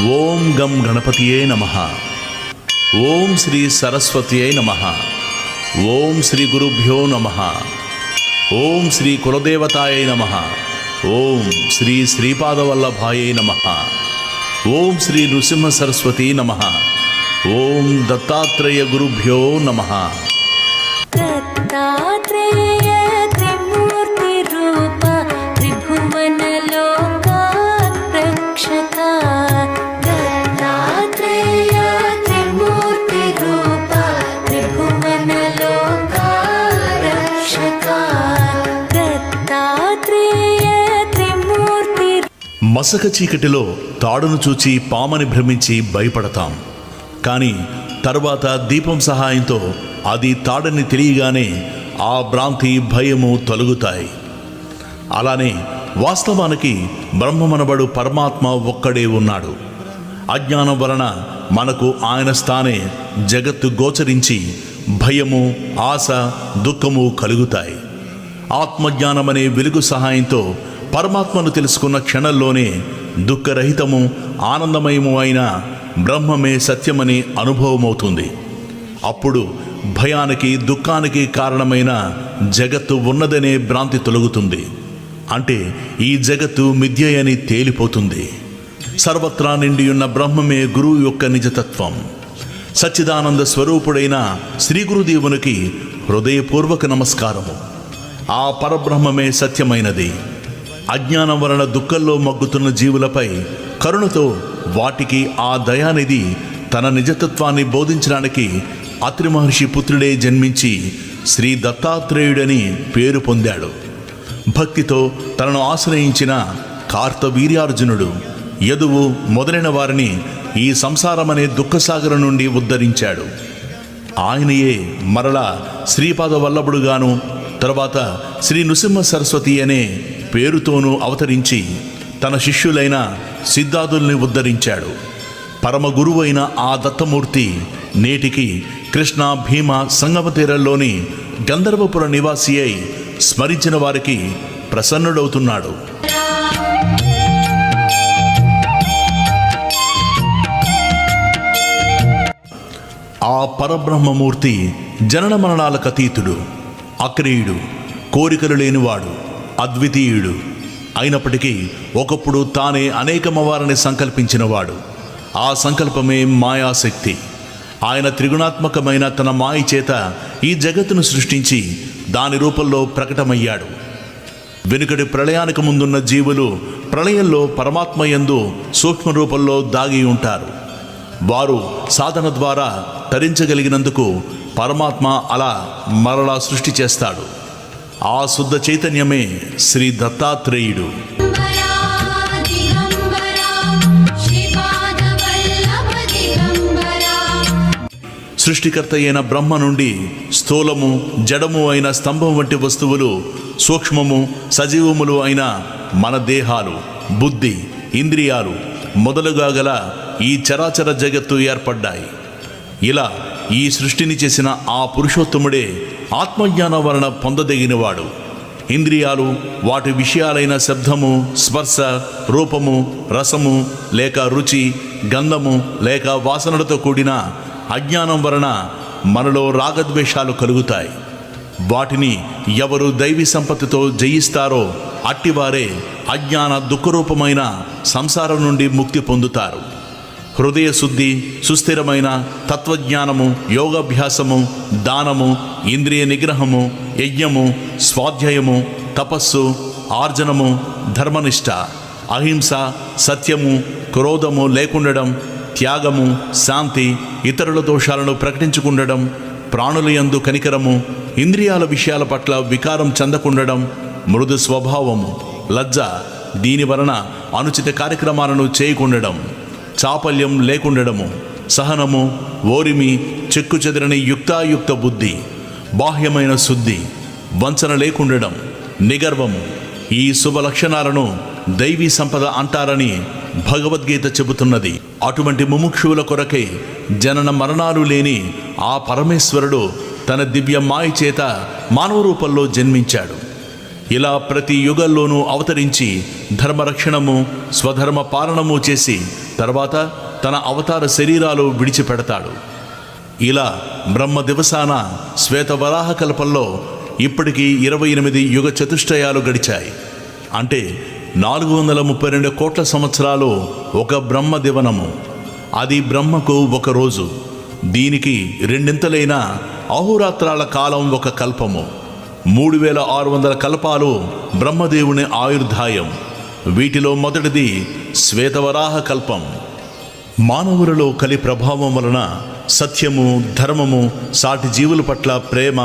ఓం గం గణపతియే నమః. ఓం శ్రీ సరస్వతియే నమః. ఓం శ్రీ గురుభ్యో నమః. ఓం శ్రీ కులదేవతాయై నమః. ఓం శ్రీ శ్రీపాదవల్లభాయై నమః. ఓం శ్రీ నృసింహ సరస్వతీ నమః. ఓం దత్తాత్రేయ గురుభ్యో నమః. దత్తాత్రేయ త్రిమూర్తి రూప త్రిభువన లోక రక్షక. దత్తాత్రేయ త్రిమూర్తి రూప త్రిభువన లోక రక్షక. దత్తాత్రేయ త్రిమూర్తి. మసక చీకటిలో తాడును చూచి పామని భ్రమించి భయపడతాం. కానీ తర్వాత దీపం సహాయంతో అది తాడని తెలియగానే ఆ భ్రాంతి భయము తొలగుతాయి. అలానే వాస్తవానికి బ్రహ్మమనబడు పరమాత్మ ఒక్కడే ఉన్నాడు. అజ్ఞానం వలన మనకు ఆయన స్థానే జగత్తు గోచరించి భయము, ఆశ, దుఃఖము కలుగుతాయి. ఆత్మజ్ఞానమనే వెలుగు సహాయంతో పరమాత్మను తెలుసుకున్న క్షణంలోనే దుఃఖరహితము, ఆనందమయము అయిన బ్రహ్మమే సత్యమని అనుభవమవుతుంది. అప్పుడు భయానికి, దుఃఖానికి కారణమైన జగత్తు ఉన్నదనే భ్రాంతి తొలగుతుంది. అంటే ఈ జగత్తు మిథ్యయని తేలిపోతుంది. సర్వత్రా నిండియున్న బ్రహ్మమే గురువు యొక్క నిజతత్వం. సచ్చిదానంద స్వరూపుడైన శ్రీ గురుదేవునికి హృదయపూర్వక నమస్కారము. ఆ పరబ్రహ్మమే సత్యమైనది. అజ్ఞానం వలన దుఃఖంలో మగ్గుతున్న జీవులపై కరుణతో వాటికి ఆ దయానిధి తన నిజతత్వాన్ని బోధించడానికి అత్రి మహర్షి పుత్రుడే జన్మించి శ్రీ దత్తాత్రేయుడని పేరు పొందాడు. భక్తితో తనను ఆశ్రయించిన కార్తవీర్యార్జునుడు, యదువు మొదలైన వారిని ఈ సంసారమనే దుఃఖసాగరం నుండి ఉద్ధరించాడు. ఆయనయే మరలా శ్రీపాద వల్లభుడుగాను, తర్వాత శ్రీ నృసింహ సరస్వతి అనే పేరుతోనూ అవతరించి తన శిష్యులైన సిద్ధార్థుల్ని ఉద్ధరించాడు. పరమ గురువైన ఆ దత్తమూర్తి నేటికి కృష్ణ, భీమ సంగమ తీరంలోని గంధర్వపుర నివాసి అయి స్మరించిన వారికి ప్రసన్నుడవుతున్నాడు. ఆ పరబ్రహ్మమూర్తి జనన మరణాలకు అతీతుడు, అక్రియుడు, కోరికలు లేనివాడు, అద్వితీయుడు అయినప్పటికీ ఒకప్పుడు తానే అనేకమవారని సంకల్పించినవాడు. ఆ సంకల్పమే మాయాశక్తి. ఆయన త్రిగుణాత్మకమైన తన మాయ చేత ఈ జగత్తును సృష్టించి దాని రూపంలో ప్రకటమయ్యాడు. వెనుకటి ప్రళయానికి ముందున్న జీవులు ప్రళయంలో పరమాత్మయందు సూక్ష్మ రూపంలో దాగి ఉంటారు. వారు సాధన ద్వారా తరించగలిగినందుకు పరమాత్మ అలా మరలా సృష్టి చేస్తాడు. ఆ శుద్ధ చైతన్యమే శ్రీ దత్తాత్రేయుడు. సృష్టికర్త అయిన బ్రహ్మ నుండి స్థూలము, జడము అయిన స్తంభం వంటి వస్తువులు, సూక్ష్మము, సజీవములు అయిన మన దేహాలు, బుద్ధి, ఇంద్రియాలు మొదలుగా గల ఈ చరాచర జగత్తు ఏర్పడ్డాయి. ఇలా ఈ సృష్టిని చేసిన ఆ పురుషోత్తముడే ఆత్మజ్ఞానం వలన పొందదగినవాడు. ఇంద్రియాలు వాటి విషయాలైన శబ్దము, స్పర్శ, రూపము, రసము లేక రుచి, గంధము లేక వాసనలతో కూడిన అజ్ఞానం వలన మనలో రాగద్వేషాలు కలుగుతాయి. వాటిని ఎవరు దైవీ సంపత్తితో జయిస్తారో అట్టివారే అజ్ఞాన దుఃఖరూపమైన సంసారం నుండి ముక్తి పొందుతారు. హృదయ శుద్ధి, సుస్థిరమైన తత్వజ్ఞానము, యోగాభ్యాసము, దానము, ఇంద్రియ నిగ్రహము, యజ్ఞము, స్వాధ్యాయము, తపస్సు, ఆర్జనము, ధర్మనిష్ట, అహింస, సత్యము, క్రోధము లేకుండడం, త్యాగము, శాంతి, ఇతరుల దోషాలను ప్రకటించుకుండడం, ప్రాణుల యందు కనికరము, ఇంద్రియాల విషయాల పట్ల వికారం చెందకుండడం, మృదు స్వభావము, లజ్జ, దీని వలన అనుచిత కార్యక్రమాలను చేయకుండడం, చాపల్యం లేకుండడము, సహనము, ఓరిమి, చెక్కు చెదరని యుక్తాయుక్త బుద్ధి, బాహ్యమైన శుద్ధి, వంచన లేకుండడం, నిగర్వము, ఈ శుభ లక్షణాలను దైవీ సంపద అంటారని భగవద్గీత చెబుతున్నది. అటువంటి ముముక్షువుల కొరకే జనన మరణాలు లేని ఆ పరమేశ్వరుడు తన దివ్య మాయ చేత మానవ రూపంలో జన్మించాడు. ఇలా ప్రతి యుగంలోనూ అవతరించి ధర్మరక్షణము స్వధర్మ పాలనము చేసి తర్వాత తన అవతార శరీరాలు విడిచిపెడతాడు. ఇలా బ్రహ్మ దివసాన శ్వేతవరాహ కల్పంలో ఇప్పటికీ 28 యుగ చతుష్టయాలు గడిచాయి. అంటే 432 కోట్ల సంవత్సరాలు ఒక బ్రహ్మ దివనము. అది బ్రహ్మకు ఒక రోజు. దీనికి రెండింతలైన అహోరాత్రాల కాలం ఒక కల్పము. 3600 కల్పాలు బ్రహ్మదేవుని ఆయుర్దాయం. వీటిలో మొదటిది శ్వేతవరాహ కల్పం. మానవులలో కలి ప్రభావం వలన సత్యము, ధర్మము, సాటి జీవుల పట్ల ప్రేమ,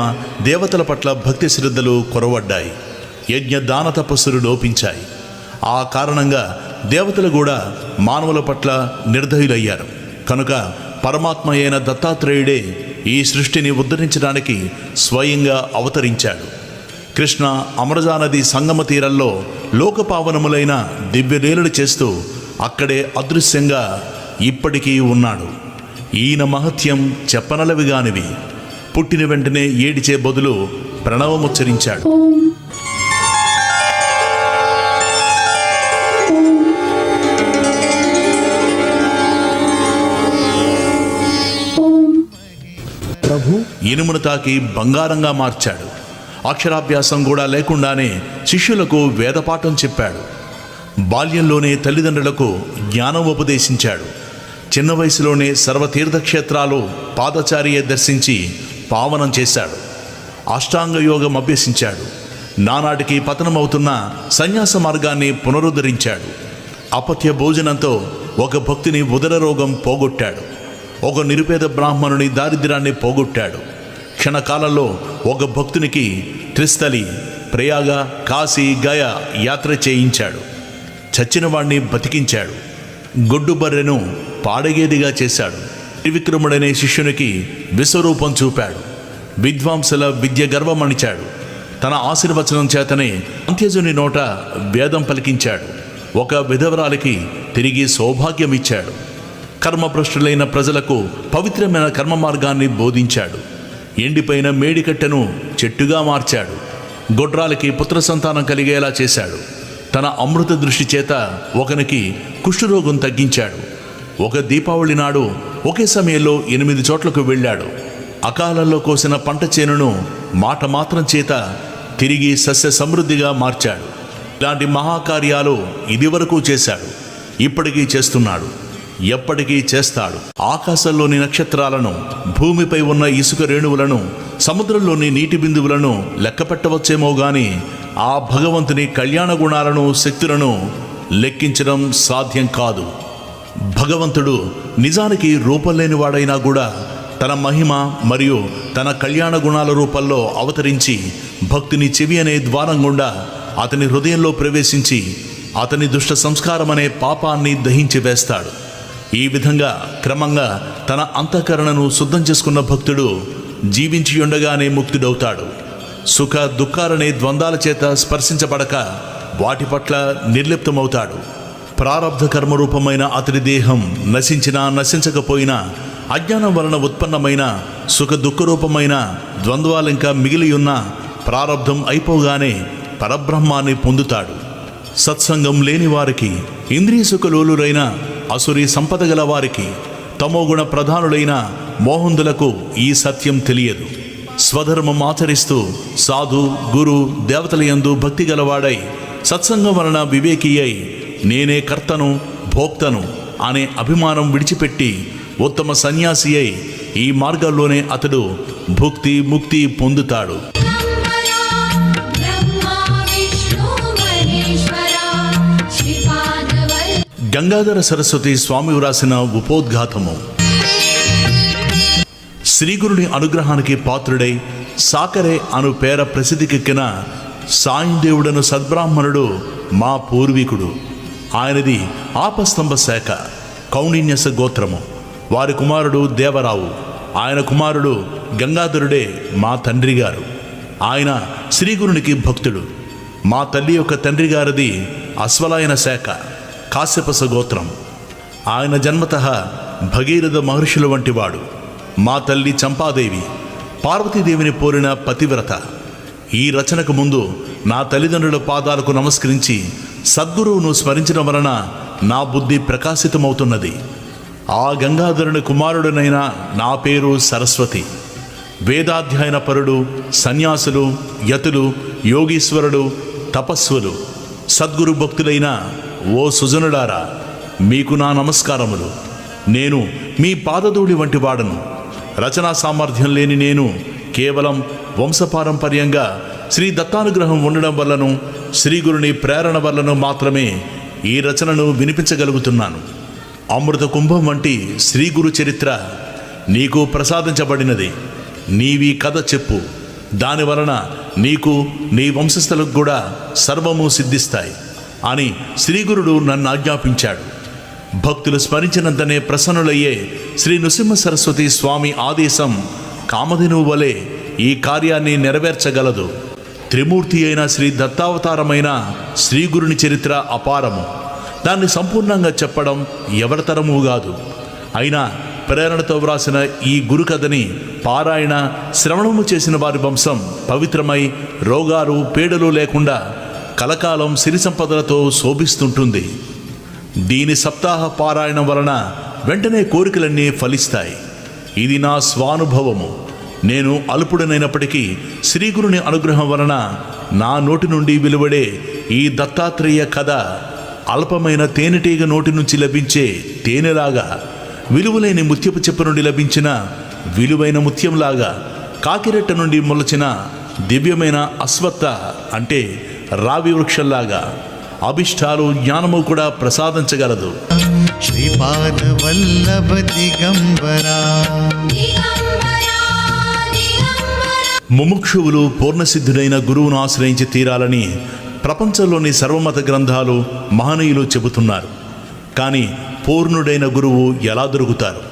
దేవతల పట్ల భక్తి శ్రద్ధలు కొరవడ్డాయి. యజ్ఞ దాన తపస్సులు లోపించాయి. ఆ కారణంగా దేవతలు కూడా మానవుల పట్ల నిర్దయులయ్యారు. కనుక పరమాత్మ అయిన దత్తాత్రేయుడే ఈ సృష్టిని ఉద్ధరించడానికి స్వయంగా అవతరించాడు. కృష్ణ అమరజానది సంగమ తీరంలో లోకపావనములైన దివ్యలీలలు చేస్తూ అక్కడే అదృశ్యంగా ఇప్పటికీ ఉన్నాడు. ఈయన మహత్యం చెప్పనలవిగానివి. పుట్టిన వెంటనే ఏడిచే బదులు ప్రణవముచ్చరించాడు. ఇనుమును తాకి బంగారంగా మార్చాడు. అక్షరాభ్యాసం కూడా లేకుండానే శిష్యులకు వేదపాఠం చెప్పాడు. బాల్యంలోనే తల్లిదండ్రులకు జ్ఞానం ఉపదేశించాడు. చిన్న వయసులోనే సర్వతీర్థక్షేత్రాలు పాదచారియే దర్శించి పావనం చేశాడు. అష్టాంగ యోగం అభ్యసించాడు. నానాటికి పతనమవుతున్న సన్యాస మార్గాన్ని పునరుద్ధరించాడు. అపథ్య భోజనంతో ఒక భక్తుని ఉదర రోగం పోగొట్టాడు. ఒక నిరుపేద బ్రాహ్మణుని దారిద్ర్యాన్ని పోగొట్టాడు. క్షణకాలంలో ఒక భక్తునికి త్రిస్థలి, ప్రయాగ, కాశీ, గయ యాత్ర చేయించాడు. చచ్చిన వాణ్ణి బతికించాడు. గొడ్డు బర్రెను పాడగేదిగా చేశాడు. త్రివిక్రముడనే శిష్యునికి విశ్వరూపం చూపాడు. విద్వాంసుల విద్య గర్వమణిచాడు. తన ఆశీర్వచనం చేతనే అంత్యజుని నోట వేదం పలికించాడు. ఒక విధవరాలికి తిరిగి సౌభాగ్యమిచ్చాడు. కర్మభ్రష్టులైన ప్రజలకు పవిత్రమైన కర్మ మార్గాన్ని బోధించాడు. ఎండిపోయిన మేడికట్టెను చెట్టుగా మార్చాడు. గొడ్రాలకి పుత్ర సంతానం కలిగేలా చేశాడు. తన అమృత దృష్టి చేత ఒకనికి కుష్ఠరోగం తగ్గించాడు. ఒక దీపావళి నాడు ఒకే సమయంలో 8 చోట్లకు వెళ్ళాడు. అకాలంలో కోసిన పంట చేనును మాట మాత్రం చేత తిరిగి సస్య సమృద్ధిగా మార్చాడు. ఇలాంటి మహాకార్యాలు ఇదివరకు చేశాడు, ఇప్పటికీ చేస్తున్నాడు, ఎప్పటికీ చేస్తాడు. ఆకాశంలోని నక్షత్రాలను, భూమిపై ఉన్న ఇసుక రేణువులను, సముద్రంలోని నీటి బిందువులను లెక్కపెట్టవచ్చేమో గాని ఆ భగవంతుని కళ్యాణ గుణాలను, శక్తులను లెక్కించడం సాధ్యం కాదు. భగవంతుడు నిజానికి రూపం లేనివాడైనా కూడా తన మహిమ మరియు తన కళ్యాణ గుణాల రూపంలో అవతరించి భక్తుని చెవి అనే ద్వారం గుండా అతని హృదయంలో ప్రవేశించి అతని దుష్ట సంస్కారం అనే పాపాన్ని దహించి వేస్తాడు. ఈ విధంగా క్రమంగా తన అంతఃకరణను శుద్ధం చేసుకున్న భక్తుడు జీవించి ఉండగానే ముక్తుడవుతాడు. సుఖ దుఃఖాలనే ద్వంద్వాల చేత స్పర్శించబడక వాటి పట్ల నిర్లిప్తమవుతాడు. ప్రారబ్ధ కర్మరూపమైన అతడి దేహం నశించినా నశించకపోయినా అజ్ఞానం వలన ఉత్పన్నమైన సుఖ దుఃఖరూపమైన ద్వంద్వాలింకా మిగిలి ఉన్న ప్రారబ్ధం అయిపోగానే పరబ్రహ్మాన్ని పొందుతాడు. సత్సంగం లేని వారికి, ఇంద్రియ సుఖలోలురైన అసురి సంపద గల వారికి, తమోగుణ ప్రధానులైన మోహందులకు ఈ సత్యం తెలియదు. స్వధర్మం ఆచరిస్తూ సాధు, గురు, దేవతల యందు భక్తి గలవాడై సత్సంగం వలన వివేకి అయి నేనే కర్తను, భోక్తను అనే అభిమానం విడిచిపెట్టి ఉత్తమ సన్యాసి అయి ఈ మార్గంలోనే అతడు భుక్తి ముక్తి పొందుతాడు. గంగాధర సరస్వతి స్వామి వ్రాసిన ఉపోద్ఘాతము. శ్రీగురుని అనుగ్రహానికి పాత్రుడై సాకరే అను పేర ప్రసిద్ధికెక్కిన సాయందేవుడను సద్బ్రాహ్మణుడు మా పూర్వీకుడు. ఆయనది ఆపస్తంభ శాఖ, కౌండిన్యస గోత్రము. వారి కుమారుడు దేవరావు. ఆయన కుమారుడు గంగాధరుడే మా తండ్రి గారు. ఆయన శ్రీగురునికి భక్తుడు. మా తల్లి యొక్క తండ్రి గారిది అశ్వలాయన శాఖ, కాశ్యపస గోత్రం. ఆయన జన్మతః భగీరథ మహర్షుల వంటివాడు. మా తల్లి చంపాదేవి పార్వతీదేవిని పోలిన పతివ్రత. ఈ రచనకు ముందు నా తల్లిదండ్రుల పాదాలకు నమస్కరించి సద్గురువును స్మరించడం వలన నా బుద్ధి ప్రకాశితమవుతున్నది. ఆ గంగాధరుని కుమారుడనైన నా పేరు సరస్వతి. వేదాధ్యయన పరుడు, సన్యాసులు, యతులు, యోగీశ్వరుడు, తపస్సులు, సద్గురు భక్తులైన ఓ సుజనులారా, మీకు నా నమస్కారములు. నేను మీ పాదధూళి వంటి వాడను. రచనా సామర్థ్యం లేని నేను కేవలం వంశపారంపర్యంగా శ్రీ దత్తానుగ్రహం ఉండడం వల్లను, శ్రీగురుని ప్రేరణ వల్లను మాత్రమే ఈ రచనను వినిపించగలుగుతున్నాను. అమృత కుంభం వంటి శ్రీగురు చరిత్ర నీకు ప్రసాదించబడినది. నీవీ కథ చెప్పు. దానివలన నీకు, నీ వంశస్థులకు కూడా సర్వము సిద్ధిస్తాయి అని శ్రీగురుడు నన్ను ఆజ్ఞాపించాడు. భక్తులు స్మరించినంతనే ప్రసన్నులయ్యే శ్రీ నృసింహ సరస్వతి స్వామి ఆదేశం కామధేనువు వలె ఈ కార్యాన్ని నెరవేర్చగలదు. త్రిమూర్తి అయిన శ్రీ దత్తావతారమైన శ్రీగురుని చరిత్ర అపారము. దాన్ని సంపూర్ణంగా చెప్పడం ఎవరితరము కాదు. అయినా ప్రేరణతో వ్రాసిన ఈ గురుకథని పారాయణ, శ్రవణము చేసిన వారి వంశం పవిత్రమై రోగాలు, పీడలు లేకుండా కలకాలం సిరి సంపదలతో శోభిస్తుంటుంది. దీని సప్తాహ పారాయణం వలన వెంటనే కోరికలన్నీ ఫలిస్తాయి. ఇది నా స్వానుభవము. నేను అల్పుడనైనప్పటికీ శ్రీగురుని అనుగ్రహం వలన నా నోటి నుండి వెలువడే ఈ దత్తాత్రేయ కథ అల్పమైన తేనెటీగ నోటి నుంచి లభించే తేనెలాగా, విలువలేని ముత్యపు చెప్పు నుండి లభించిన విలువైన ముత్యంలాగా, కాకిరెట్ట నుండి మొలచిన దివ్యమైన అశ్వత్థ అంటే రావి వృక్షంలాగా అభిష్టాలు, జ్ఞానము కూడా ప్రసాదించగలదు. శ్రీపాద వల్లభ దిగంబరా. ముముక్షువులు పూర్ణసిద్ధుడైన గురువును ఆశ్రయించి తీరాలని ప్రపంచంలోని సర్వమత గ్రంథాలు, మహనీయులు చెబుతున్నారు. కానీ పూర్ణుడైన గురువు ఎలా దొరుకుతారు?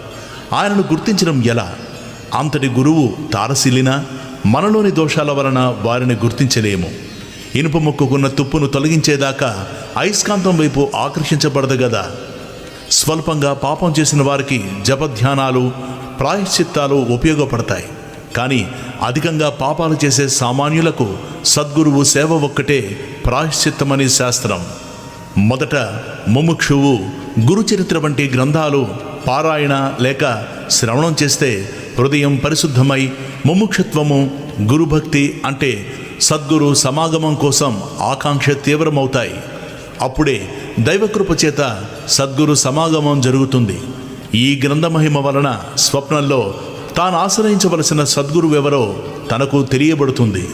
ఆయనను గుర్తించడం ఎలా? అంతటి గురువు తారసిల్లినా మనలోని దోషాల వలన వారిని గుర్తించలేము. ఇనుప ముక్కుకున్న తుప్పును తొలగించేదాకా అయస్కాంతం వైపు ఆకర్షించబడదు గదా. స్వల్పంగా పాపం చేసిన వారికి జపధ్యానాలు, ప్రాయశ్చిత్తాలు ఉపయోగపడతాయి. కానీ అధికంగా పాపాలు చేసే సామాన్యులకు సద్గురువు సేవ ఒక్కటే ప్రాయశ్చిత్తమని శాస్త్రం. మొదట ముముక్షువు గురుచరిత్ర వంటి గ్రంథాలు పారాయణ లేక శ్రవణం చేస్తే హృదయం పరిశుద్ధమై ముముక్షత్వము, గురుభక్తి అంటే సద్గురు సమాగమం కోసం ఆకాంక్ష తీవ్రమవుతాయి. అప్పుడే దైవకృప చేత సద్గురు సమాగమం జరుగుతుంది. ఈ గ్రంథమహిమ వలన స్వప్నంలో తాను ఆశ్రయించవలసిన సద్గురువెవరో తనకు తెలియబడుతుంది.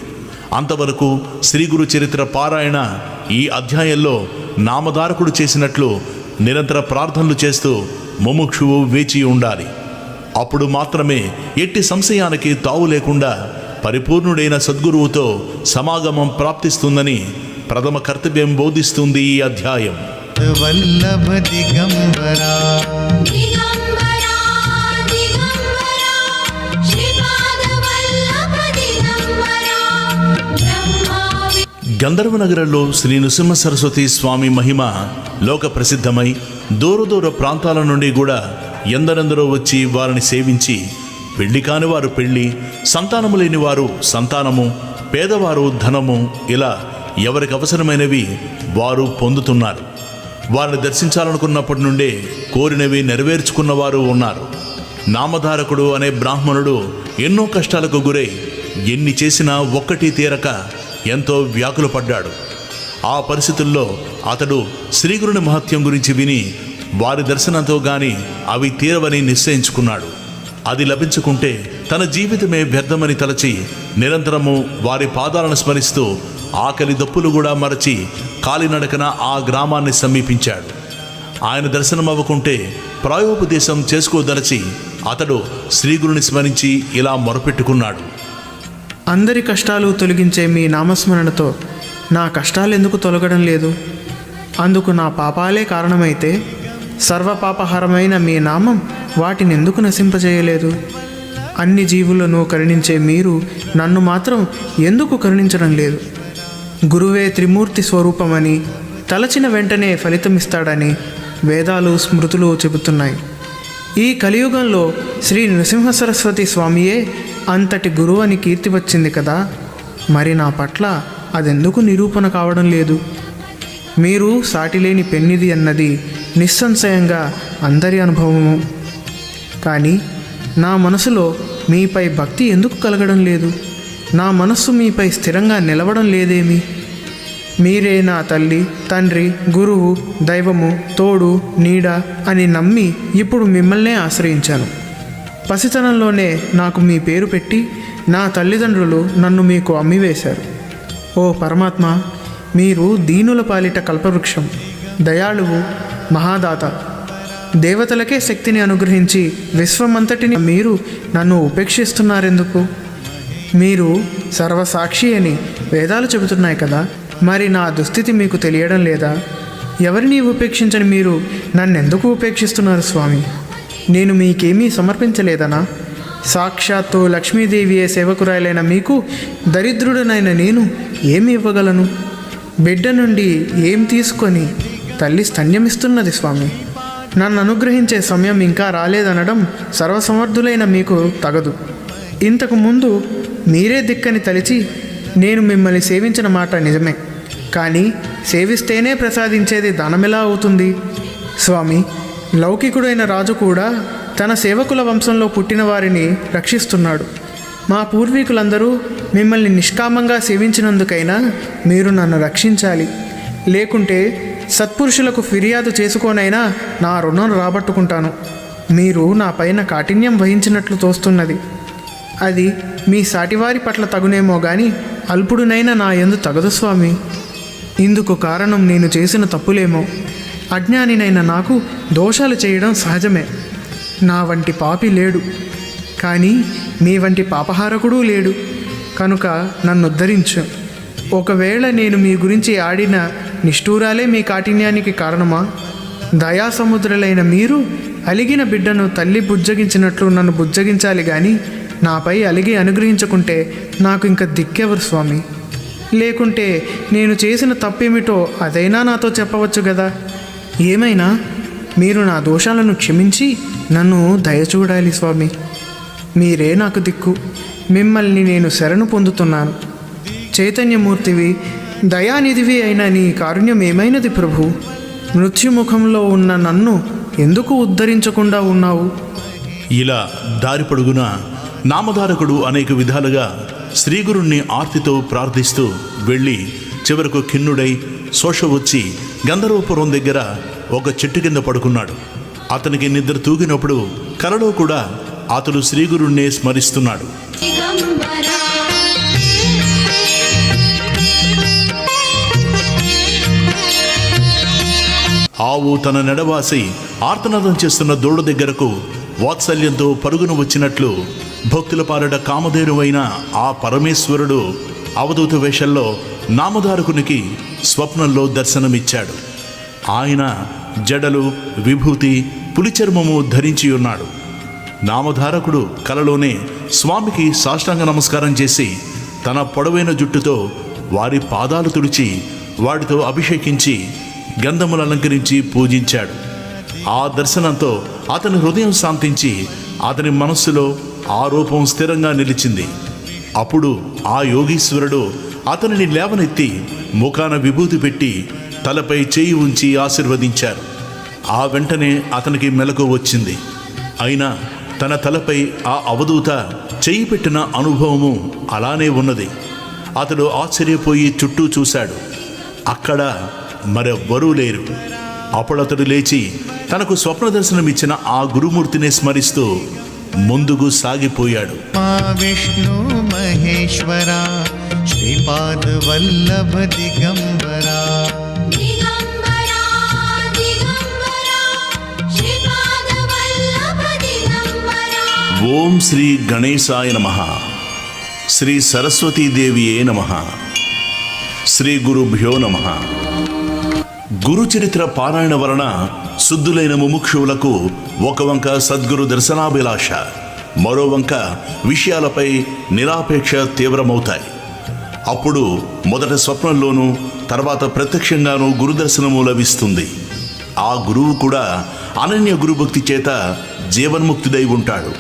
అంతవరకు శ్రీగురు చరిత్ర పారాయణ ఈ అధ్యాయంలో నామధారకుడు చేసినట్లు నిరంతర ప్రార్థనలు చేస్తూ ముముక్షువు వేచి ఉండాలి. అప్పుడు మాత్రమే ఎట్టి సంశయానికి తావు లేకుండా పరిపూర్ణుడైన సద్గురువుతో సమాగమం ప్రాప్తిస్తుందని ప్రథమ కర్తవ్యం బోధిస్తుంది ఈ అధ్యాయం. వల్లభ దిగంబరా. గంధర్వ నగరంలో శ్రీ నృసింహ సరస్వతి స్వామి మహిమ లోక ప్రసిద్ధమై దూర ప్రాంతాల నుండి కూడా ఎందరెందరో వచ్చి వారిని సేవించి, పెళ్లి కాని వారు పెళ్లి, సంతానము లేని వారు సంతానము, పేదవారు ధనము, ఇలా ఎవరికి అవసరమైనవి వారు పొందుతున్నారు. వారిని దర్శించాలనుకున్నప్పటి నుండే కోరినవి నెరవేర్చుకున్నవారు ఉన్నారు. నామధారకుడు అనే బ్రాహ్మణుడు ఎన్నో కష్టాలకు గురై ఎన్ని చేసినా ఒక్కటి తీరక ఎంతో వ్యాకుల పడ్డాడు. ఆ పరిస్థితుల్లో అతడు శ్రీగురుని మహత్యం గురించి విని వారి దర్శనంతో గాని అవి తీరవని నిశ్చయించుకున్నాడు. అది లభించుకుంటే తన జీవితమే వ్యర్థమని తలచి నిరంతరము వారి పాదాలను స్మరిస్తూ ఆకలి దప్పులు కూడా మరచి కాలినడకన ఆ గ్రామాన్ని సమీపించాడు. ఆయన దర్శనం అవ్వకుంటే ప్రాయోపదేశం చేసుకోదలచి అతడు శ్రీగురుని స్మరించి ఇలా మొరపెట్టుకున్నాడు. అందరి కష్టాలు తొలగించే మీ నామస్మరణతో నా కష్టాలు ఎందుకు తొలగడం లేదు? అందుకు నా పాపాలే కారణమైతే సర్వపాపహరమైన మీ నామం వాటిని ఎందుకు నశింపజేయలేదు? అన్ని జీవులను కరుణించే మీరు నన్ను మాత్రం ఎందుకు కరుణించడం లేదు? గురువే త్రిమూర్తి స్వరూపమని, తలచిన వెంటనే ఫలితమిస్తాడని వేదాలు స్మృతులు చెబుతున్నాయి. ఈ కలియుగంలో శ్రీ నృసింహ సరస్వతి స్వామియే అంతటి గురువు అని కీర్తి వచ్చింది కదా. మరి నా పట్ల అదెందుకు నిరూపణ కావడం లేదు? మీరు సాటిలేని పెన్నిది అన్నది నిస్సంశయంగా అందరి అనుభవము. కానీ నా మనసులో మీపై భక్తి ఎందుకు కలగడం లేదు? నా మనస్సు మీపై స్థిరంగా నిలవడం లేదేమి? మీరే నా తల్లి, తండ్రి, గురువు, దైవము, తోడు, నీడ అని నమ్మి ఇప్పుడు మిమ్మల్నే ఆశ్రయించాను. పసితనంలోనే నాకు మీ పేరు పెట్టి నా తల్లిదండ్రులు నన్ను మీకు అమ్మివేశారు. ఓ పరమాత్మ, మీరు దీనుల పాలిట కల్పవృక్షం, దయాళువు, మహాదాత. దేవతలకే శక్తిని అనుగ్రహించి విశ్వమంతటిని మీరు నన్ను ఉపేక్షిస్తున్నారెందుకు? మీరు సర్వసాక్షి అని వేదాలు చెబుతున్నాయి కదా, మరి నా దుస్థితి మీకు తెలియడం లేదా? ఎవరిని ఉపేక్షించని మీరు నన్నెందుకు ఉపేక్షిస్తున్నారు స్వామి? నేను మీకేమీ సమర్పించలేదనా? సాక్షాత్తు లక్ష్మీదేవియే సేవకురాలైన మీకు దరిద్రుడనైన నేను ఏమి ఇవ్వగలను? బిడ్డ నుండి ఏం తీసుకొని తల్లి స్తన్యమిస్తున్నది స్వామి. నన్ను అనుగ్రహించే సమయం ఇంకా రాలేదనడం సర్వసమర్థులైన మీకు తగదు. ఇంతకు ముందు మీరే దిక్కని తలిచి నేను మిమ్మల్ని సేవించిన మాట నిజమే, కానీ సేవిస్తేనే ప్రసాదించేది దానమెలా అవుతుంది? స్వామి, లౌకికుడైన రాజు కూడా తన సేవకుల వంశంలో పుట్టిన వారిని రక్షిస్తున్నాడు. మా పూర్వీకులందరూ మిమ్మల్ని నిష్కామంగా సేవించినందుకైనా మీరు నన్ను రక్షించాలి. లేకుంటే సత్పురుషులకు ఫిర్యాదు చేసుకోనైనా నా రుణం రాబట్టుకుంటాను. మీరు నా పైన కాఠిన్యం వహించినట్లు తోస్తున్నది. అది మీ సాటివారి పట్ల తగునేమో గాని అల్పుడునైనా నా యందు తగదు స్వామి. ఇందుకు కారణం నేను చేసిన తప్పులేమో. అజ్ఞానినైన నాకు దోషాలు చేయడం సహజమే. నా వంటి పాపి లేడు, కానీ మీ వంటి పాపహారకుడూ లేడు. కనుక నన్ను ఉద్ధరించు. ఒకవేళ నేను మీ గురించి ఆడిన నిష్ఠూరాలే మీ కాఠిన్యానికి కారణమా? దయాసముద్రులైన మీరు అలిగిన బిడ్డను తల్లి బుజ్జగించినట్లు నన్ను బుజ్జగించాలి కానీ నాపై అలిగి అనుగ్రహించుకుంటే నాకు ఇంక దిక్కెవరు స్వామి? లేకుంటే నేను చేసిన తప్పేమిటో అదైనా నాతో చెప్పవచ్చు కదా. ఏమైనా మీరు నా దోషాలను క్షమించి నన్ను దయచూడాలి స్వామి. మీరే నాకు దిక్కు. మిమ్మల్ని నేను శరణు పొందుతున్నాను. చైతన్యమూర్తివి, దయానిధివి అయిన నీ కారుణ్యం ఏమైనది ప్రభు? మృత్యుముఖంలో ఉన్న నన్ను ఎందుకు ఉద్ధరించకుండా ఉన్నావు? ఇలా దారి పొడుగున నామధారకుడు అనేక విధాలుగా శ్రీగురుణ్ణి ఆర్తితో ప్రార్థిస్తూ వెళ్ళి చివరకు ఖిన్నుడై శోష వచ్చి గంధర్వపురం దగ్గర ఒక చెట్టు కింద పడుకున్నాడు. అతనికి నిద్ర తూగినప్పుడు కలలో కూడా అతడు శ్రీగురుణ్ణే స్మరిస్తున్నాడు. ఆవు తన నెడవాసి ఆర్తనాదం చేస్తున్న దూడ దగ్గరకు వాత్సల్యంతో పరుగున వచ్చినట్లు భక్తుల పాలట కామధేనువైన ఆ పరమేశ్వరుడు అవధూత వేషంలో నామధారకునికి స్వప్నంలో దర్శనమిచ్చాడు. ఆయన జడలు, విభూతి, పులిచర్మము ధరించి ఉన్నాడు. నామధారకుడు కలలోనే స్వామికి సాష్టాంగ నమస్కారం చేసి తన పొడవైన జుట్టుతో వారి పాదాలు తుడిచి వాటితో అభిషేకించి గంధములు అలంకరించి పూజించాడు. ఆ దర్శనంతో అతని హృదయం శాంతించి అతని మనస్సులో ఆ రూపం స్థిరంగా నిలిచింది. అప్పుడు ఆ యోగీశ్వరుడు అతనిని లేవనెత్తి ముఖాన విభూతి పెట్టి తలపై చేయి ఉంచి ఆశీర్వదించారు. ఆ వెంటనే అతనికి మెలకు వచ్చింది. అయినా తన తలపై ఆ అవధూత చెయ్యి పెట్టిన అనుభవము అలానే ఉన్నది. అతడు ఆశ్చర్యపోయి చుట్టూ చూశాడు. అక్కడ మరెవ్వరూ లేరు. అప్పుడు అతడు లేచి తనకు స్వప్న దర్శనమిచ్చిన ఆ గురుమూర్తిని స్మరిస్తూ ముందుకు సాగిపోయాడు. మా విష్ణు మహేశ్వరా, శ్రీపాద వల్లభ దిగంబరా. దిగంబరా దిగంబరా శ్రీపాద వల్లభ దిగంబరా. ఓం శ్రీ గణేశాయ నమః. శ్రీ సరస్వతీదేవియే నమః. శ్రీ గురుభ్యో నమః. గురు చరిత్ర పారాయణ వలన శుద్ధులైన ముముక్షువులకు ఒక వంక సద్గురు దర్శనాభిలాష, మరో వంక విషయాలపై నిరాపేక్ష తీవ్రమవుతాయి. అప్పుడు మొదట స్వప్నంలోనూ తర్వాత ప్రత్యక్షంగానూ గురుదర్శనము లభిస్తుంది. ఆ గురువు కూడా అనన్య గురుభక్తి చేత జీవన్ముక్తుడై ఉంటాడు.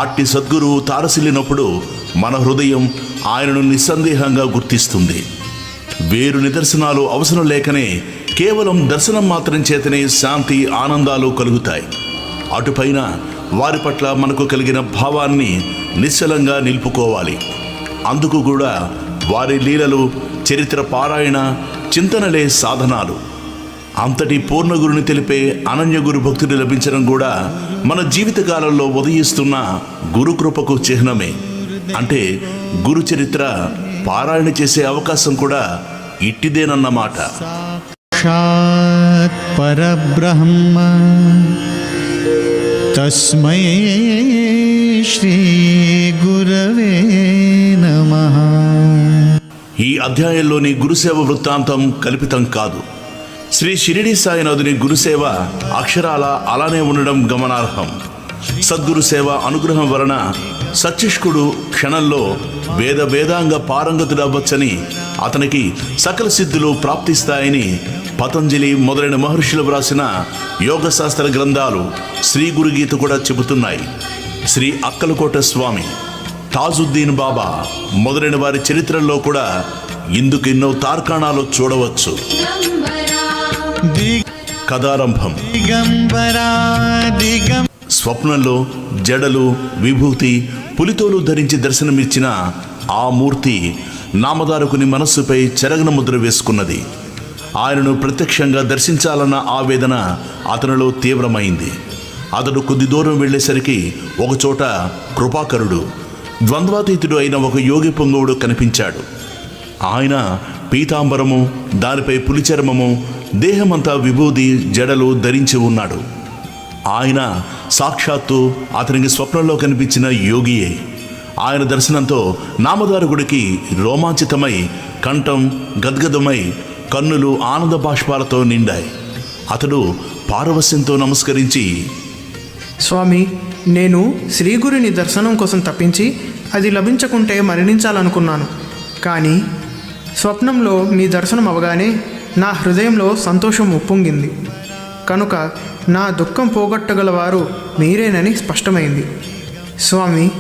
అట్టి సద్గురువు తారసిల్లినప్పుడు మన హృదయం ఆయనను నిస్సందేహంగా గుర్తిస్తుంది. వేరు నిదర్శనాలు అవసరం లేకనే కేవలం దర్శనం మాత్రం చేతనే శాంతి ఆనందాలు కలుగుతాయి. అటుపైన వారి పట్ల మనకు కలిగిన భావాన్ని నిశ్చలంగా నిలుపుకోవాలి. అందుకు కూడా వారి లీలలు, చరిత్ర పారాయణ, చింతనలే సాధనాలు. అంతటి పూర్ణగురుని తెలిపే అనన్య గురు భక్తులు లభించడం కూడా మన జీవితకాలంలో ఉదయిస్తున్న గురుకృపకు చిహ్నమే. అంటే గురు చరిత్ర పారాయణ చేసే అవకాశం కూడా ఇట్టిదేనన్నమాట. సాక్షాత్ పరబ్రహ్మ తస్మై శ్రీ గురవే నమః. ఈ అధ్యాయంలోని గురుసేవ వృత్తాంతం కల్పితం కాదు. శ్రీ షిరిడి సాయినాథుని గురుసేవ అక్షరాల అలానే ఉండడం గమనార్హం. సద్గురు సేవ అనుగ్రహం వలన సత్యష్కుడు క్షణంలో వేదాంగ పారంగతుడవ్వచ్చని, అతనికి సకల సిద్ధులు ప్రాప్తిస్తాయని పతంజలి మొదలైన మహర్షులు వ్రాసిన యోగశాస్త్ర గ్రంథాలు, శ్రీ గురుగీత కూడా చెబుతున్నాయి. శ్రీ అక్కలకోట స్వామి, తాజుద్దీన్ బాబా మొదలైన వారి చరిత్రల్లో కూడా ఇందుకు ఎన్నో తార్కాణాలు చూడవచ్చు. కథారంభం. స్వప్నంలో జడలు, విభూతి, పులితోలు ధరించి దర్శనమిచ్చిన ఆ మూర్తి నామధారకుని మనస్సుపై చెరగన ముద్ర వేసుకున్నది. ఆయనను ప్రత్యక్షంగా దర్శించాలన్న ఆవేదన అతనిలో తీవ్రమైంది. అతడు కొద్ది దూరం వెళ్ళేసరికి ఒకచోట కృపాకరుడు, ద్వంద్వాతీతుడు అయిన ఒక యోగి పొంగవుడు కనిపించాడు. ఆయన పీతాంబరము, దానిపై పులిచర్మము, దేహమంతా విభూది, జడలు ధరించి ఉన్నాడు. ఆయన సాక్షాత్తు అతనికి స్వప్నంలో కనిపించిన యోగియే. ఆయన దర్శనంతో నామధారకుడికి రోమాంచితమై, కంఠం గద్గదమై, కన్నులు ఆనంద బాష్పాలతో నిండాయి. అతడు పారవస్యంతో నమస్కరించి, స్వామి, నేను శ్రీగురుని దర్శనం కోసం తప్పించి అది లభించకుంటే మరణించాలనుకున్నాను. కానీ స్వప్నంలో మీ దర్శనం అవగానే నా హృదయంలో సంతోషం ఉప్పొంగింది. కనుక నా దుఃఖం పోగొట్టగలవారు మీరేనని స్పష్టమైంది. స్వామి,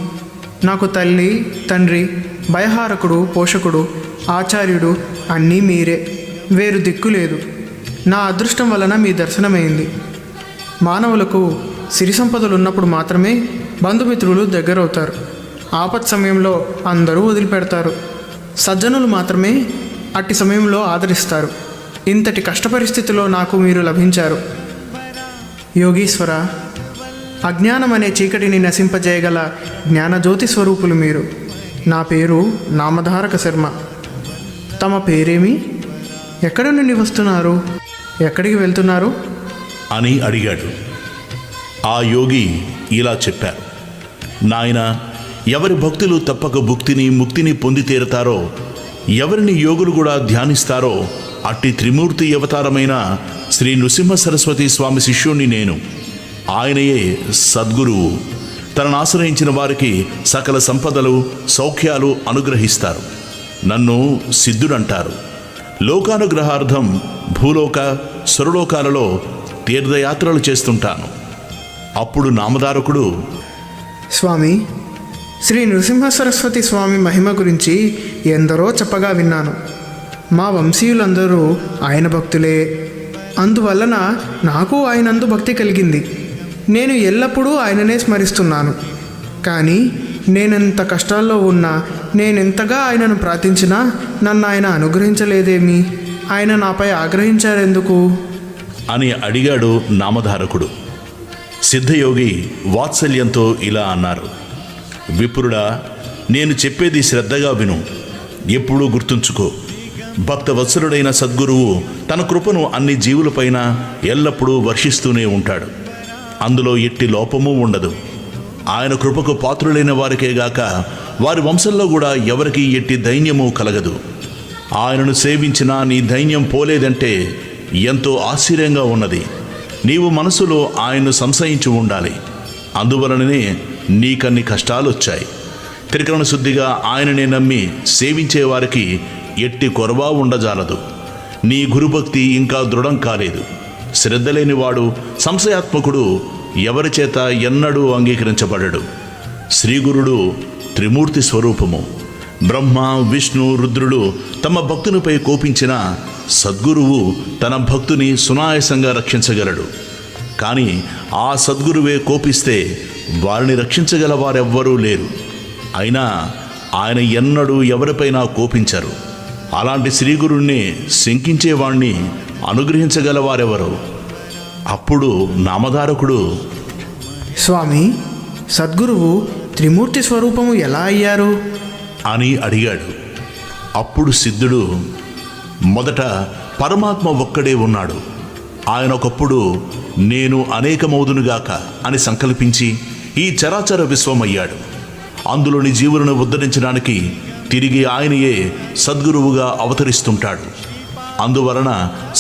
నాకు తల్లి, తండ్రి, భయహారకుడు, పోషకుడు, ఆచార్యుడు అన్నీ మీరే. వేరు దిక్కు లేదు. నా అదృష్టం వలన మీ దర్శనమైంది. మానవులకు సిరి సంపదలు ఉన్నప్పుడు మాత్రమే బంధుమిత్రులు దగ్గరవుతారు. ఆపత్ సమయంలో అందరూ వదిలిపెడతారు. సజ్జనులు మాత్రమే అట్టి సమయంలో ఆదరిస్తారు. ఇంతటి కష్ట పరిస్థితిలో నాకు మీరు లభించారు. యోగీశ్వర, అజ్ఞానం అనే చీకటిని నశింపజేయగల జ్ఞానజ్యోతి స్వరూపులు మీరు. నా పేరు నామధారక శర్మ. తమ పేరేమి? ఎక్కడి నుండి వస్తున్నారు? ఎక్కడికి వెళ్తున్నారు అని అడిగాడు. ఆ యోగి ఇలా చెప్పారు, నాయనా, ఎవరి భక్తులు తప్పక భుక్తిని, ముక్తిని పొంది తీరతారో, ఎవరిని యోగులు కూడా ధ్యానిస్తారో అట్టి త్రిమూర్తి అవతారమైన శ్రీ నృసింహ సరస్వతి స్వామి శిష్యుణ్ణి నేను. ఆయనయే సద్గురువు. తనను ఆశ్రయించిన వారికి సకల సంపదలు, సౌఖ్యాలు అనుగ్రహిస్తారు. నన్ను సిద్ధుడంటారు. లోకానుగ్రహార్థం భూలోక, సురలోకాలలో తీర్థయాత్రలు చేస్తుంటాను. అప్పుడు నామధారకుడు, స్వామి, శ్రీ నృసింహ సరస్వతి స్వామి మహిమ గురించి ఎందరో చెప్పగా విన్నాను. మా వంశీయులందరూ ఆయన భక్తులే. అందువలన నాకు ఆయనందు భక్తి కలిగింది. నేను ఎల్లప్పుడూ ఆయననే స్మరిస్తున్నాను. కానీ నేనెంత కష్టాల్లో ఉన్నా, నేనెంతగా ఆయనను ప్రార్థించినా నన్ను ఆయన అనుగ్రహించలేదేమి? ఆయన నాపై ఆగ్రహించారెందుకు అని అడిగాడు నామధారకుడు. సిద్ధయోగి వాత్సల్యంతో ఇలా అన్నారు, విప్రుడా, నేను చెప్పేది శ్రద్ధగా విను. ఎప్పుడూ గుర్తుంచుకో, భక్తవత్సలుడైన సద్గురువు తన కృపను అన్ని జీవులపైన ఎల్లప్పుడూ వర్షిస్తూనే ఉంటాడు. అందులో ఎట్టి లోపమూ ఉండదు. ఆయన కృపకు పాత్రులైన వారికేగాక వారి వంశంలో కూడా ఎవరికీ ఎట్టి దైన్యము కలగదు. ఆయనను సేవించినా నీ దైన్యం పోలేదంటే ఎంతో ఆశ్చర్యంగా ఉన్నది. నీవు మనసులో ఆయన్ను సంశయించి ఉండాలి. అందువలననే నీకన్ని కష్టాలొచ్చాయి. త్రికరణ శుద్ధిగా ఆయననే నమ్మి సేవించే వారికి ఎట్టి కొరవా ఉండజాలదు. నీ గురుభక్తి ఇంకా దృఢం కాలేదు. శ్రద్ధ లేనివాడు, సంశయాత్మకుడు ఎవరి చేత ఎన్నడూ అంగీకరించబడడు. శ్రీగురుడు త్రిమూర్తి స్వరూపము. బ్రహ్మ విష్ణు రుద్రులు తమ భక్తునిపై కోపించిన సద్గురువు తన భక్తుని సునాయాసంగా రక్షించగలడు. కానీ ఆ సద్గురువే కోపిస్తే వారిని రక్షించగల వారెవ్వరూ లేరు. అయినా ఆయన ఎన్నడూ ఎవరిపైనా కోపించరు. అలాంటి శ్రీగురుణ్ణి శంకించేవాణ్ణి అనుగ్రహించగల వారెవరు? అప్పుడు నామధారకుడు, స్వామి, సద్గురువు త్రిమూర్తి స్వరూపము ఎలా అయ్యారు అని అడిగాడు. అప్పుడు సిద్ధుడు, మొదట పరమాత్మ ఒక్కడే ఉన్నాడు. ఆయన ఒకప్పుడు నేను అనేకమౌదునుగాక అని సంకల్పించి ఈ చరాచర విశ్వమయ్యాడు. అందులోని జీవులను ఉద్ధరించడానికి తిరిగి ఆయనయే సద్గురువుగా అవతరిస్తుంటాడు. అందువలన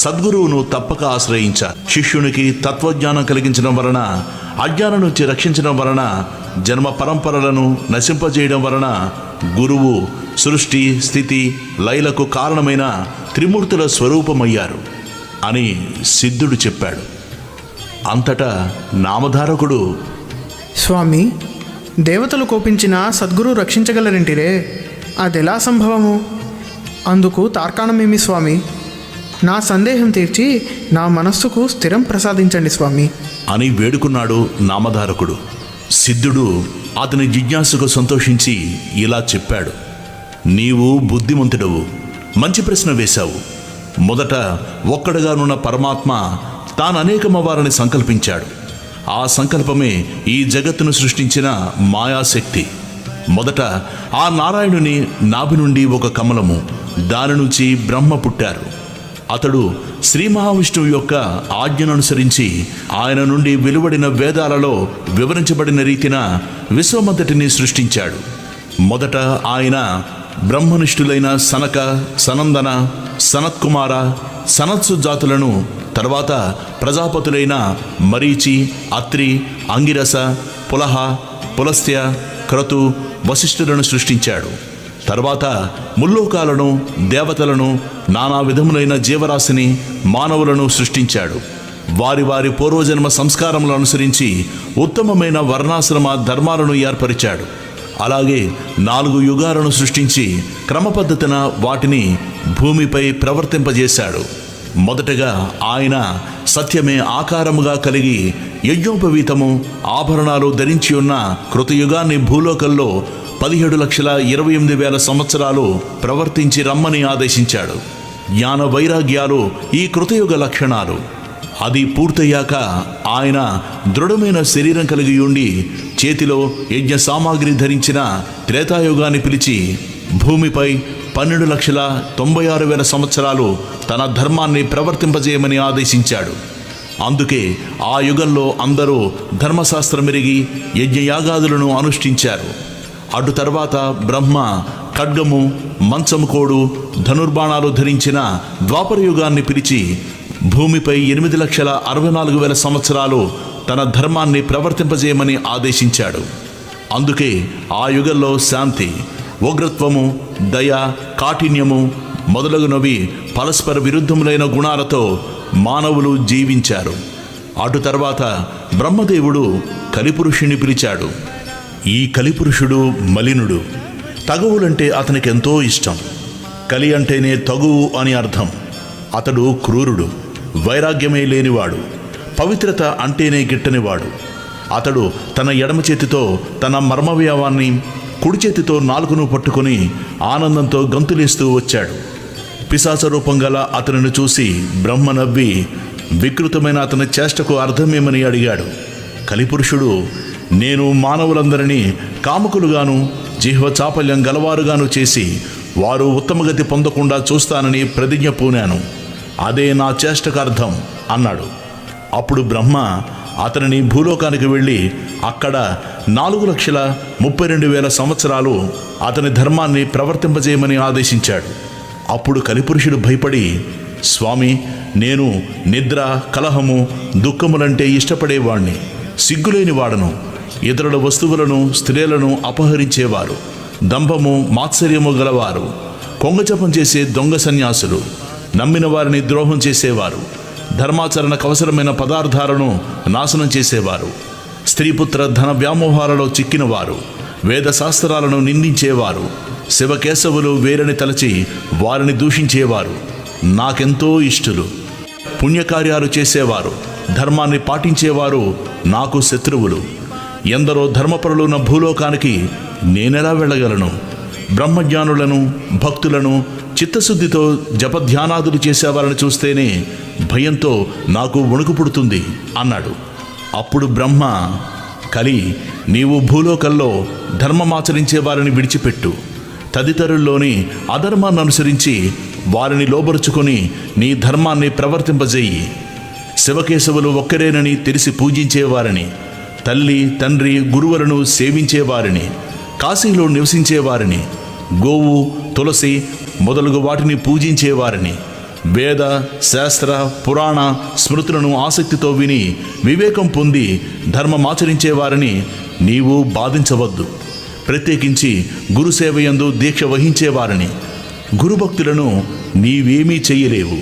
సద్గురువును తప్పక ఆశ్రయించాలి. శిష్యునికి తత్వజ్ఞానం కలిగించడం వలన, అజ్ఞానం నుంచి రక్షించడం వలన, జన్మ పరంపరలను నశింపజేయడం వలన గురువు సృష్టి స్థితి లయలకు కారణమైన త్రిమూర్తుల స్వరూపమయ్యారు అని సిద్ధుడు చెప్పాడు. అంతటా నామధారకుడు, స్వామి, దేవతలు కోపించిన సద్గురు రక్షించగలరంటిరే, అదెలా సంభవము? అందుకు తార్కాణమేమి స్వామి? నా సందేహం తీర్చి నా మనస్సుకు స్థిరం ప్రసాదించండి స్వామి అని వేడుకున్నాడు నామధారకుడు. సిద్ధుడు అతని జిజ్ఞాసకు సంతోషించి ఇలా చెప్పాడు, నీవు బుద్ధిమంతుడవు, మంచి ప్రశ్న వేశావు. మొదట ఒక్కడుగానున్న పరమాత్మ తాను అనేకమవ్వాలని సంకల్పించాడు. ఆ సంకల్పమే ఈ జగత్తును సృష్టించిన మాయాశక్తి. మొదట ఆ నారాయణుని నాభి నుండి ఒక కమలము, దాని నుంచి బ్రహ్మ పుట్టారు. అతడు శ్రీ మహావిష్ణువు యొక్క ఆజ్ఞను అనుసరించి ఆయన నుండి వెలువడిన వేదాలలో వివరించబడిన రీతిన విశ్వమంతటిని సృష్టించాడు. మొదట ఆయన బ్రహ్మనిష్ఠులైన సనక, సనందన, సనత్కుమార, సనత్సు జాతులను, తర్వాత ప్రజాపతులైన మరీచి, అత్రి, అంగిరస, పులహ, పులస్త్య, క్రతు, వశిష్ఠులను సృష్టించాడు. తర్వాత ముల్లోకాలను, దేవతలను, నానా విధములైన జీవరాశిని, మానవులను సృష్టించాడు. వారి వారి పూర్వజన్మ సంస్కారములను అనుసరించి ఉత్తమమైన వర్ణాశ్రమ ధర్మాలను ఏర్పరిచాడు. అలాగే 4 యుగాలను సృష్టించి క్రమపద్ధతిన వాటిని భూమిపై ప్రవర్తింపజేశాడు. మొదటగా ఆయన సత్యమే ఆకారముగా కలిగి యజ్ఞోపవీతము, ఆభరణాలు ధరించి ఉన్న కృతయుగాన్ని భూలోకంలో 17,28,000 సంవత్సరాలు ప్రవర్తించి రమ్మని ఆదేశించాడు. జ్ఞాన వైరాగ్యాలు ఈ కృతయుగ లక్షణాలు. అది పూర్తయ్యాక ఆయన దృఢమైన శరీరం కలిగి ఉండి చేతిలో యజ్ఞ సామాగ్రి ధరించిన త్రేతాయుగాన్ని పిలిచి భూమిపై 12,96,000 సంవత్సరాలు తన ధర్మాన్ని ప్రవర్తింపజేయమని ఆదేశించాడు. అందుకే ఆ యుగంలో అందరూ ధర్మశాస్త్రమెరిగి యజ్ఞయాగాదులను అనుష్ఠించారు. అటు తర్వాత బ్రహ్మ ఖడ్గము, మంచము కోడు, ధనుర్బాణాలు ధరించిన ద్వాపర యుగాన్ని పిలిచి భూమిపై 8,64,000 సంవత్సరాలు తన ధర్మాన్ని ప్రవర్తింపజేయమని ఆదేశించాడు. అందుకే ఆ యుగంలో శాంతి, ఉగ్రత్వము, దయ, కాఠిన్యము మొదలగునవి పరస్పర విరుద్ధములైన గుణాలతో మానవులు జీవించారు. అటు తర్వాత బ్రహ్మదేవుడు కలిపురుషుని పిలిచాడు. ఈ కలిపురుషుడు మలినుడు. తగువులంటే అతనికి ఎంతో ఇష్టం. కలి అంటేనే తగువు అని అర్థం. అతడు క్రూరుడు, వైరాగ్యమే లేనివాడు, పవిత్రత అంటేనే గిట్టనివాడు. అతడు తన ఎడమ చేతితో తన మర్మవయవాన్ని, కుడి చేతితో నాలుకను పట్టుకుని ఆనందంతో గంతులేస్తూ వచ్చాడు. పిశాచ రూపం గల అతనిని చూసి బ్రహ్మ నవ్వి వికృతమైన అతని చేష్టకు అర్థమేమని అడిగాడు. కలిపురుషుడు, నేను మానవులందరినీ కాముకులుగాను జిహ్వ చాపల్యం గలవారుగాను చేసి వారు ఉత్తమగతి పొందకుండా చూస్తానని ప్రతిజ్ఞ పూనాను. అదే నా చేష్టకు అర్థం అన్నాడు. అప్పుడు బ్రహ్మ అతనిని భూలోకానికి వెళ్ళి అక్కడ 4,32,000 సంవత్సరాలు అతని ధర్మాన్ని ప్రవర్తింపజేయమని ఆదేశించాడు. అప్పుడు కలిపురుషుడు భయపడి, స్వామి, నేను నిద్ర, కలహము, దుఃఖములంటే ఇష్టపడేవాణ్ణి, సిగ్గులేని వాడను. ఇతరుల వస్తువులను, స్త్రీలను అపహరించేవారు, దంభము, మాత్సర్యము గలవారు, కొంగజపం చేసే దొంగ సన్యాసులు, నమ్మిన వారిని ద్రోహం చేసేవారు, ధర్మాచరణకు అవసరమైన పదార్థాలను నాశనం చేసేవారు, స్త్రీపుత్ర ధన వ్యామోహాలలో చిక్కినవారు, వేదశాస్త్రాలను నిందించేవారు, శివకేశవులు వేరని తలచి వారిని దూషించేవారు నాకెంతో ఇష్టులు. పుణ్యకార్యాలు చేసేవారు, ధర్మాన్ని పాటించేవారు నాకు శత్రువులు. ఎందరో ధర్మపరులున్న భూలోకానికి నేనెలా వెళ్ళగలను? బ్రహ్మజ్ఞానులను, భక్తులను, చిత్తశుద్ధితో జపధ్యానాదులు చేసేవారిని చూస్తేనే భయంతో నాకు వణుకు పుడుతుంది అన్నాడు. అప్పుడు బ్రహ్మ, కలి, నీవు భూలోకంలో ధర్మమాచరించే వారిని విడిచిపెట్టు, తదితరుల్లోని అధర్మాన్ని అనుసరించి వారిని లోబరుచుకొని నీ ధర్మాన్ని ప్రవర్తింపజేయి. శివకేశవులు ఒక్కరేనని తెలిసి పూజించేవారిని, తల్లి తండ్రి గురువులను సేవించేవారిని, కాశీలో నివసించేవారిని, గోవు తులసి మొదలగు వాటిని పూజించేవారిని, వేద శాస్త్ర పురాణ స్మృతులను ఆసక్తితో విని వివేకం పొంది ధర్మమాచరించేవారిని నీవు బాధించవద్దు. ప్రత్యేకించి గురుసేవయందు దీక్ష వహించేవారిని, గురుభక్తులను నీవేమీ చెయ్యలేవు.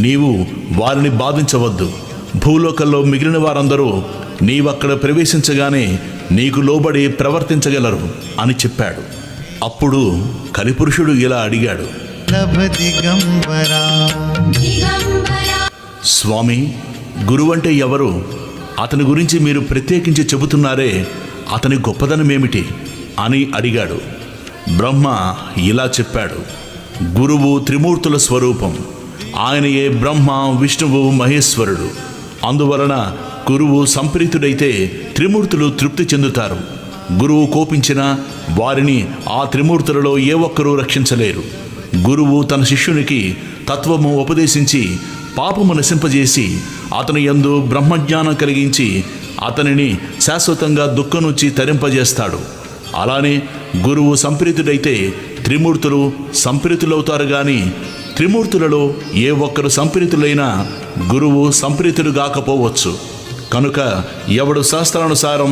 నీవు వారిని బాధించవద్దు. భూలోకంలో మిగిలిన వారందరూ నీవక్కడ ప్రవేశించగానే నీకు లోబడి ప్రవర్తించగలరు అని చెప్పాడు. అప్పుడు కలిపురుషుడు ఇలా అడిగాడు, లభ దిగంబరా. దిగంబరా స్వామి, గురువంటే ఎవరు? అతని గురించి మీరు ప్రత్యేకించి చెబుతున్నారే, అతని గొప్పదనమేమిటి అని అడిగాడు. బ్రహ్మ ఇలా చెప్పాడు, గురువు త్రిమూర్తుల స్వరూపం. ఆయనయే బ్రహ్మ, విష్ణువు, మహేశ్వరుడు. అందువలన గురువు సంప్రీతుడైతే త్రిమూర్తులు తృప్తి చెందుతారు. గురువు కోపించిన వారిని ఆ త్రిమూర్తులలో ఏ ఒక్కరూ రక్షించలేరు. గురువు తన శిష్యునికి తత్వము ఉపదేశించి పాపము నశింపజేసి అతని యందు బ్రహ్మజ్ఞానం కలిగించి అతనిని శాశ్వతంగా దుఃఖం నుంచి తరింపజేస్తాడు. అలానే గురువు సంప్రీతుడైతే త్రిమూర్తులు సంప్రీతులవుతారు గాని త్రిమూర్తులలో ఏ ఒక్కరు సంప్రీతులైనా గురువు సంప్రీతుడు కాకపోవచ్చు. కనుక ఎవడు శాస్త్రానుసారం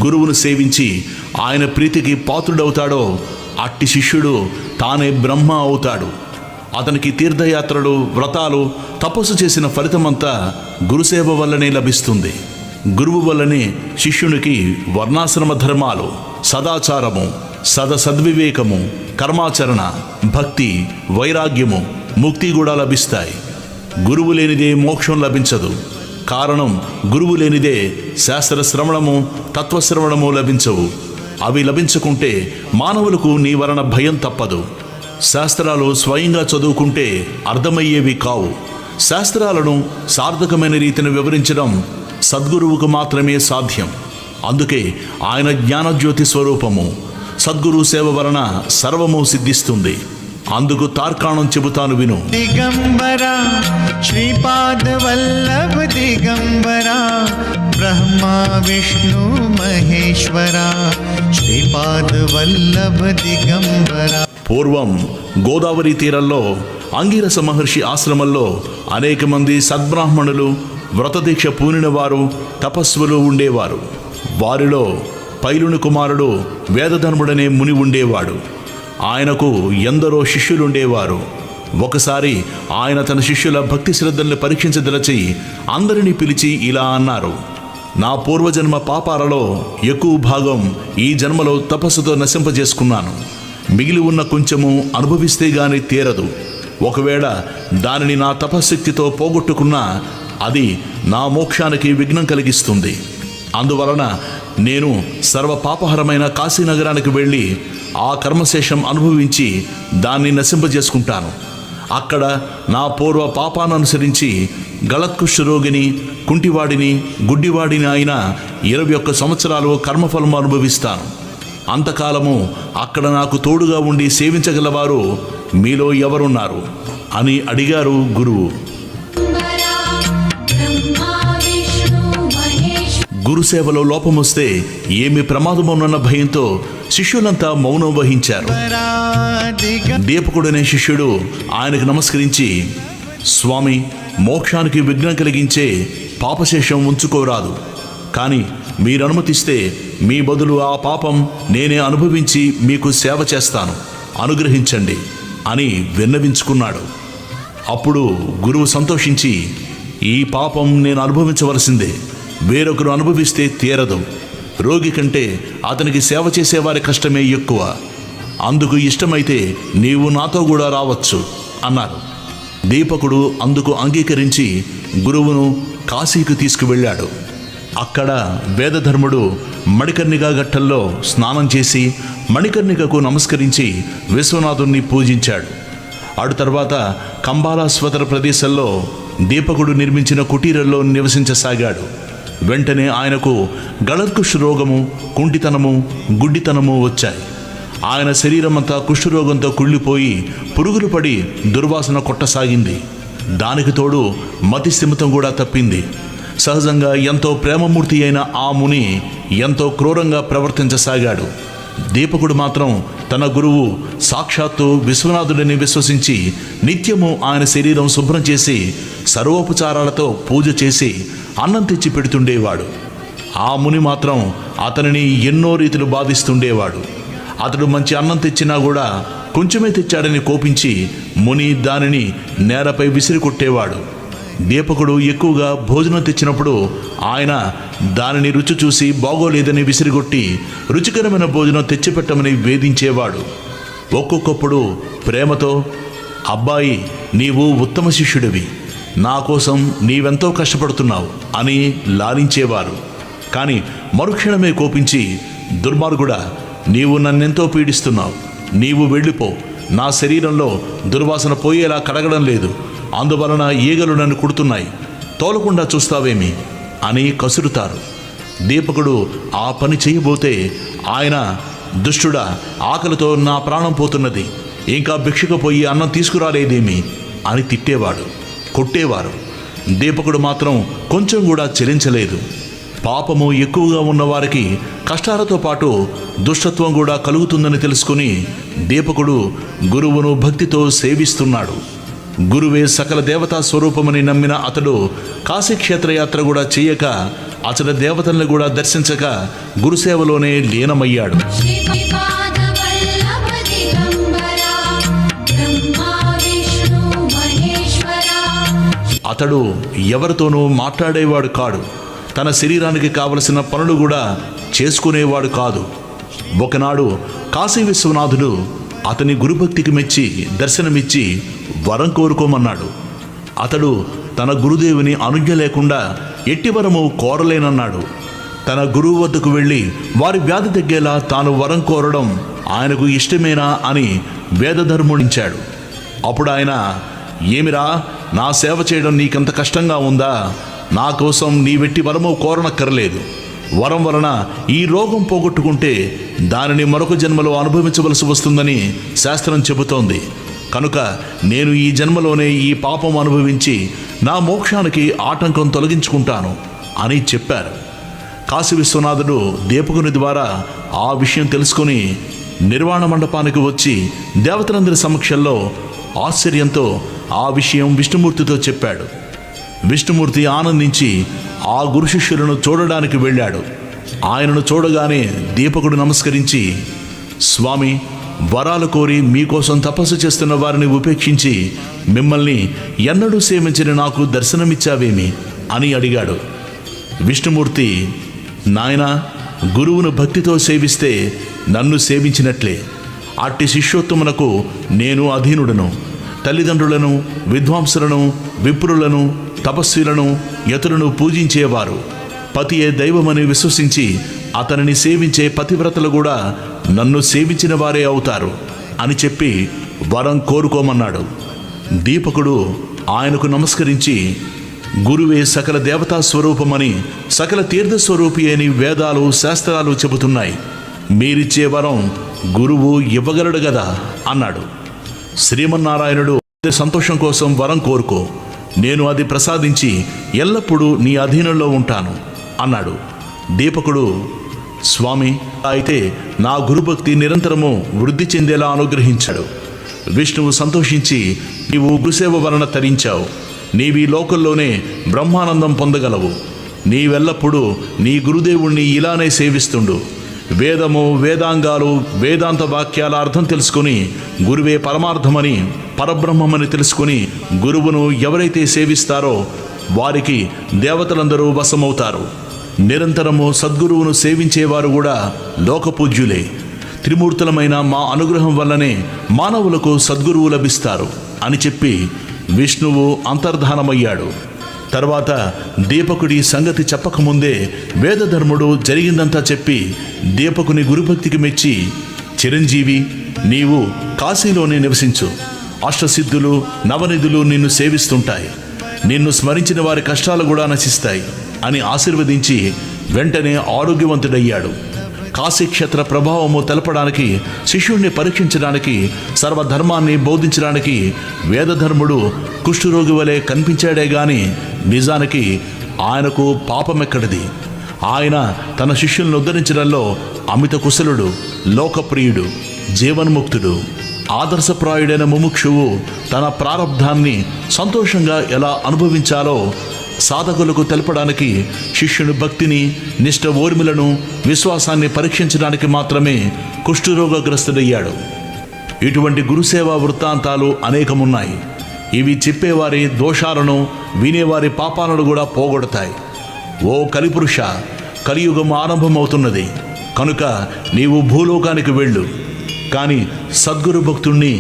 గురువును సేవించి ఆయన ప్రీతికి పాత్రుడవుతాడో అట్టి శిష్యుడు తానే బ్రహ్మ అవుతాడు. అతనికి తీర్థయాత్రలు, వ్రతాలు, తపస్సు చేసిన ఫలితమంతా గురుసేవ వల్లనే లభిస్తుంది. గురువు వల్లనే శిష్యునికి వర్ణాశ్రమ ధర్మాలు, సదాచారము, సద్వివేకము, కర్మాచరణ, భక్తి, వైరాగ్యము, ముక్తి కూడా లభిస్తాయి. గురువు లేనిదే మోక్షం లభించదు. కారణం, గురువు లేనిదే శాస్త్రశ్రవణము, తత్వశ్రవణము లభించవు. అవి లభించకుంటే మానవులకు నీ వలన భయం తప్పదు. శాస్త్రాలు స్వయంగా చదువుకుంటే అర్థమయ్యేవి కావు. శాస్త్రాలను సార్థకమైన రీతిని వివరించడం సద్గురువుకు మాత్రమే సాధ్యం. అందుకే ఆయన జ్ఞానజ్యోతి స్వరూపము. సద్గురు సేవ వలన సర్వము సిద్ధిస్తుంది. అందుకు తార్కాణం చెబుతాను విను. దిగంబరా శ్రీపాద వల్లభ దిగంబరా, బ్రహ్మ విష్ణు మహేశ్వరా, శ్రీపాద వల్లభ దిగంబరా. పూర్వం గోదావరి తీరంలో అంగిరస మహర్షి ఆశ్రమంలో అనేక మంది సద్బ్రాహ్మణులు, వ్రతదీక్ష పూనిన వారు, తపస్సులు ఉండేవారు. వారిలో పైలుని కుమారుడు వేదధర్ముడనే ముని ఉండేవాడు. ఆయనకు ఎందరో శిష్యులుండేవారు. ఒకసారి ఆయన తన శిష్యుల భక్తి శ్రద్ధల్ని పరీక్షించదలచి అందరినీ పిలిచి ఇలా అన్నారు, నా పూర్వజన్మ పాపాలలో ఎక్కువ భాగం ఈ జన్మలో తపస్సుతో నశింపజేసుకున్నాను. మిగిలి ఉన్న కొంచెము అనుభవిస్తే గాని తీరదు. ఒకవేళ దానిని నా తపశ్శక్తితో పోగొట్టుకున్నా అది నా మోక్షానికి విఘ్నం కలిగిస్తుంది. అందువలన నేను సర్వపాపహరమైన కాశీనగరానికి వెళ్ళి ఆ కర్మశేషం అనుభవించి దాన్ని నశింపజేసుకుంటాను. అక్కడ నా పూర్వ పాపాన్ని అనుసరించి గళత్కుష్ఠ రోగిని, కుంటివాడిని, గుడ్డివాడిని అయిన 21 సంవత్సరాలు కర్మఫలము అనుభవిస్తాను. అంతకాలము అక్కడ నాకు తోడుగా ఉండి సేవించగలవారు మీలో ఎవరున్నారు అని అడిగారు గురువు. గురుసేవలో లోపమొస్తే ఏమి ప్రమాదమున్న భయంతో శిష్యులంతా మౌనం వహించారు. దీపకుడనే శిష్యుడు ఆయనకు నమస్కరించి, స్వామి, మోక్షానికి విఘ్నం కలిగించే పాపశేషం ఉంచుకోరాదు. కానీ మీరు అనుమతిస్తే మీ బదులు ఆ పాపం నేనే అనుభవించి మీకు సేవ చేస్తాను, అనుగ్రహించండి అని విన్నవించుకున్నాడు. అప్పుడు గురువు సంతోషించి, ఈ పాపం నేను అనుభవించవలసిందే, వేరొకరు అనుభవిస్తే తీరదు. రోగి కంటే అతనికి సేవ చేసేవారి కష్టమే ఎక్కువ. అందుకు ఇష్టమైతే నీవు నాతో కూడా రావచ్చు అన్నారు. దీపకుడు అందుకు అంగీకరించి గురువును కాశీకి తీసుకువెళ్ళాడు. అక్కడ వేదధర్ముడు మణికర్ణికా ఘట్టంలో స్నానం చేసి మణికర్ణికకు నమస్కరించి విశ్వనాథుణ్ణి పూజించాడు. అటు తర్వాత కంబాలాస్వతర ప్రదేశంలో దీపకుడు నిర్మించిన కుటీరంలో నివసించసాగాడు. వెంటనే ఆయనకు గళర్కుష్ రోగము, కుంటితనము, గుడ్డితనము వచ్చాయి. ఆయన శరీరమంతా కుష్ఠరోగంతో కుళ్ళిపోయి పురుగులు పడి దుర్వాసన కొట్టసాగింది. దానికి తోడు మతి స్థిమితం కూడా తప్పింది. సహజంగా ఎంతో ప్రేమమూర్తి అయిన ఆ ముని ఎంతో క్రూరంగా ప్రవర్తించసాగాడు. దీపకుడు మాత్రం తన గురువు సాక్షాత్తు విశ్వనాథుడిని విశ్వసించి నిత్యము ఆయన శరీరం శుభ్రం చేసి సర్వోపచారాలతో పూజ చేసి అన్నం తెచ్చి పెడుతుండేవాడు. ఆ ముని మాత్రం అతనిని ఎన్నో రీతులు బాధిస్తుండేవాడు. అతడు మంచి అన్నం తెచ్చినా కూడా కొంచెమే తెచ్చాడని కోపించి ముని దానిని నేలపై విసిరి కొట్టేవాడు. దీపకుడు ఎక్కువగా భోజనం తెచ్చినప్పుడు ఆయన దానిని రుచి చూసి బాగోలేదని విసిరిగొట్టి రుచికరమైన భోజనం తెచ్చిపెట్టమని వేధించేవాడు. ఒక్కొక్కప్పుడు ప్రేమతో, అబ్బాయి నీవు ఉత్తమ శిష్యుడివి, నా కోసం నీవెంతో కష్టపడుతున్నావు అని లాలించేవారు. కానీ మరుక్షణమే కోపించి, దుర్మార్గుడా, నీవు నన్నెంతో పీడిస్తున్నావు, నీవు వెళ్ళిపో, నా శరీరంలో దుర్వాసన పోయేలా కడగడం లేదు, అందువలన ఈగలు నన్ను కుడుతున్నాయి, తోలకుండా చూస్తావేమి అని కసురుతారు. దీపకుడు ఆ పని చేయబోతే ఆయన, దుష్టుడా, ఆకలితో నా ప్రాణం పోతున్నది, ఇంకా భిక్షకు పోయి అన్నం తీసుకురాలేదేమి అని తిట్టేవాడు, కొట్టేవారు. దీపకుడు మాత్రం కొంచెం కూడా చెలించలేదు. పాపము ఎక్కువగా ఉన్నవారికి కష్టాలతో పాటు దుష్టత్వం కూడా కలుగుతుందని తెలుసుకుని దీపకుడు గురువును భక్తితో సేవిస్తున్నాడు. గురువే సకల దేవతా స్వరూపమని నమ్మిన అతడు కాశీక్షేత్రయాత్ర కూడా చేయక అతడి దేవతల్ని కూడా దర్శించక గురుసేవలోనే లీనమయ్యాడు. శ్రీపాదవల్లభ దిగంబరా బ్రహ్మా విష్ణు మహేశ్వరా. అతడు ఎవరితోనూ మాట్లాడేవాడు కాడు. తన శరీరానికి కావలసిన పనులు కూడా చేసుకునేవాడు కాదు. ఒకనాడు కాశీ విశ్వనాథుడు అతని గురుభక్తికి మెచ్చి దర్శనమిచ్చి వరం కోరుకోమన్నాడు. అతడు తన గురుదేవుని అనుజ్ఞ లేకుండా ఎట్టి వరము కోరలేనన్నాడు. తన గురువు వద్దకు వెళ్ళి వారి వ్యాధి తగ్గేలా తాను వరం కోరడం ఆయనకు ఇష్టమేనా అని వేదధర్ముడించాడు. అప్పుడు ఆయన, ఏమిరా, నా సేవ చేయడం నీకంత కష్టంగా ఉందా? నా కోసం నీ వెట్టి వరము కోరనక్కర్లేదు. వరం వలన ఈ రోగం పోగొట్టుకుంటే దానిని మరొక జన్మలో అనుభవించవలసి వస్తుందని శాస్త్రం చెబుతోంది. కనుక నేను ఈ జన్మలోనే ఈ పాపం అనుభవించి నా మోక్షానికి ఆటంకం తొలగించుకుంటాను అని చెప్పారు. కాశీ విశ్వనాథుడు దీపకుని ద్వారా ఆ విషయం తెలుసుకుని నిర్వాణ మండపానికి వచ్చి దేవతలందరి సమక్షంలో ఆశ్చర్యంతో ఆ విషయం విష్ణుమూర్తితో చెప్పాడు. విష్ణుమూర్తి ఆనందించి ఆ గురు శిష్యులను చూడడానికి వెళ్ళాడు. ఆయనను చూడగానే దీపకుడు నమస్కరించి, స్వామి, వరాలు కోరి మీకోసం తపస్సు చేస్తున్న వారిని ఉపేక్షించి మిమ్మల్ని ఎన్నడూ సేవించిన నాకు దర్శనమిచ్చావేమి అని అడిగాడు. విష్ణుమూర్తి, నాయనా, గురువును భక్తితో సేవిస్తే నన్ను సేవించినట్లే. అట్టి శిష్యోత్తమునకు నేను అధీనుడను. తల్లిదండ్రులను, విద్వాంసులను, విప్రులను, తపస్సులను, యతులను పూజించేవారు పతియే దైవమని విశ్వసించి అతనిని సేవించే పతివ్రతలు కూడా నన్ను సేవించిన వారే అవుతారు అని చెప్పి వరం కోరుకోమన్నాడు. దీపకుడు ఆయనకు నమస్కరించి, గురువే సకల దేవతా స్వరూపమని, సకల తీర్థస్వరూపి అని వేదాలు శాస్త్రాలు చెబుతున్నాయి. మీరిచ్చే వరం గురువు ఇవ్వగలడు గదా అన్నాడు. శ్రీమన్నారాయణుడు, సంతోషం కోసం వరం కోరుకో, నేను అది ప్రసాదించి ఎల్లప్పుడూ నీ అధీనంలో ఉంటాను అన్నాడు. దీపకుడు, స్వామి, అయితే నా గురుభక్తి నిరంతరము వృద్ధి చెందేలా అనుగ్రహించాడు. విష్ణువు సంతోషించి, నీవు గురుసేవ వలన తరించావు, నీవీ లోకంలోనే బ్రహ్మానందం పొందగలవు. నీవెల్లప్పుడూ నీ గురుదేవుణ్ణి ఇలానే సేవిస్తుండు. వేదము, వేదాంగాలు, వేదాంత వాక్యాల అర్థం తెలుసుకుని గురువే పరమార్థమని, పరబ్రహ్మమని తెలుసుకుని గురువును ఎవరైతే సేవిస్తారో వారికి దేవతలందరూ వశమవుతారు. నిరంతరము సద్గురువును సేవించేవారు కూడా లోకపూజ్యులే. త్రిమూర్తులమైన మా అనుగ్రహం వల్లనే మానవులకు సద్గురువు లభిస్తారు అని చెప్పి విష్ణువు అంతర్ధానమయ్యాడు. తర్వాత దీపకుడి సంగతి చెప్పకముందే వేదధర్ముడు జరిగిందంతా చెప్పి దీపకుని గురుభక్తికి మెచ్చి, చిరంజీవి, నీవు కాశీలోనే నివసించు. అష్టసిద్ధులు నవనిధులు నిన్ను సేవిస్తుంటాయి. నిన్ను స్మరించిన వారి కష్టాలు కూడా నశిస్తాయి అని ఆశీర్వదించి వెంటనే ఆరోగ్యవంతుడయ్యాడు. కాశీక్షేత్ర ప్రభావము తెలపడానికి, శిష్యుణ్ణి పరీక్షించడానికి, సర్వధర్మాన్ని బోధించడానికి వేదధర్ముడు కుష్ఠరోగి వలె కనిపించాడే గాని నిజానికి ఆయనకు పాపమెక్కడిది. ఆయన తన శిష్యులను ఉద్ధరించడంలో అమిత కుశలుడు, లోకప్రియుడు, జీవన్ముక్తుడు. ఆదర్శప్రాయుడైన ముముక్షువు తన ప్రారబ్ధాన్ని సంతోషంగా ఎలా అనుభవించాలో సాధకులకు తెలపడానికి, శిష్యుని భక్తిని, నిష్ఠ ఓర్మిలను, విశ్వాసాన్ని పరీక్షించడానికి మాత్రమే కుష్ఠరోగగ్రస్తుడయ్యాడు. ఇటువంటి గురుసేవా వృత్తాంతాలు అనేకమున్నాయి. ఇవి చెప్పేవారి దోషాలను, వినేవారి పాపాలను కూడా పోగొడతాయి. ఓ కలిపురుష, కలియుగం ఆరంభమవుతున్నది కనుక నీవు భూలోకానికి వెళ్ళు. కానీ సద్గురు భక్తుణ్ణి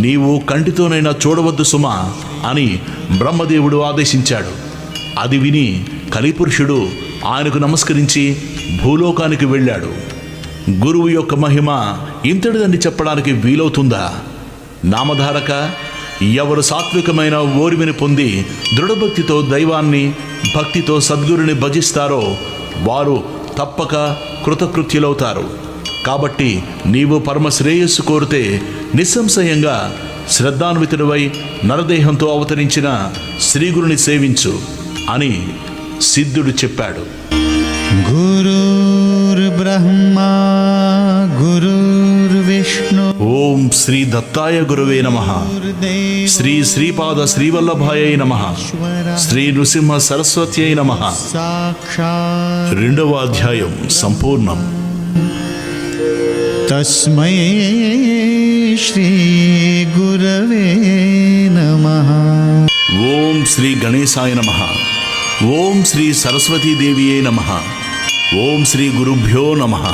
నీవు కంటితోనైనా చూడవద్దు సుమా అని బ్రహ్మదేవుడు ఆదేశించాడు. అది విని కలిపురుషుడు ఆయనకు నమస్కరించి భూలోకానికి వెళ్ళాడు. గురువు యొక్క మహిమ ఇంతటిదని చెప్పడానికి వీలవుతుందా? నామధారక, ఎవరు సాత్వికమైన ఓర్మిని పొంది దృఢభక్తితో దైవాన్ని, భక్తితో సద్గురుని భజిస్తారో వారు తప్పక కృతకృత్యులవుతారు. కాబట్టి నీవు పరమశ్రేయస్సు కోరితే నిస్సంశయంగా శ్రద్ధాన్వితుడివై నరదేహంతో అవతరించిన శ్రీగురుని సేవించు అని సిద్ధుడు చెప్పాడు. గురుర్బ్రహ్మా గురుర్విష్ణు ఓం శ్రీ దత్తాయ గురువే నమః. శ్రీ శ్రీపాద శ్రీవల్లభాయ నమః. శ్రీ నృసింహ సరస్వత్యై నమః. సాక్షాత్ 2వ అధ్యాయం సంపూర్ణం. తస్మై శ్రీ గురవే నమః. ఓం శ్రీ గణేశాయ నమః. ఓం శ్రీ సరస్వతీదేవియే నమః. ఓం శ్రీ గురుభ్యో నమః.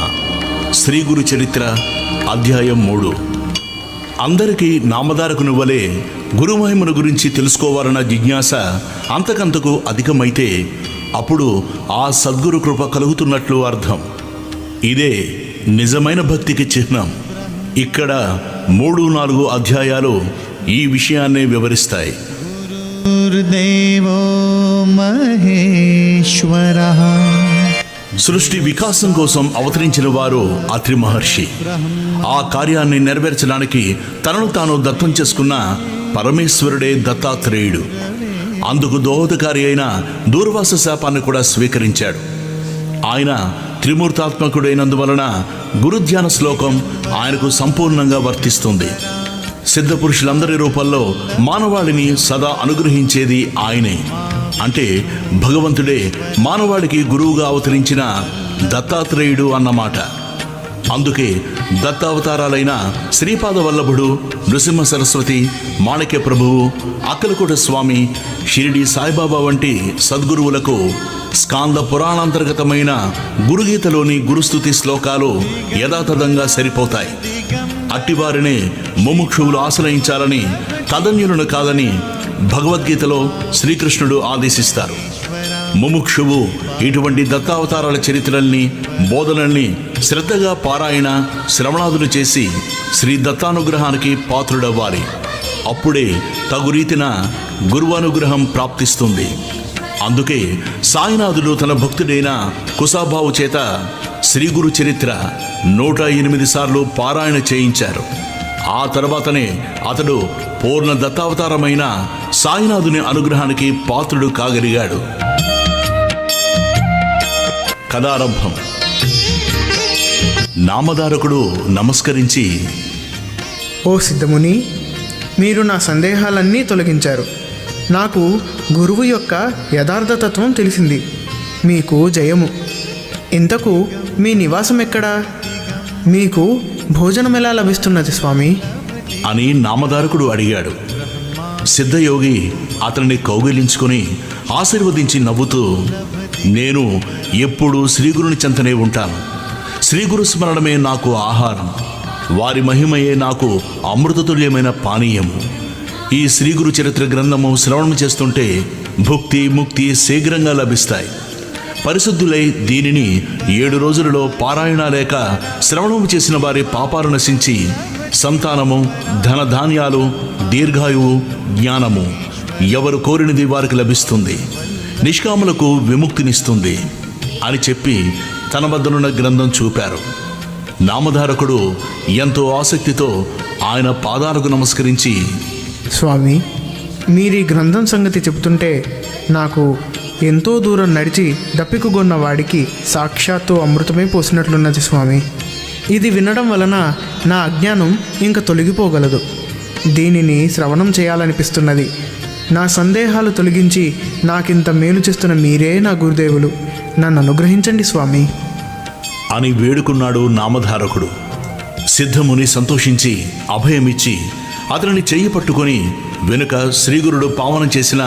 శ్రీ గురు చరిత్ర అధ్యాయం 3. అందరికీ నామధారకుని వలె గురుమహిమను గురించి తెలుసుకోవాలన్న జిజ్ఞాస అంతకంతకు అధికమైతే అప్పుడు ఆ సద్గురు కృప కలుగుతున్నట్లు అర్థం. ఇదే నిజమైన భక్తికి చిహ్నం. ఇక్కడ 3-4 అధ్యాయాలు ఈ విషయాన్నే వివరిస్తాయి. గురుదేవో మహేశ్వరః. సృష్టి వికాసం కోసం అవతరించిన వారు అత్రి మహర్షి. ఆ కార్యాన్ని నెరవేర్చడానికి తనను తాను దత్తం చేసుకున్న పరమేశ్వరుడే దత్తాత్రేయుడు. అందుకు దోహదకారి అయిన దూర్వాస శాపాన్ని కూడా స్వీకరించాడు. ఆయన త్రిమూర్తాత్మకుడైనందువలన గురుధ్యాన శ్లోకం ఆయనకు సంపూర్ణంగా వర్తిస్తుంది. సిద్ధపురుషులందరి రూపంలో మానవాళిని సదా అనుగ్రహించేది ఆయనే. అంటే భగవంతుడే మానవాళికి గురువుగా అవతరించిన దత్తాత్రేయుడు అన్నమాట. అందుకే దత్తావతారాలైన శ్రీపాద వల్లభుడు, నృసింహ సరస్వతి, మాణిక్య ప్రభువు, అక్కలకోట స్వామి, షిరిడి సాయిబాబా వంటి సద్గురువులకు స్కాంద పురాణాంతర్గతమైన గురుగీతలోని గురుస్తుతి శ్లోకాలు యథాతథంగా సరిపోతాయి. అట్టివారినే ముముక్షువులు ఆశ్రయించాలని, తదన్యులను కాదని భగవద్గీతలో శ్రీకృష్ణుడు ఆదేశిస్తారు. ముముక్షువు ఇటువంటి దత్తావతారాల చరిత్రల్ని, బోధనల్ని శ్రద్ధగా పారాయణ, శ్రవణాదులు చేసి శ్రీ దత్తానుగ్రహానికి పాత్రుడవ్వాలి. అప్పుడే తగు రీతిన గురువానుగ్రహం ప్రాప్తిస్తుంది. అందుకే సాయినాథుడు తన భక్తుడైన కుసాబావు చేత శ్రీ గురు చరిత్ర 108 సార్లు పారాయణ చేయించారు. ఆ తర్వాతనే అతడు పూర్ణ దత్తావతారమైన సాయినాథుని అనుగ్రహానికి పాత్రుడు కాగలిగాడు. కథారంభం. నామధారకుడు నమస్కరించి, ఓ సిద్ధముని, మీరు నా సందేహాలన్నీ తొలగించారు. నాకు గురువు యొక్క యథార్థతత్వం తెలిసింది. మీకు జయము. ఇంతకు మీ నివాసం ఎక్కడా? మీకు భోజనం ఎలా లభిస్తున్నది స్వామి అని నామధారకుడు అడిగాడు. సిద్ధయోగి అతన్ని కౌగిలించుకొని ఆశీర్వదించి నవ్వుతూ, నేను ఎప్పుడూ శ్రీగురుని చెంతనే ఉంటాను. శ్రీగురు స్మరణమే నాకు ఆహారం, వారి మహిమయే నాకు అమృతతుల్యమైన పానీయము. ఈ శ్రీగురు చరిత్ర గ్రంథము శ్రవణం చేస్తుంటే భుక్తి ముక్తి శీఘ్రంగా లభిస్తాయి. పరిశుద్ధులై దీనిని 7 రోజులలో పారాయణ లేక శ్రవణము చేసిన వారి పాపాలు నశించి సంతానము, ధనధాన్యాలు, దీర్ఘాయువు, జ్ఞానము ఎవరు కోరినది వారికి లభిస్తుంది, నిష్కాములకు విముక్తినిస్తుంది అని చెప్పి తన వద్దనున్న గ్రంథం చూపారు. నామధారకుడు ఎంతో ఆసక్తితో ఆయన పాదాలకు నమస్కరించి, స్వామి, మీరు ఈ గ్రంథం సంగతి చెబుతుంటే నాకు ఎంతో దూరం నడిచి దప్పికుగొన్న వాడికి సాక్షాత్తు అమృతమే పోసినట్లున్నది స్వామి. ఇది వినడం వలన నా అజ్ఞానం ఇంక తొలగిపోగలదు. దీనిని శ్రవణం చేయాలనిపిస్తున్నది. నా సందేహాలు తొలగించి నాకింత మేలు చేస్తున్న మీరే నా గురుదేవులు. నన్ను అనుగ్రహించండి స్వామి అని వేడుకున్నాడు నామధారకుడు. సిద్ధముని సంతోషించి అభయమిచ్చి అతనిని చెయ్యి పట్టుకొని వెనుక శ్రీగురుడు పావనం చేసిన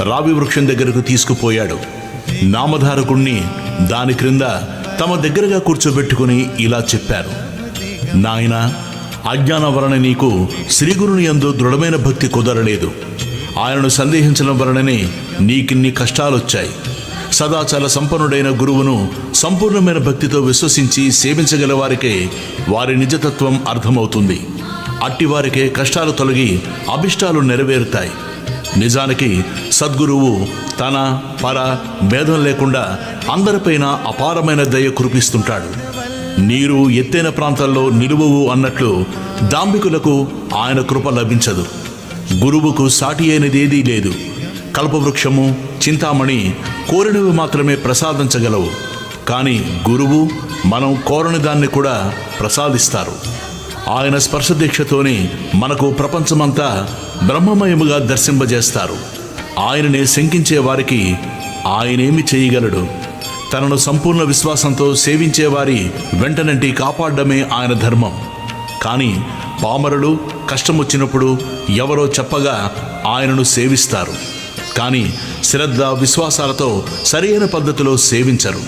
రావి వృక్షం దగ్గరకు తీసుకుపోయాడు. నామధారకుణ్ణి దాని క్రింద తమ దగ్గరగా కూర్చోబెట్టుకుని ఇలా చెప్పారు: నాయనా, అజ్ఞానం వలన నీకు శ్రీగురుని యందు దృఢమైన భక్తి కుదరలేదు. ఆయనను సందేహించడం వలననే నీకిన్ని కష్టాలొచ్చాయి. సదాచార సంపన్నుడైన గురువును సంపూర్ణమైన భక్తితో విశ్వసించి సేవించగల వారికే వారి నిజతత్వం అర్థమవుతుంది. అట్టివారికే కష్టాలు తొలగి అభిష్టాలు నెరవేరుతాయి. నిజానికి సద్గురువు తన పర భేదం లేకుండా అందరిపైన అపారమైన దయ కురిపిస్తుంటాడు. నీరు ఎత్తైన ప్రాంతాల్లో నిలువవు అన్నట్లు దాంభికులకు ఆయన కృప లభించదు. గురువుకు సాటి అయినదేదీ లేదు. కల్పవృక్షము, చింతామణి కోరినవి మాత్రమే ప్రసాదించగలవు. కానీ గురువు మనం కోరని దాన్ని కూడా ప్రసాదిస్తారు. ఆయన స్పర్శదీక్షతోనే మనకు ప్రపంచమంతా బ్రహ్మమయముగా దర్శింపజేస్తారు. ఆయననే శంకించే వారికి ఆయనేమి చేయగలడు? తనను సంపూర్ణ విశ్వాసంతో సేవించేవారి వెంటనంటి కాపాడడమే ఆయన ధర్మం. కానీ పామరులు కష్టమొచ్చినప్పుడు ఎవరో చెప్పగా ఆయనను సేవిస్తారు. కానీ శ్రద్ధ విశ్వాసాలతో సరైన పద్ధతిలో సేవించరు.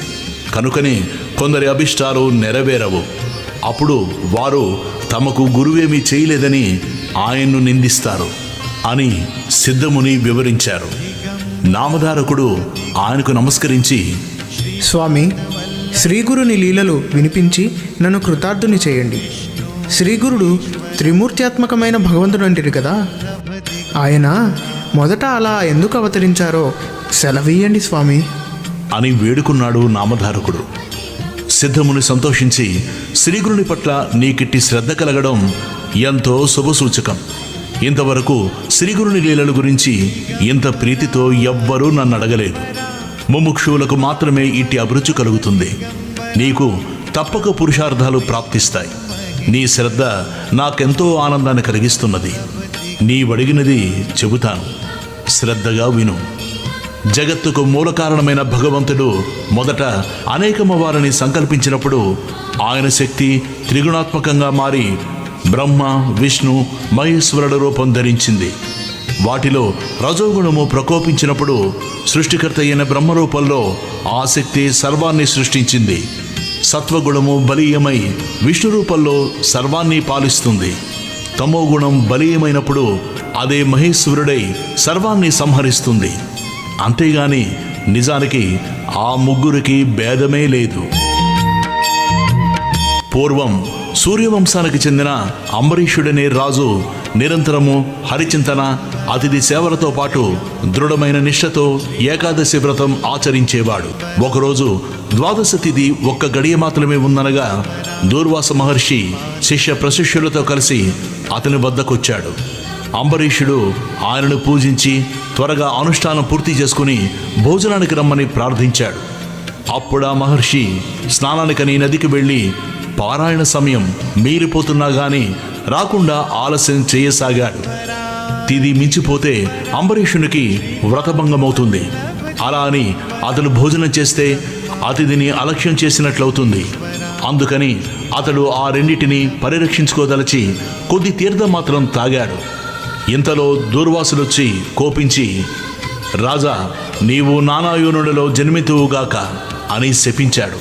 కనుకనే కొందరి అభిష్టాలు నెరవేరవు. అప్పుడు వారు తమకు గురువేమీ చేయలేదని ఆయన్ను నిందిస్తారు అని సిద్ధముని వివరించారు. నామధారకుడు ఆయనకు నమస్కరించి, స్వామి, శ్రీగురుని లీలలు వినిపించి నన్ను కృతార్థుని చేయండి. శ్రీగురుడు త్రిమూర్త్యాత్మకమైన భగవంతుడు అంటారు కదా, ఆయన మొదట అలా ఎందుకు అవతరించారో సెలవీయండి స్వామి అని వేడుకున్నాడు నామధారకుడు. సిద్ధముని సంతోషించి, శ్రీగురుని పట్ల నీకిట్టి శ్రద్ధ కలగడం ఎంతో శుభసూచకం. ఇంతవరకు శ్రీగురుని లీలల గురించి ఇంత ప్రీతితో ఎవ్వరూ నన్ను అడగలేదు. ముముక్షువులకు మాత్రమే ఇట్టి అభిరుచి కలుగుతుంది. నీకు తప్పక పురుషార్థాలు ప్రాప్తిస్తాయి. నీ శ్రద్ధ నాకెంతో ఆనందాన్ని కలిగిస్తున్నది. నీవడిగినది చెబుతాను, శ్రద్ధగా విను. జగత్తుకు మూల కారణమైన భగవంతుడు మొదట అనేకమ వారిని సంకల్పించినప్పుడు ఆయన శక్తి త్రిగుణాత్మకంగా మారి బ్రహ్మ, విష్ణు, మహేశ్వరుల రూపం ధరించింది. వాటిలో రజోగుణము ప్రకోపించినప్పుడు సృష్టికర్త అయిన బ్రహ్మరూపంలో ఆ శక్తి సర్వాన్ని సృష్టించింది. సత్వగుణము బలీయమై విష్ణు రూపంలో సర్వాన్ని పాలిస్తుంది. తమోగుణం బలీయమైనప్పుడు అదే మహేశ్వరుడై సర్వాన్ని సంహరిస్తుంది. అంతేగాని నిజానికి ఆ ముగ్గురికి భేదమే లేదు. పూర్వం సూర్యవంశానికి చెందిన అంబరీషుడనే రాజు నిరంతరము హరిచింతన, అతిథి సేవలతో పాటు దృఢమైన నిష్ఠతో ఏకాదశి వ్రతం ఆచరించేవాడు. ఒకరోజు ద్వాదశ తిథి ఒక్క గడియ మాత్రమే ఉందనగా దూర్వాస మహర్షి శిష్య ప్రశిష్యులతో కలిసి అతని వద్దకొచ్చాడు. అంబరీషుడు ఆయనను పూజించి త్వరగా అనుష్ఠానం పూర్తి చేసుకుని భోజనానికి రమ్మని ప్రార్థించాడు. అప్పుడా మహర్షి స్నానానికని నదికి వెళ్ళి పారాయణ సమయం మీరిపోతున్నా గాని రాకుండా ఆలస్యం చేయసాగాడు. తిది మించిపోతే అంబరీషునికి వ్రతభంగమవుతుంది. అలా అని అతడు భోజనం చేస్తే అతిథిని అలక్ష్యం చేసినట్లవుతుంది. అందుకని అతడు ఆ రెండిటిని పరిరక్షించుకోదలచి కొద్ది తీర్థం మాత్రం తాగాడు. ఇంతలో దూర్వాసులొచ్చి కోపించి, రాజా, నీవు నానాయోనులలో జన్మితువుగాక అని శపించాడు.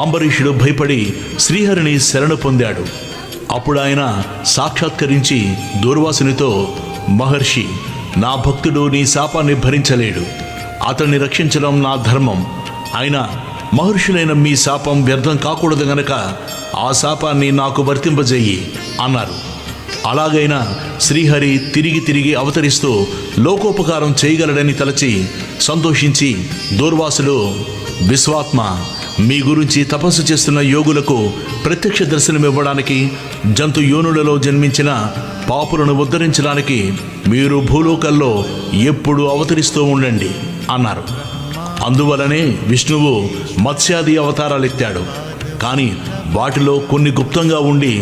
అంబరీషుడు భయపడి శ్రీహరిని శరణు పొందాడు. అప్పుడు ఆయన సాక్షాత్కరించి దూర్వాసునితో, మహర్షి, నా భక్తుడు నీ శాపాన్ని భరించలేడు. అతన్ని రక్షించడం నా ధర్మం. అయినా మహర్షులైన మీ శాపం వ్యర్థం కాకూడదు గనక ఆ శాపాన్ని నాకు వర్తింపజేయి అన్నారు. అలాగైనా శ్రీహరి తిరిగి అవతరిస్తూ లోకోపకారం చేయగలడని తలచి సంతోషించి దూర్వాసులు, విశ్వాత్మ, మీ గురించి తపస్సు చేస్తున్న యోగులకు ప్రత్యక్ష దర్శనమివ్వడానికి, జంతు యోనులలో జన్మించిన పాపులను ఉద్ధరించడానికి మీరు భూలోకల్లో ఎప్పుడు అవతరిస్తూ ఉండండి అన్నారు. అందువలనే విష్ణువు మత్స్యాది అవతారాలెత్తాడు. కానీ వాటిలో కొన్ని గుప్తంగా ఉండి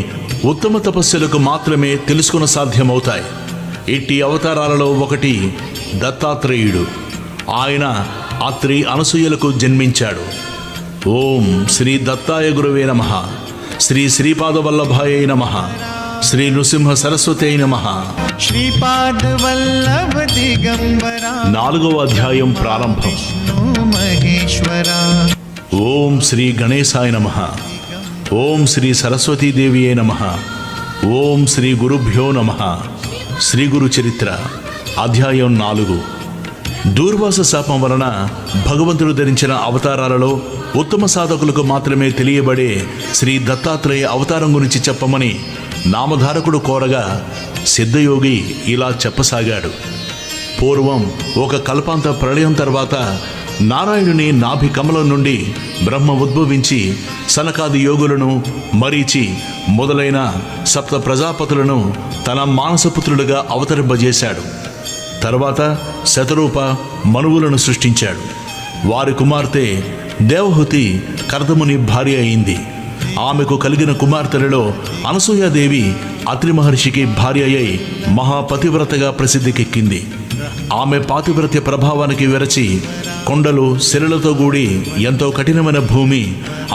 ఉత్తమ తపస్సులకు మాత్రమే తెలుసుకున్న సాధ్యమవుతాయి. ఇట్టి అవతారాలలో ఒకటి దత్తాత్రేయుడు. ఆయన అత్రి అనసూయలకు జన్మించాడు. ఓం శ్రీ దత్తాయ గురువే నమః. శ్రీ శ్రీపాదవల్లభాయ నమః. శ్రీ నృసింహ సరస్వతి నమః. శ్రీపాద వల్లభ దిగంబరా 4వ అధ్యాయం ప్రారంభం. మహేశ్వర. ఓం శ్రీ గణేశాయ నమః. ఓం శ్రీ సరస్వతీదేవియే నమః. ఓం శ్రీ గురుభ్యో నమః. శ్రీ గురు చరిత్ర అధ్యాయం 4. దూర్వాస శాపం వలన భగవంతుడు ధరించిన అవతారాలలో ఉత్తమ సాధకులకు మాత్రమే తెలియబడే శ్రీ దత్తాత్రేయ అవతారం గురించి చెప్పమని నామధారకుడు కోరగా సిద్ధయోగి ఇలా చెప్పసాగాడు. పూర్వం ఒక కల్పాంత ప్రళయం తర్వాత నారాయణుని నాభి కమలం నుండి బ్రహ్మ ఉద్భవించి సనకాది యోగులను, మరీచి మొదలైన సప్త ప్రజాపతులను తన మానసపుత్రులుగా అవతరింపజేశాడు. తర్వాత శతరూప మనువులను సృష్టించాడు. వారి కుమార్తె దేవహూతి కర్దముని భార్య అయింది. ఆమెకు కలిగిన కుమార్తెలలో అనసూయాదేవి అత్రి మహర్షికి భార్య అయి మహాపతివ్రతగా ప్రసిద్ధికెక్కింది. ఆమె పాతివ్రత్య ప్రభావానికి వెరచి కొండలు, శిలలతో కూడి ఎంతో కఠినమైన భూమి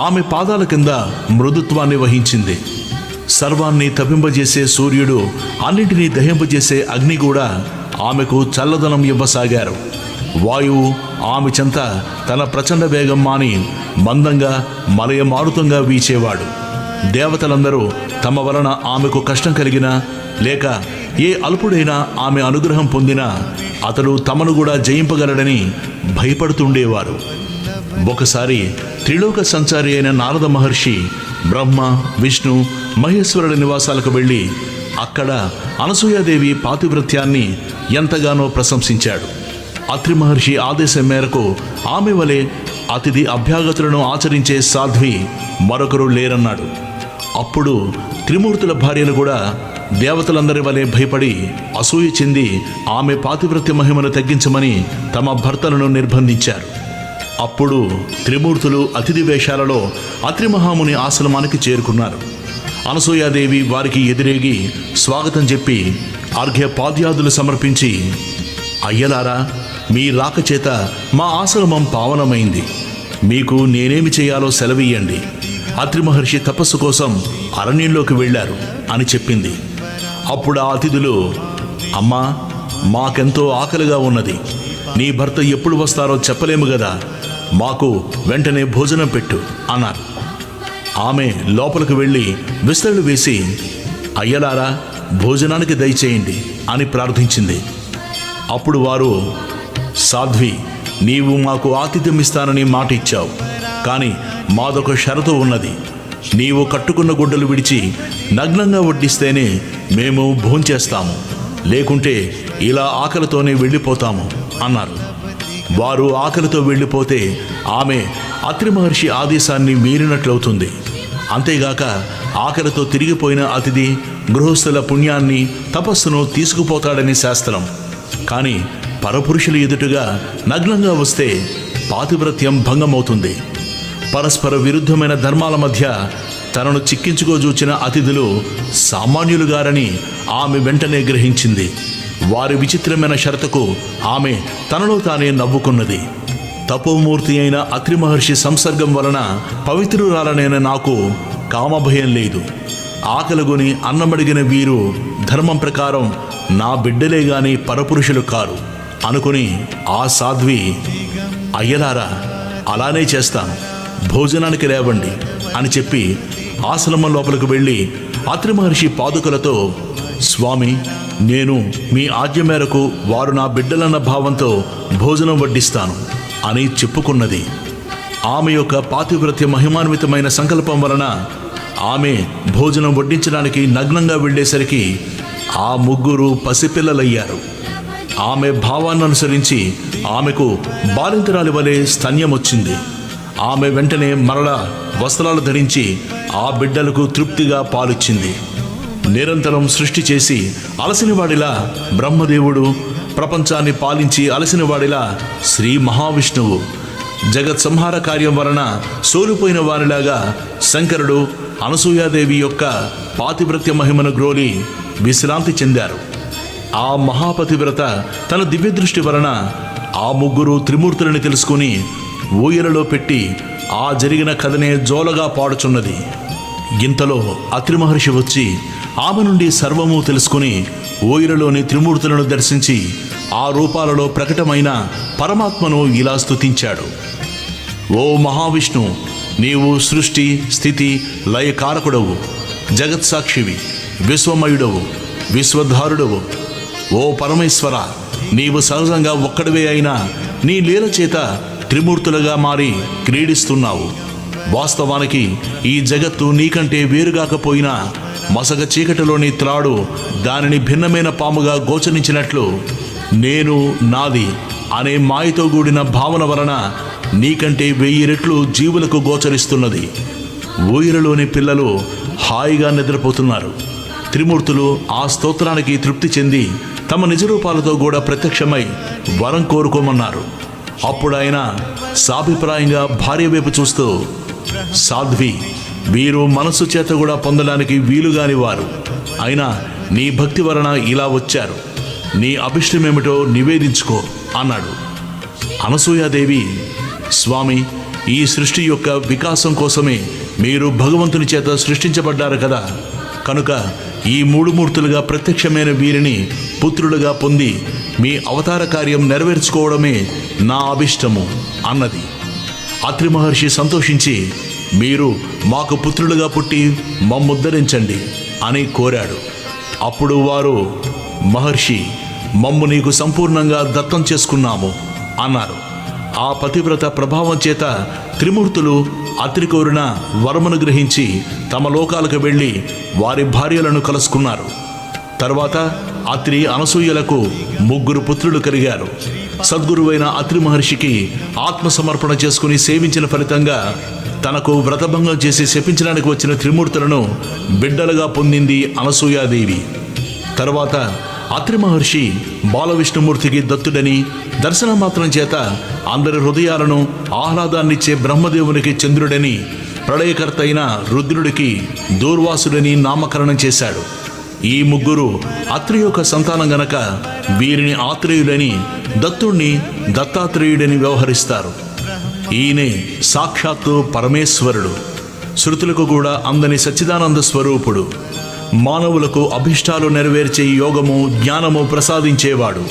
ఆమె పాదాల కింద మృదుత్వాన్ని వహించింది. సర్వాన్ని తపింపజేసే సూర్యుడు, అన్నింటినీ దహింపజేసే అగ్ని కూడా ఆమెకు చల్లదనం ఇవ్వసాగారు. వాయువు ఆమె చెంత తన ప్రచండ వేగం మాని మందంగా మలయమారుతంగా వీచేవాడు. దేవతలందరూ తమ వలన ఆమెకు కష్టం కలిగినా లేక ఏ అల్పుడైనా ఆమె అనుగ్రహం పొందినా అతడు తమను కూడా జయింపగలడని భయపడుతుండేవారు. ఒకసారి త్రిలోక సంచారి అయిన నారద మహర్షి బ్రహ్మ, విష్ణు, మహేశ్వరుల నివాసాలకు వెళ్ళి అక్కడ అనసూయాదేవి పాతివ్రత్యాన్ని ఎంతగానో ప్రశంసించాడు. అత్రి మహర్షి ఆదేశం మేరకు ఆమె వలె అతిథి అభ్యాగతులను ఆచరించే సాధ్వి మరొకరు లేరన్నాడు. అప్పుడు త్రిమూర్తుల భార్యలు కూడా దేవతలందరి వలె భయపడి అసూయ చెంది ఆమె పాతివ్రత్య మహిమను తగ్గించమని తమ భర్తలను నిర్బంధించారు. అప్పుడు త్రిమూర్తులు అతిథి వేషాలలో అత్రి మహాముని ఆశ్రమానికి చేరుకున్నారు. అనసూయాదేవి వారికి ఎదురేగి స్వాగతం చెప్పి అర్ఘ్యపాద్యాదులు సమర్పించి, అయ్యలారా, మీ రాక చేత మా ఆశ్రమం పావనమైంది. మీకు నేనేమి చేయాలో సెలవియ్యండి. అత్రి మహర్షి తపస్సు కోసం అరణ్యంలోకి వెళ్ళారు అని చెప్పింది. అప్పుడు ఆ అతిథులు, అమ్మా, మాకెంతో ఆకలిగా ఉన్నది. నీ భర్త ఎప్పుడు వస్తారో చెప్పలేము గదా, మాకు వెంటనే భోజనం పెట్టు అన్నారు. ఆమె లోపలికి వెళ్ళి విస్తరలు వేసి, అయ్యలారా, భోజనానికి దయచేయండి అని ప్రార్థించింది. అప్పుడు వారు, సాధ్వి, నీవు మాకు ఆతిథ్యం ఇస్తానని మాట ఇచ్చావు. కానీ మాదొక షరతు ఉన్నది. నీవు కట్టుకున్న గుడ్డలు విడిచి నగ్నంగా వడ్డిస్తేనే మేము భోంచేస్తాము, లేకుంటే ఇలా ఆకలితోనే వెళ్ళిపోతాము అన్నారు. వారు ఆకలితో వెళ్ళిపోతే ఆమె అత్రి మహర్షి ఆదేశాన్ని మీరినట్లవుతుంది. అంతేగాక ఆకలితో తిరిగిపోయిన అతిథి గృహస్థుల పుణ్యాన్ని, తపస్సును తీసుకుపోతాడని శాస్త్రం. కానీ పరపురుషుల ఎదుటగా నగ్నంగా వస్తే పాతివ్రత్యం భంగమవుతుంది. పరస్పర విరుద్ధమైన ధర్మాల మధ్య తనను చిక్కించుకోజూచిన అతిథులు సామాన్యులుగారని ఆమె వెంటనే గ్రహించింది. వారి విచిత్రమైన షరతుకు ఆమె తనలో తానే నవ్వుకున్నది. తపోమూర్తి అయిన అత్రి మహర్షి సంసర్గం వలన పవిత్రురాలనైన నాకు కామభయం లేదు. ఆకలిగొని అన్నమడిగిన వీరు ధర్మం ప్రకారం నా బిడ్డలే గాని పరపురుషులు కారు అనుకుని ఆ సాధ్వి, అయ్యలారా అలానే చేస్తాను, భోజనానికి లేవండి అని చెప్పి ఆశ్రమం లోపలికి వెళ్ళి అత్రి మహర్షి పాదుకలతో, స్వామి, నేను మీ ఆజ్ఞ మేరకు వారు నా బిడ్డలన్న భావంతో భోజనం వడ్డిస్తాను అని చెప్పుకున్నది. ఆమె యొక్క పాతివ్రత్య మహిమాన్వితమైన సంకల్పం వలన ఆమె భోజనం వడ్డించడానికి నగ్నంగా వెళ్ళేసరికి ఆ ముగ్గురు పసిపిల్లలయ్యారు. ఆమె భావాన్ని అనుసరించి ఆమెకు బాలింతరాలి వలె స్తన్యం వచ్చింది. ఆమె వెంటనే మరలా వస్త్రాలు ధరించి ఆ బిడ్డలకు తృప్తిగా పాలిచ్చింది. నిరంతరం సృష్టి చేసి అలసినవాడిలా బ్రహ్మదేవుడు, ప్రపంచాన్ని పాలించి అలసినవాడిలా శ్రీ మహావిష్ణువు, జగత్ సంహార కార్యం వలన సోలిపోయిన వారిలాగా శంకరుడు అనసూయాదేవి యొక్క పాతివ్రత్య మహిమను గ్రోలి విశ్రాంతి చెందారు. ఆ మహాపతివ్రత తన దివ్యదృష్టి వలన ఆ ముగ్గురు త్రిమూర్తులని తెలుసుకుని ఊయలలో పెట్టి ఆ జరిగిన కథనే జోలగా పాడుచున్నది. ఇంతలో అత్రి మహర్షి వచ్చి ఆమె నుండి సర్వము తెలుసుకుని ఊయలలోని త్రిమూర్తులను దర్శించి ఆ రూపాలలో ప్రకటమైన పరమాత్మను ఇలా స్తుతించాడు. ఓ మహావిష్ణు, నీవు సృష్టి స్థితి లయకారకుడవు, జగత్సాక్షివి, విశ్వమయుడవు, విశ్వధారుడవు. ఓ పరమేశ్వర, నీవు సహజంగా ఒక్కడివే అయినా నీ లీల చేత త్రిమూర్తులుగా మారి క్రీడిస్తున్నావు. వాస్తవానికి ఈ జగత్తు నీకంటే వేరుగాకపోయినా మసగ చీకటిలోని త్రాడు దానిని భిన్నమైన పాముగా గోచరించినట్లు నేను నాది అనే మాయతో కూడిన భావన వలన నీకంటే 1000 రెట్లు జీవులకు గోచరిస్తున్నది. ఊయలలోని పిల్లలు హాయిగా నిద్రపోతున్నారు. త్రిమూర్తులు ఆ స్తోత్రానికి తృప్తి చెంది తమ నిజరూపాలతో కూడా ప్రత్యక్షమై వరం కోరుకోమన్నారు. అప్పుడాయన సాభిప్రాయంగా భార్య వైపు చూస్తూ, సాధ్వి, వీరు మనస్సు చేత కూడా పొందడానికి వీలుగాని వారు, అయినా నీ భక్తి వలన ఇలా వచ్చారు, నీ అభిష్టమేమిటో నివేదించుకో అన్నాడు. అనసూయాదేవి, స్వామి, ఈ సృష్టి యొక్క వికాసం కోసమే మీరు భగవంతుని చేత సృష్టించబడ్డారు కదా, కనుక ఈ 3 మూర్తులుగా ప్రత్యక్షమైన వీరిని పుత్రులుగా పొంది మీ అవతార కార్యం నెరవేర్చుకోవడమే నా అభిష్టము అన్నది. అత్రి మహర్షి సంతోషించి, మీరు మాకు పుత్రులుగా పుట్టి మమ్ముద్ధరించండి అని కోరాడు. అప్పుడు వారు, మహర్షి, మమ్ము నీకు సంపూర్ణంగా దత్తం చేసుకున్నాము అన్నారు. ఆ పతివ్రత ప్రభావం చేత త్రిమూర్తులు అత్రి కోరిన వరమును గ్రహించి తమ లోకాలకు వెళ్ళి వారి భార్యలను కలుసుకున్నారు. తర్వాత అత్రి అనసూయలకు 3 పుత్రులు కలిగారు. సద్గురువైన అత్రి మహర్షికి ఆత్మసమర్పణ చేసుకుని సేవించిన ఫలితంగా తనకు వ్రతభంగం చేసి శపించడానికి వచ్చిన త్రిమూర్తులను బిడ్డలుగా పొందింది అనసూయాదేవి. తర్వాత అత్రి మహర్షి బాలవిష్ణుమూర్తికి దత్తుడని, దర్శన మాత్రం చేత అందరి హృదయాలను ఆహ్లాదాన్నిచ్చే బ్రహ్మదేవునికి చంద్రుడని, ప్రళయకర్త అయిన రుద్రుడికి దూర్వాసుడని నామకరణం చేశాడు. ఈ 3 అత్రి యొక్క సంతానం గనక వీరిని ఆత్రేయుడని, దత్తుణ్ణి దత్తాత్రేయుడని వ్యవహరిస్తారు. ఈయనే సాక్షాత్తు పరమేశ్వరుడు, శృతులకు కూడా అందని సచ్చిదానంద స్వరూపుడు, మానవులకు అభిష్టాలు నెరవేర్చే యోగము జ్ఞానము ప్రసాదించేవాడు.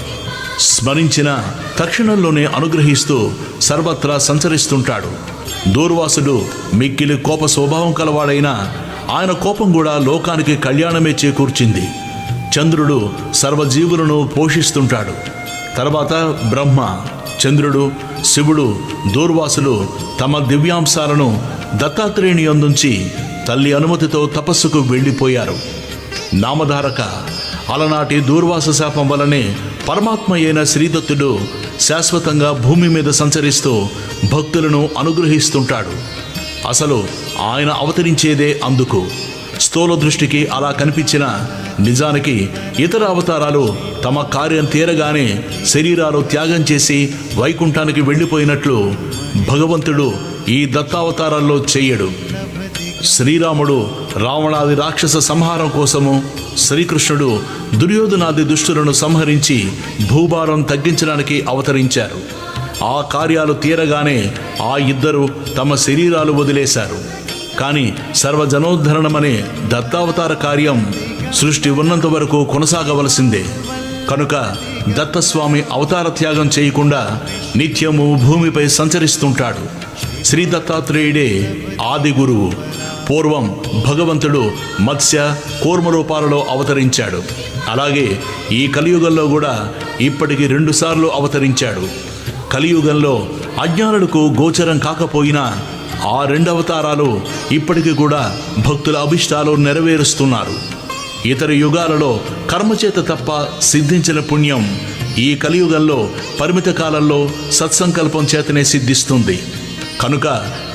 స్మరించిన తక్షణంలోనే అనుగ్రహిస్తూ సర్వత్రా సంచరిస్తుంటాడు. దూర్వాసుడు మిక్కిలి కోప స్వభావం కలవాడైనా ఆయన కోపం కూడా లోకానికి కళ్యాణమే చేకూర్చింది. చంద్రుడు సర్వజీవులను పోషిస్తుంటాడు. తర్వాత బ్రహ్మ, చంద్రుడు, శివుడు, దూర్వాసులు తమ దివ్యాంశాలను దత్తాత్రేయుని యందుంచి తల్లి అనుమతితో తపస్సుకు వెళ్ళిపోయారు. నామధారక, అలనాటి దూర్వాస శాపం వలనే పరమాత్మ అయిన శ్రీదత్తుడు శాశ్వతంగా భూమి మీద సంచరిస్తూ భక్తులను అనుగ్రహిస్తుంటాడు. అసలు ఆయన అవతరించేదే అందుకు. స్థూల దృష్టికి అలా కనిపించిన నిజానికి ఇతర అవతారాలు తమ కార్యం తీరగానే శరీరాలు త్యాగం చేసి వైకుంఠానికి వెళ్ళిపోయినట్లు భగవంతుడు ఈ దత్తావతారాల్లో చెయ్యడు. శ్రీరాముడు రావణాది రాక్షస సంహారం కోసము, శ్రీకృష్ణుడు దుర్యోధనాది దుష్టులను సంహరించి భూభారం తగ్గించడానికి అవతరించారు. ఆ కార్యాలు తీరగానే ఆ ఇద్దరు తమ శరీరాలు వదిలేశారు. కానీ సర్వజనోద్ధరణమనే దత్తావతార కార్యం సృష్టి ఉన్నంత వరకు కొనసాగవలసిందే. కనుక దత్తస్వామి అవతార త్యాగం చేయకుండా నిత్యము భూమిపై సంచరిస్తుంటాడు. శ్రీ దత్తాత్రేయుడే ఆది గురువు. పూర్వం భగవంతుడు మత్స్య కూర్మ రూపాలలో అవతరించాడు. అలాగే ఈ కలియుగంలో కూడా ఇప్పటికి 2 సార్లు అవతరించాడు. కలియుగంలో అజ్ఞానులకు గోచరం కాకపోయినా ఆ 2 అవతారాలు ఇప్పటికీ కూడా భక్తుల అభిష్టాలు నెరవేరుస్తున్నారు. ఇతర యుగాలలో కర్మచేత తప్ప సిద్ధించిన పుణ్యం ఈ కలియుగంలో పరిమిత కాలంలో సత్సంకల్పం చేతనే సిద్ధిస్తుంది. కనుక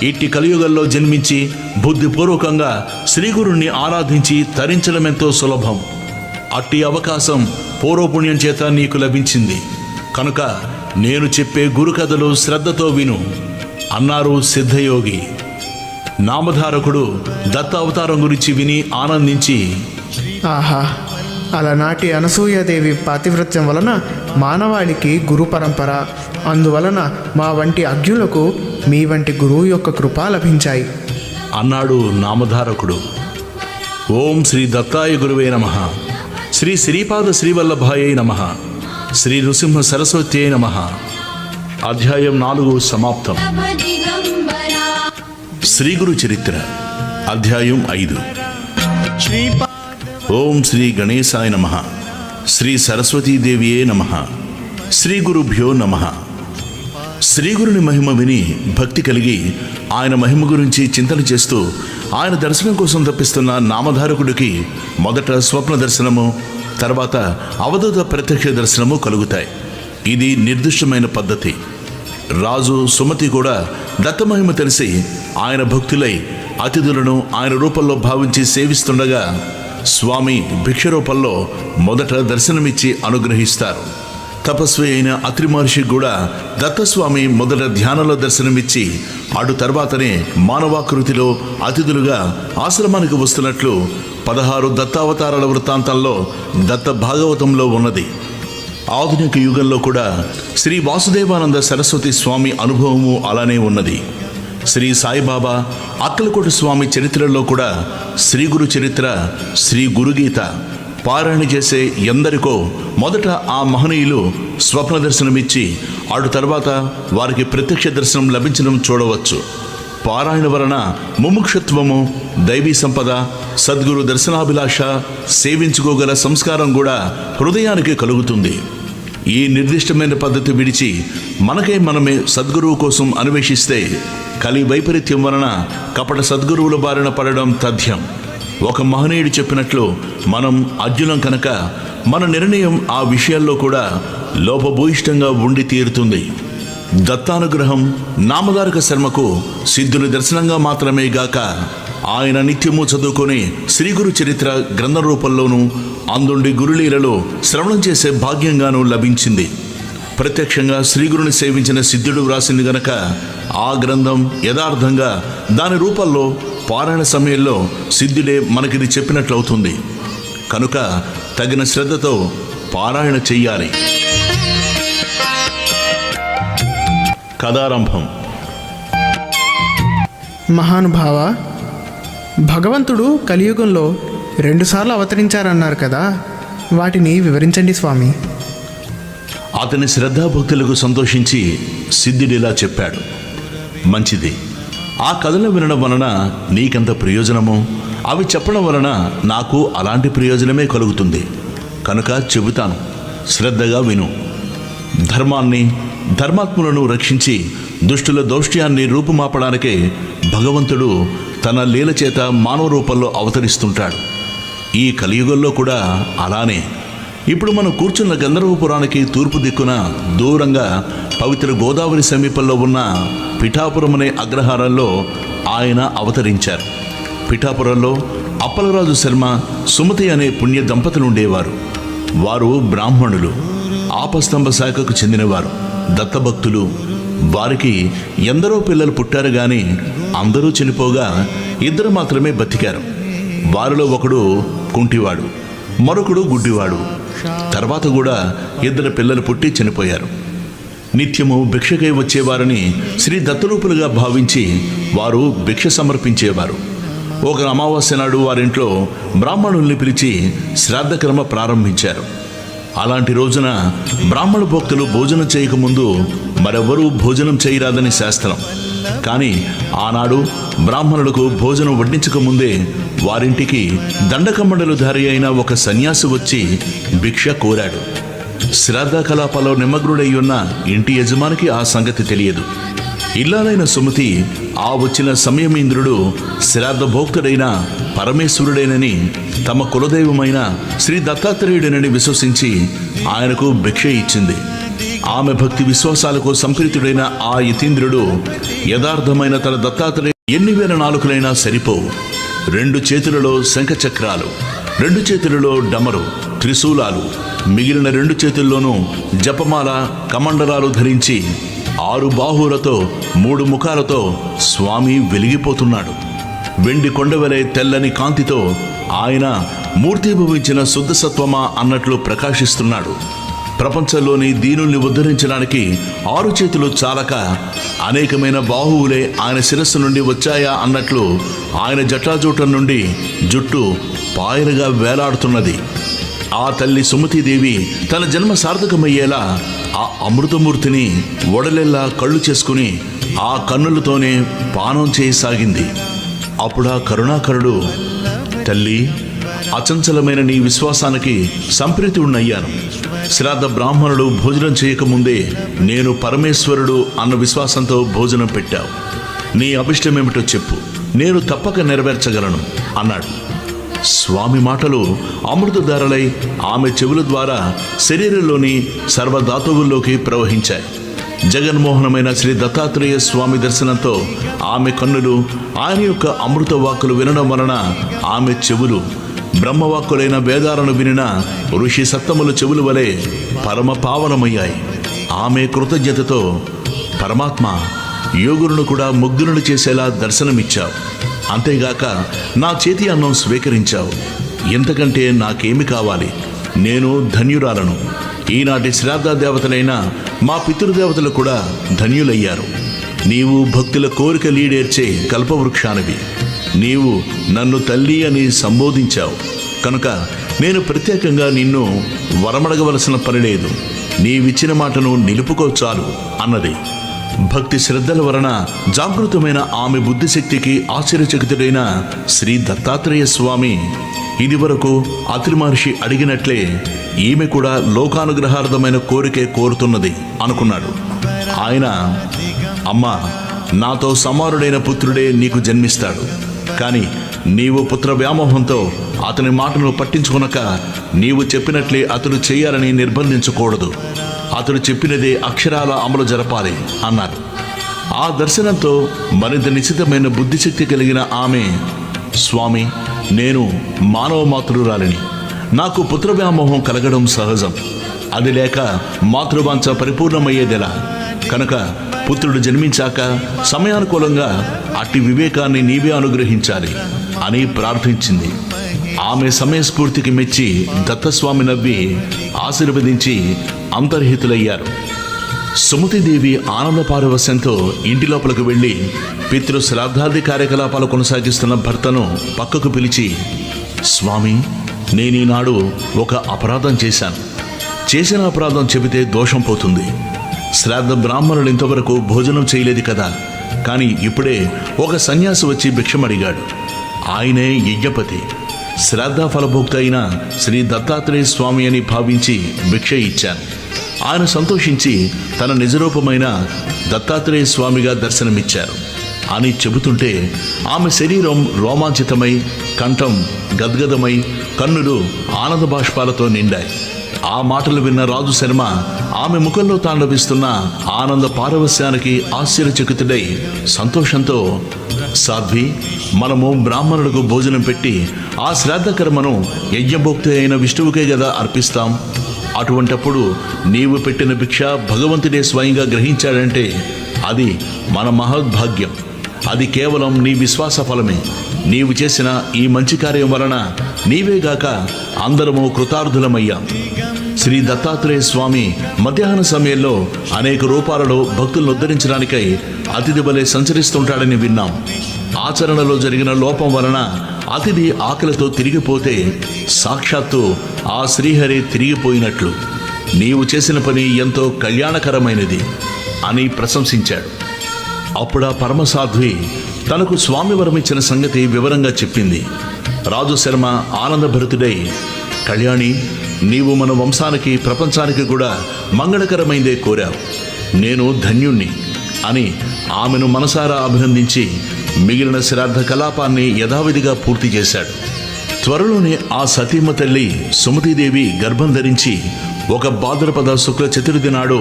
ఇట్టి కలియుగంలో జన్మించి బుద్ధిపూర్వకంగా శ్రీగురుణ్ణి ఆరాధించి తరించడమెంతో సులభం. అట్టి అవకాశం పూర్వపుణ్యం చేత నీకు లభించింది. కనుక నేను చెప్పే గురుకథలు శ్రద్ధతో విను అన్నారు సిద్ధయోగి. నామధారకుడు దత్త అవతారం గురించి విని ఆనందించి, ఆహా, అలనాటి అనసూయాదేవి పాతివ్రత్యం వలన మానవాళికి గురు పరంపర, అందువలన మా వంటి అజ్ఞులకు మీ వంటి గురువు యొక్క కృప లభించాయి అన్నాడు నామధారకుడు. ఓం శ్రీ దత్తాయ గురువే నమః. శ్రీ శ్రీపాద శ్రీవల్లభాయ నమః. శ్రీ నృసింహ సరస్వత్యై నమః. అధ్యాయం 4 సమాప్తం. దిగంబరా శ్రీ గురు చరిత్ర అధ్యాయం 5. श्रीपाद ఓం శ్రీ గణేశాయ నమః. శ్రీ సరస్వతీదేవియే నమః. శ్రీ గురుభ్యో నమః. శ్రీగురుని మహిమ విని భక్తి కలిగి ఆయన మహిమ గురించి చింతన చేస్తూ ఆయన దర్శనం కోసం తప్పిస్తున్న నామధారకుడికి మొదట స్వప్న దర్శనము, తర్వాత అవధూత ప్రత్యక్ష దర్శనము కలుగుతాయి. ఇది నిర్దిష్టమైన పద్ధతి. రాజు సుమతి కూడా దత్తమహిమ తెలిసి ఆయన భక్తులై అతిథులను ఆయన రూపంలో భావించి సేవిస్తుండగా స్వామి భిక్ష రూపంలో మొదట దర్శనమిచ్చి అనుగ్రహిస్తారు. తపస్వి అయిన అత్రి మహర్షికి కూడా దత్తస్వామి మొదట ధ్యానంలో దర్శనమిచ్చి అటు తర్వాతనే మానవాకృతిలో అతిథులుగా ఆశ్రమానికి వస్తున్నట్లు 16 దత్తావతారాల వృత్తాంతంలో దత్త భాగవతంలో ఉన్నది. ఆధునిక యుగంలో కూడా శ్రీ వాసుదేవానంద సరస్వతి స్వామి అనుభవము అలానే ఉన్నది. శ్రీ సాయిబాబా అక్కలకోట స్వామి చరిత్రలో కూడా శ్రీ గురు చరిత్ర, శ్రీ గురుగీత పారాయణ చేసే ఎందరికో మొదట ఆ మహనీయులు స్వప్న దర్శనమిచ్చి అటు తర్వాత వారికి ప్రత్యక్ష దర్శనం లభించడం చూడవచ్చు. పారాయణ వలన ముముక్షత్వము, దైవీ సంపద, సద్గురు దర్శనాభిలాష, సేవించుకోగల సంస్కారం కూడా హృదయానికి కలుగుతుంది. ఈ నిర్దిష్టమైన పద్ధతి విడిచి మనకై మనమే సద్గురువు కోసం అన్వేషిస్తే కలి వైపరీత్యం వలన కపట సద్గురువుల బారిన పడడం తథ్యం. ఒక మహనీయుడు చెప్పినట్లు మనం అర్జునం కనుక మన నిర్ణయం ఆ విషయాల్లో కూడా లోపభూయిష్టంగా ఉండి తీరుతుంది. దత్తానుగ్రహం నామధారక శర్మకు సిద్ధుని దర్శనంగా మాత్రమే గాక ఆయన నిత్యము చదువుకొని శ్రీగురు చరిత్ర గ్రంథ రూపంలోనూ అందుండి గురులీలలో శ్రవణం చేసే భాగ్యంగానూ లభించింది. ప్రత్యక్షంగా శ్రీగురుని సేవించిన సిద్ధుడు వ్రాసింది గనక ఆ గ్రంథం యథార్థంగా దాని రూపంలో పారాయణ సమయంలో సిద్ధుడే మనకిది చెప్పినట్లవుతుంది. కనుక తగిన శ్రద్ధతో పారాయణ చెయ్యాలి. కథారంభం. మహానుభావ, భగవంతుడు కలియుగంలో 2 సార్లు అవతరించారన్నారు కదా, వాటిని వివరించండి స్వామి. అతని శ్రద్ధాభక్తులకు సంతోషించి సిద్ధుడిలా చెప్పాడు. మంచిది. ఆ కథలు వినడం వలన నీకెంత ప్రయోజనమో అవి చెప్పడం వలన నాకు అలాంటి ప్రయోజనమే కలుగుతుంది. కనుక చెబుతాను, శ్రద్ధగా విను. ధర్మాన్ని, ధర్మాత్ములను రక్షించి దుష్టుల దౌష్ట్యాన్ని రూపుమాపడానికే భగవంతుడు తన లీల చేత మానవ రూపంలో అవతరిస్తుంటాడు. ఈ కలియుగంలో కూడా అలానే. ఇప్పుడు మనం కూర్చున్న గంధర్వపురానికి తూర్పు దిక్కున దూరంగా పవిత్ర గోదావరి సమీపంలో ఉన్న పిఠాపురం అనే అగ్రహారంలో ఆయన అవతరించారు. పిఠాపురంలో అప్పలరాజు శర్మ, సుమతి అనే పుణ్య దంపతులు ఉండేవారు. వారు బ్రాహ్మణులు, ఆపస్తంభ శాఖకు చెందినవారు, దత్తభక్తులు. వారికి ఎందరో పిల్లలు పుట్టారు గాని అందరూ చనిపోగా 2 మాత్రమే బతికారు. వారిలో ఒకడు కుంటివాడు, మరొకడు గుడ్డివాడు. తర్వాత కూడా 2 పిల్లలు పుట్టి చనిపోయారు. నిత్యము భిక్షకై వచ్చేవారని శ్రీ దత్తరూపులుగా భావించి వారు భిక్ష సమర్పించేవారు. ఒక అమావాస్య నాడు వారింట్లో బ్రాహ్మణుల్ని పిలిచి శ్రాద్ధకర్మ ప్రారంభించారు. అలాంటి రోజున బ్రాహ్మణ భక్తులు భోజనం చేయకముందు మరెవ్వరూ భోజనం చేయరాదని శాస్త్రం. కానీ ఆనాడు బ్రాహ్మణులకు భోజనం వడ్డించకముందే వారింటికి దండకమండలుధారి అయిన ఒక సన్యాసి వచ్చి భిక్ష కోరాడు. శ్రాద్ధ కలాపాల్లో నిమగ్నుడై ఉన్న ఇంటి యజమానికి ఆ సంగతి తెలియదు. ఇల్లాలైన సుమతి ఆ వచ్చిన సమయమేంద్రుడు శ్రాద్ధ భోక్తుడైన పరమేశ్వరుడేనని, తమ కులదైవమైన శ్రీ దత్తాత్రేయుడేనని విశ్వసించి ఆయనకు భిక్ష ఇచ్చింది. ఆమె భక్తి విశ్వాసాలకు సంప్రీతుడైన ఆ యతీంద్రుడు యథార్థమైన తన దత్తాత్రేయ ఎన్ని వేల నాలుకలైనా సరిపోవు. 2 చేతులలో శంఖచక్రాలు, 2 చేతులలో డమరు, త్రిశూలాలు, మిగిలిన 2 చేతుల్లోనూ జపమాల, కమండలాలు ధరించి 6 బాహువులతో 3 ముఖాలతో స్వామి వెలిగిపోతున్నాడు. వెండి కొండవలే తెల్లని కాంతితో ఆయన మూర్తిభవించిన శుద్ధ సత్వమా అన్నట్లు ప్రకాశిస్తున్నాడు. ప్రపంచంలోని దీనుల్ని ఉద్ధరించడానికి 6 చేతులు చాలక అనేకమైన బాహువులే ఆయన శిరస్సు నుండి వచ్చాయా అన్నట్లు ఆయన జటాజూటం నుండి జుట్టు పాయలుగా వేలాడుతున్నది. ఆ తల్లి సుమతీదేవి తన జన్మ సార్థకమయ్యేలా ఆ అమృతమూర్తిని ఒడలెల్లా కళ్ళు చేసుకుని ఆ కన్నులతోనే పానం చేయసాగింది. అప్పుడా కరుణాకరుడు, తల్లి, అచంచలమైన నీ విశ్వాసానికి సంప్రీతుడినయ్యాను. శ్రాద్ధ బ్రాహ్మణుడు భోజనం చేయకముందే నేను పరమేశ్వరుడు అన్న విశ్వాసంతో భోజనం పెట్టావు. నీ అభిష్టమేమిటో చెప్పు, నేను తప్పక నెరవేర్చగలను అన్నాడు. స్వామి మాటలు అమృతధారలై ఆమె చెవుల ద్వారా శరీరంలోని సర్వధాతువుల్లోకి ప్రవహించాయి. జగన్మోహనమైన శ్రీ దత్తాత్రేయ స్వామి దర్శనంతో ఆమె కన్నులు ఆయన యొక్క అమృత వాక్కులు వినడం వలన ఆమె చెవులు బ్రహ్మవాక్కులైన వేదాలను వినిన ఋషి సత్తముల చెవుల వలె పరమ పావనమయ్యాయి. ఆమె కృతజ్ఞతతో, పరమాత్మ, యోగులను కూడా ముగ్ధులను చేసేలా దర్శనమిచ్చావు. అంతేగాక నా చేతి అన్నం స్వీకరించావు. ఇంతకంటే నాకేమి కావాలి? నేను ధన్యురాలను. ఈనాటి శ్రాద్ధ దేవతలైన మా పితృదేవతలు కూడా ధన్యులయ్యారు. నీవు భక్తుల కోరిక లీడేర్చే కల్పవృక్షానివి. నీవు నన్ను తల్లి అని సంబోధించావు కనుక నేను ప్రత్యేకంగా నిన్ను వరమడగవలసిన పని లేదు. నీవిచ్చిన మాటను నిలుపుకో చాలు అన్నది. భక్తి శ్రద్ధల వలన జాగృతమైన ఆమె బుద్ధిశక్తికి ఆశ్చర్యచకితుడైన శ్రీ దత్తాత్రేయ స్వామి ఇదివరకు అత్రి మహర్షి అడిగినట్లే ఈమె కూడా లోకానుగ్రహార్థమైన కోరికే కోరుతున్నది అనుకున్నాడు. ఆయన, అమ్మా, నాతో సమానుడైన పుత్రుడే నీకు జన్మిస్తాడు. కానీ నీవు పుత్ర వ్యామోహంతో అతని మాటను పట్టించుకునక నీవు చెప్పినట్లే అతడు చేయాలని నిర్బంధించకూడదు. అతడు చెప్పినదే అక్షరాల అమలు జరపాలి అన్నారు. ఆ దర్శనంతో మరింత నిశ్చితమైన బుద్ధిశక్తి కలిగిన ఆమె, స్వామి, నేను మానవ మాతృరాలిని. నాకు పుత్ర వ్యామోహం కలగడం సహజం. అది లేక మాతృవాంఛ పరిపూర్ణమయ్యేదెలా? కనుక పుత్రుడు జన్మించాక సమయానుకూలంగా అట్టి వివేకాన్ని నీవే అనుగ్రహించాలి అని ప్రార్థించింది. ఆమె సమయస్ఫూర్తికి మెచ్చి దత్తస్వామి నవ్వి ఆశీర్వదించి అంతర్హితులయ్యారు. సుమతీదేవి ఆనంద పారవశ్యంతో ఇంటి లోపలికి వెళ్ళి పితృ శ్రాద్ధాది కార్యకలాపాలు కొనసాగిస్తున్న భర్తను పక్కకు పిలిచి, స్వామి, నేనీనాడు ఒక అపరాధం చేశాను. చేసిన అపరాధం చెబితే దోషం పోతుంది. శ్రాద్ధ బ్రాహ్మణులు ఇంతవరకు భోజనం చేయలేదు కదా. కానీ ఇప్పుడే ఒక సన్యాసి వచ్చి భిక్షమడిగాడు. ఆయనే యజ్ఞపతి. శ్రాద్ధ ఫలభోక్త అయిన శ్రీ దత్తాత్రేయ స్వామి అని భావించి భిక్ష ఇచ్చాను. ఆయన సంతోషించి తన నిజరూపమైన దత్తాత్రేయ స్వామిగా దర్శనమిచ్చారు అని చెబుతుంటే ఆమె శరీరం రోమాంచితమై, కంఠం గద్గదమై, కన్నులు ఆనంద బాష్పాలతో నిండాయి. ఆ మాటలు విన్న రాజు శర్మ ఆమె ముఖంలో తాండవిస్తున్న ఆనంద పారవస్యానికి ఆశ్చర్యచకితుడై సంతోషంతో, సాధ్వి, మనము బ్రాహ్మణులకు భోజనం పెట్టి ఆ శ్రాద్ధ కర్మను యజ్ఞభోక్తి అయిన విష్ణువుకే కదా అర్పిస్తాం. అటువంటప్పుడు నీవు పెట్టిన భిక్ష భగవంతుడే స్వయంగా గ్రహించాడంటే అది మన మహద్భాగ్యం. అది కేవలం నీ విశ్వాస ఫలమే. నీవు చేసిన ఈ మంచి కార్యం వలన నీవేగాక అందరము కృతార్థులమయ్యాం. శ్రీ దత్తాత్రేయ స్వామి మధ్యాహ్న సమయంలో అనేక రూపాలలో భక్తులను ఉద్ధరించడానికై అతిథి వలె సంచరిస్తుంటాడని విన్నాం. ఆచరణలో జరిగిన లోపం వలన అతిథి ఆకలితో తిరిగిపోతే సాక్షాత్తు ఆ శ్రీహరి తిరిగిపోయినట్లు నీవు చేసిన పని ఎంతో కళ్యాణకరమైనది అని ప్రశంసించాడు. అప్పుడా పరమసాధ్వి తనకు స్వామి వరమిచ్చిన సంగతి వివరంగా చెప్పింది. రాజు శర్మ ఆనందభరితుడై, కళ్యాణి, నీవు మన వంశానికి ప్రపంచానికి కూడా మంగళకరమైందే కోరావు. నేను ధన్యుణ్ణి అని ఆమెను మనసారా అభినందించి మిగిలిన శ్రాద్ధ కలాపాన్ని యథావిధిగా పూర్తి చేశాడు. త్వరలోనే ఆ సతీమ తల్లి సుమతీదేవి గర్భం ధరించి ఒక భాద్రపద శుక్ల చతుర్థి నాడు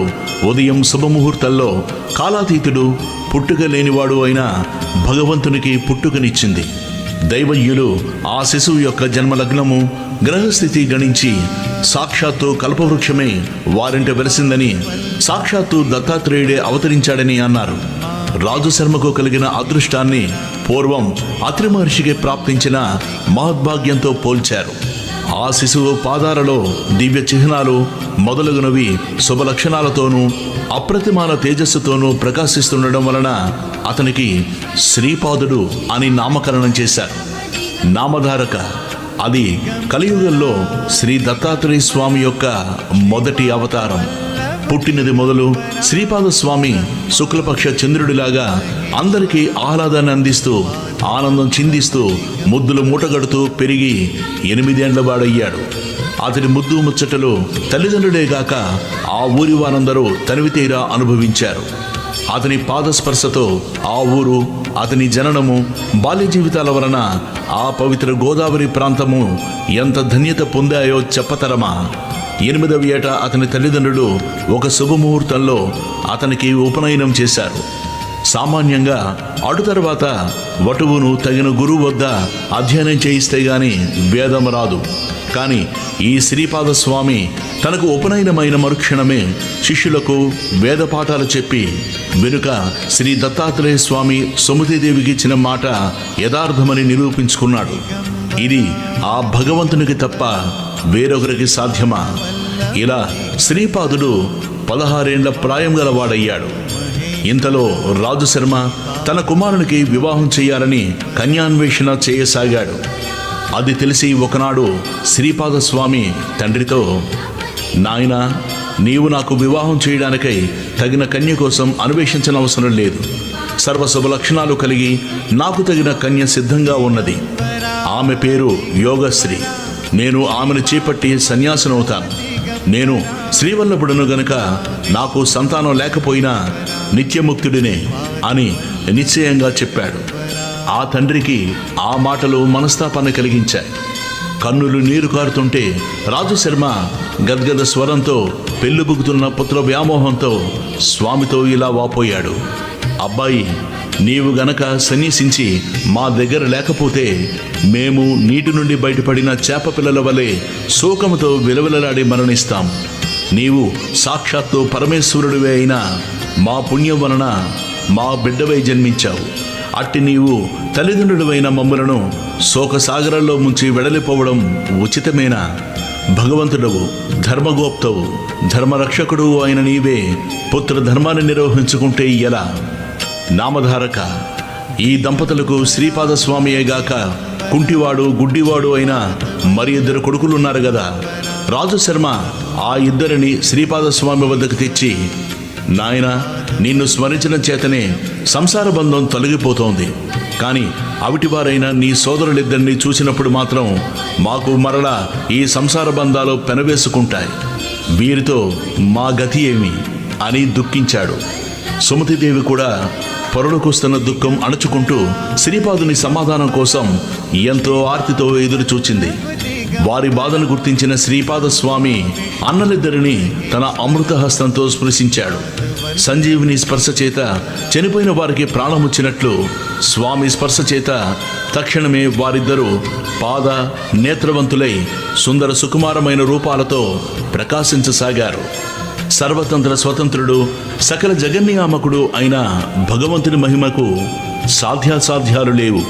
ఉదయం శుభముహూర్తంలో కాలాతీతుడు, పుట్టుక లేనివాడు అయిన భగవంతునికి పుట్టుకనిచ్చింది. దైవజ్ఞులు ఆ శిశువు యొక్క జన్మలగ్నము, గ్రహస్థితి గణించి సాక్షాత్తు కల్పవృక్షమే వారింట వెలిసిందని, సాక్షాత్తు దత్తాత్రేయుడే అవతరించాడని అన్నారు. రాజు శర్మకు కలిగిన అదృష్టాన్ని పూర్వం అత్రి మహర్షికి ప్రాప్తించిన మహద్భాగ్యంతో పోల్చారు. ఆ శిశువు పాదాలలో దివ్య చిహ్నాలు మొదలగునవి శుభలక్షణాలతోనూ అప్రతిమాన తేజస్సుతోనూ ప్రకాశిస్తుండడం వలన అతనికి శ్రీపాదుడు అని నామకరణం చేశారు. నామధారక అది కలియుగంలో శ్రీ దత్తాత్రేయ స్వామి యొక్క మొదటి అవతారం. పుట్టినది మొదలు శ్రీపాద స్వామి శుక్లపక్ష చంద్రుడిలాగా అందరికీ ఆహ్లాదాన్ని అందిస్తూ, ఆనందం చిందిస్తూ, ముద్దులు మూటగడుతూ పెరిగి 8 ఏండ్ల వాడయ్యాడు. అతడి ముద్దు ముచ్చటలు తల్లిదండ్రులేగాక ఆ ఊరి వారందరూ తనివితీరా అనుభవించారు. అతని పాదస్పర్శతో ఆ ఊరు, అతని జననము, బాల్య జీవితాల వలన ఆ పవిత్ర గోదావరి ప్రాంతము ఎంత ధన్యత పొందాయో చెప్పతరమా. 8వ ఏట అతని తల్లిదండ్రులు ఒక శుభముహూర్తంలో అతనికి ఉపనయనం చేశారు. సామాన్యంగా అటు తర్వాత వటువును తగిన గురువు వద్ద అధ్యయనం చేయిస్తే గాని వేదం రాదు. కానీ ఈ శ్రీపాద స్వామి తనకు ఉపనయనమైన మరుక్షణమే శిష్యులకు వేద పాఠాలు చెప్పి వెనుక శ్రీ దత్తాత్రేయ స్వామి సుమతీదేవికి ఇచ్చిన మాట యథార్థమని నిరూపించుకున్నాడు. ఇది ఆ భగవంతునికి తప్ప వేరొకరికి సాధ్యమా? ఇలా శ్రీపాదుడు 16 ఏండ్ల ప్రాయం గలవాడయ్యాడు. ఇంతలో రాజు శర్మ తన కుమారునికి వివాహం చేయాలని కన్యాన్వేషణ చేయసాగాడు. అది తెలిసి ఒకనాడు శ్రీపాద స్వామి తండ్రితో, నాయనా, నీవు నాకు వివాహం చేయడానికై తగిన కన్య కోసం అన్వేషించనవసరం లేదు. సర్వశుభ లక్షణాలు కలిగి నాకు తగిన కన్య సిద్ధంగా ఉన్నది. ఆమె పేరు యోగశ్రీ. నేను ఆమెను చేపట్టి సన్యాసినవుతాను. నేను శ్రీవల్లభుడను గనుక నాకు సంతానం లేకపోయినా నిత్యముక్తుడినే అని నిశ్చయంగా చెప్పాడు. ఆ తండ్రికి ఆ మాటలు మనస్తాపాన్ని కలిగించాయి. కన్నులు నీరు కారుతుంటే రాజు శర్మ గద్గద స్వరంతో పెళ్ళుబుకుతున్న పుత్ర వ్యామోహంతో స్వామితో ఇలా వాపోయాడు. అబ్బాయి, నీవు గనక సన్యసించి మా దగ్గర లేకపోతే మేము నీటి నుండి బయటపడిన చేప పిల్లల వలె శోకముతో విలవిలలాడి మరణిస్తాం. నీవు సాక్షాత్తు పరమేశ్వరుడివే అయినా మా పుణ్యం వలన మా బిడ్డవై జన్మించావు. అట్టి నీవు తల్లిదండ్రులైన మమ్ములను శోకసాగరంలో ముంచి వెడలిపోవడం ఉచితమేనా? భగవంతుడవు, ధర్మగోప్తవు, ధర్మరక్షకుడు అయిన నీవే పుత్ర ధర్మాన్ని నిర్వహించుకుంటే ఎలా? నామధారక, ఈ దంపతులకు శ్రీపాద స్వామియేగాక కుంటివాడు, గుడ్డివాడు అయిన మరి 2 కొడుకులున్నారు గదా. రాజు శర్మ ఆ 2 శ్రీపాద స్వామి వద్దకు తెచ్చి, నాయనా, నిన్ను స్మరించిన చేతనే సంసార బంధం తొలగిపోతోంది. కానీ అవిటివారైన నీ సోదరులిద్దరినీ చూసినప్పుడు మాత్రం మాకు మరలా ఈ సంసార బంధాలు పెనవేసుకుంటాయి. వీరితో మా గతి ఏమి అని దుఃఖించాడు. సుమతీదేవి కూడా పొరలుకొస్తున్న దుఃఖం అణుచుకుంటూ శ్రీపాదుని సమాధానం కోసం ఎంతో ఆర్తితో ఎదురు చూచింది. వారి బాధను గుర్తించిన శ్రీపాద స్వామి అన్నలిద్దరినీ తన అమృత హస్తంతో స్పృశించాడు. సంజీవిని స్పర్శ చేత చనిపోయిన వారికి ప్రాణముచ్చినట్లు స్వామి స్పర్శ చేత తక్షణమే వారిద్దరూ పాద నేత్రవంతులై సుందర సుకుమారమైన రూపాలతో ప్రకాశించసాగారు. సర్వతంత్ర స్వతంత్రుడు, సకల జగన్నియామకుడు అయిన భగవంతుని మహిమకు సాధ్యాసాధ్యాలు లేవు.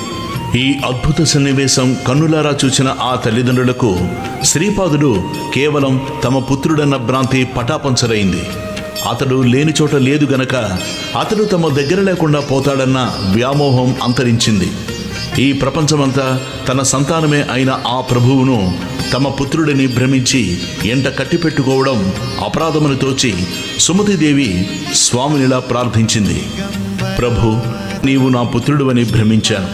ఈ అద్భుత సన్నివేశం కన్నులారా చూసిన ఆ తల్లిదండ్రులకు శ్రీపాదుడు కేవలం తమ పుత్రుడన్న భ్రాంతి పటాపంచరైంది. అతడు లేని చోట లేదు గనక అతడు తమ దగ్గర లేకుండా పోతాడన్న వ్యామోహం అంతరించింది. ఈ ప్రపంచమంతా తన సంతానమే అయిన ఆ ప్రభువును తమ పుత్రుడిని భ్రమించి ఎంట కట్టిపెట్టుకోవడం అపరాధమని తోచి సుమతీదేవి స్వామినిలా ప్రార్థించింది. ప్రభు, నీవు నా పుత్రుడివని భ్రమించాను.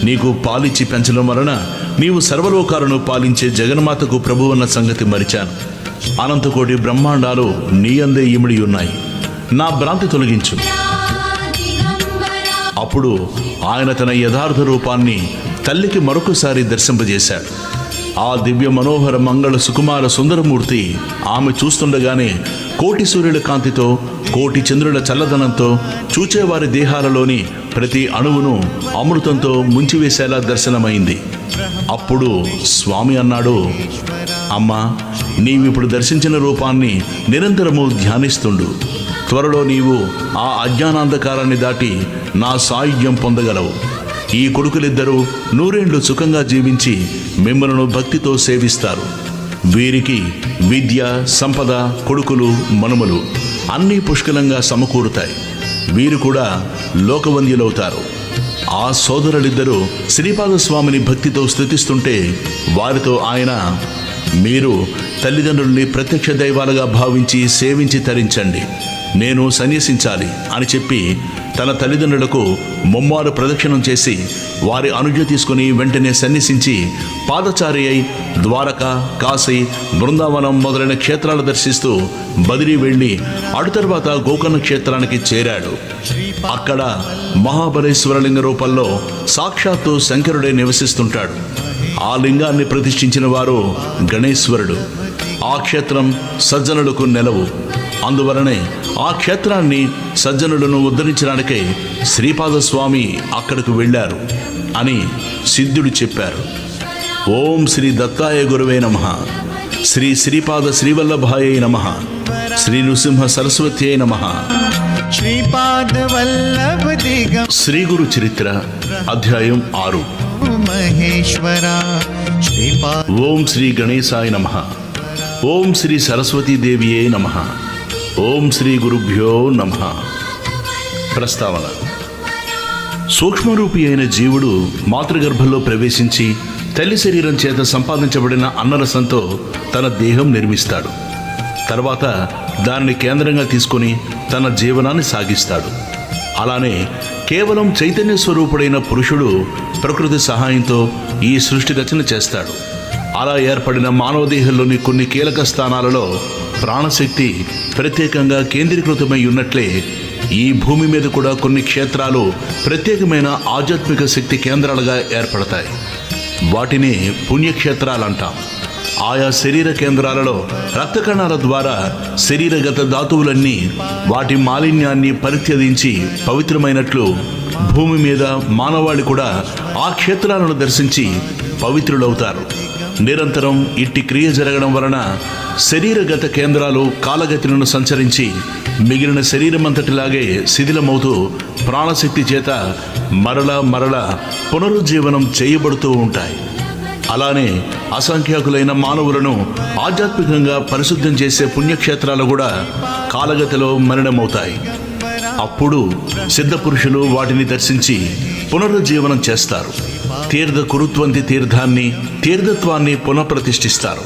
నీకు పాలిచ్చి పెంచడం వలన నీవు సర్వలోకాలను పాలించే జగన్మాతకు ప్రభువన్న సంగతి మరిచాను. అనంతకోటి బ్రహ్మాండాలు నీ అందే ఇమిడి ఉన్నాయి. నా భ్రాంతి తొలగించు. అప్పుడు ఆయన తన యథార్థ రూపాన్ని తల్లికి మరొకసారి దర్శింపజేశాడు. ఆ దివ్య మనోహర మంగళ సుకుమార సుందరమూర్తి ఆమె చూస్తుండగానే కోటి సూర్యుల కాంతితో, కోటి చంద్రుల చల్లదనంతో చూచేవారి దేహాలలోని ప్రతి అణువును అమృతంతో ముంచివేసేలా దర్శనమైంది. అప్పుడు స్వామి అన్నాడు, అమ్మా, నీవిప్పుడు దర్శించిన రూపాన్ని నిరంతరము ధ్యానిస్తుండు. త్వరలో నీవు ఆ అజ్ఞానాంధకారాన్ని దాటి నా సాయుధ్యం పొందగలవు. ఈ కొడుకులిద్దరూ నూరేండ్లు సుఖంగా జీవించి మిమ్మలను భక్తితో సేవిస్తారు. వీరికి విద్య, సంపద, కొడుకులు, మనుమలు అన్నీ పుష్కలంగా సమకూరుతాయి. వీరు కూడా లోకవంద్యులవుతారు. ఆ సోదరులిద్దరూ శ్రీపాద స్వామిని భక్తితో స్తుతిస్తుంటే వారితో ఆయన, మీరు తల్లిదండ్రుల్ని ప్రత్యక్ష దైవాలుగా భావించి సేవించి తరించండి, నేను సన్యసించాలి అని చెప్పి తన తల్లిదండ్రులకు ముమ్మారు ప్రదక్షిణం చేసి వారి అనుజ్ఞ తీసుకుని వెంటనే సన్యసించి పాదచారి అయి ద్వారక, కాశీ, బృందావనం మొదలైన క్షేత్రాలు దర్శిస్తూ బదిరీ వెళ్ళి అటు తర్వాత గోకర్ణ క్షేత్రానికి చేరాడు. అక్కడ మహాబలేశ్వరలింగ రూపంలో సాక్షాత్తు శంకరుడే నివసిస్తుంటాడు. ఆ లింగాన్ని ప్రతిష్ఠించిన వారు గణేశ్వరుడు. ఆ క్షేత్రం సజ్జనులకు నెలవు. అందువలనే ఆ క్షేత్రాన్ని, సజ్జనులను ఉద్ధరించడానికై శ్రీపాదస్వామి అక్కడకు వెళ్ళారు అని సిద్ధుడు చెప్పారు. ఓం శ్రీ దత్తాయ గురువే నమః. శ్రీ శ్రీపాద శ్రీవల్లభాయ నమః. శ్రీ నృసింహ సరస్వత్యై నమః. శ్రీపాద వల్లభ దిగం శ్రీ గురు చరిత్ర అధ్యాయం 6. మహేశ్వర శ్రీపాద ఓం శ్రీ గణేశాయ నమః. ఓం శ్రీ సరస్వతీదేవియే నమః. ఓం శ్రీ గురుభ్యో నమః. ప్రస్తావన: సూక్ష్మరూపి అయిన జీవుడు మాతృగర్భంలో ప్రవేశించి తల్లి శరీరం చేత సంపాదించబడిన అన్నరసంతో తన దేహం నిర్మిస్తాడు. తర్వాత దానిని కేంద్రంగా తీసుకొని తన జీవనాన్ని సాగిస్తాడు. అలానే కేవలం చైతన్య స్వరూపుడైన పురుషుడు ప్రకృతి సహాయంతో ఈ సృష్టి రచన చేస్తాడు. అలా ఏర్పడిన మానవ దేహంలోని కొన్ని కీలక స్థానాలలో ప్రాణశక్తి ప్రత్యేకంగా కేంద్రీకృతమై ఉన్నట్లే ఈ భూమి మీద కూడా కొన్ని క్షేత్రాలు ప్రత్యేకమైన ఆధ్యాత్మిక శక్తి కేంద్రాలుగా ఏర్పడతాయి. వాటిని పుణ్యక్షేత్రాలంటాం. ఆయా శరీర కేంద్రాలలో రక్త కణాల ద్వారా శరీరగత ధాతువులన్నీ వాటి మాలిన్యాన్ని పరిత్యజించి పవిత్రమైనట్లు భూమి మీద మానవాళి కూడా ఆ క్షేత్రాలను దర్శించి పవిత్రులవుతారు. నిరంతరం ఇట్టి క్రియ జరగడం వలన శరీరగత కేంద్రాలు కాలగతిలను సంచరించి మిగిలిన శరీరమంతటిలాగే శిథిలమవుతూ ప్రాణశక్తి చేత మరలా పునరుజ్జీవనం చేయబడుతూ ఉంటాయి. అలానే అసంఖ్యాకులైన మానవులను ఆధ్యాత్మికంగా పరిశుద్ధం చేసే పుణ్యక్షేత్రాలు కూడా కాలగతిలో మరణమవుతాయి. అప్పుడు సిద్ధపురుషులు వాటిని దర్శించి పునరుజ్జీవనం చేస్తారు. తీర్థ కురుత్వంతి తీర్థత్వాన్ని పునఃప్రతిష్ఠిస్తారు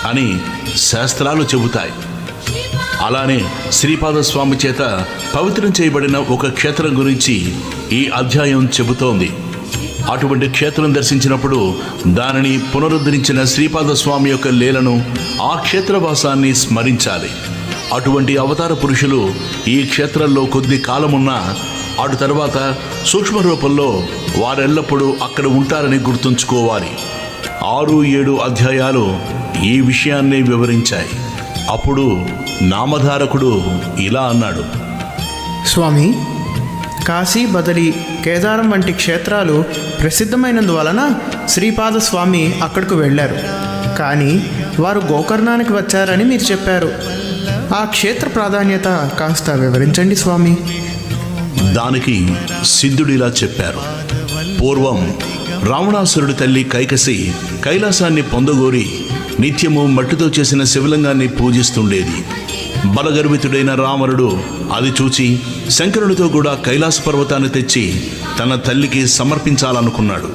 అని శాస్త్రాలు చెబుతాయి. అలానే శ్రీపాదస్వామి చేత పవిత్రం చేయబడిన ఒక క్షేత్రం గురించి ఈ అధ్యాయం చెబుతోంది. అటువంటి క్షేత్రం దర్శించినప్పుడు దానిని పునరుద్ధరించిన శ్రీపాదస్వామి యొక్క లీలను, ఆ క్షేత్రవాసాన్ని స్మరించాలి. అటువంటి అవతార పురుషులు ఈ క్షేత్రంలో కొద్ది కాలమున్నా అటు తర్వాత సూక్ష్మ రూపంలో వారెల్లప్పుడూ అక్కడ ఉంటారని గుర్తుంచుకోవాలి. 6-7 అధ్యాయాలు ఈ విషయాన్ని వివరించాయి. అప్పుడు నామధారకుడు ఇలా అన్నాడు: స్వామి, కాశీ, బదరి, కేదారం వంటి క్షేత్రాలు ప్రసిద్ధమైనందువలన శ్రీపాద స్వామి అక్కడికి వెళ్ళారు. కానీ వారు గోకర్ణానికి వచ్చారని మీరు చెప్పారు. ఆ క్షేత్ర ప్రాధాన్యత కాస్త వివరించండి స్వామి. దానికి సిద్ధుడిలా చెప్పారు: పూర్వం రావణాసురుడి తల్లి కైకసి కైలాసాన్ని పొందగోరి నిత్యము మట్టితో చేసిన శివలింగాన్ని పూజిస్తుండేది. బలగర్వితుడైన రావణుడు అది చూచి శంకరునితో కూడా కైలాస పర్వతాన్ని తెచ్చి తన తల్లికి సమర్పించాలనుకున్నాడు.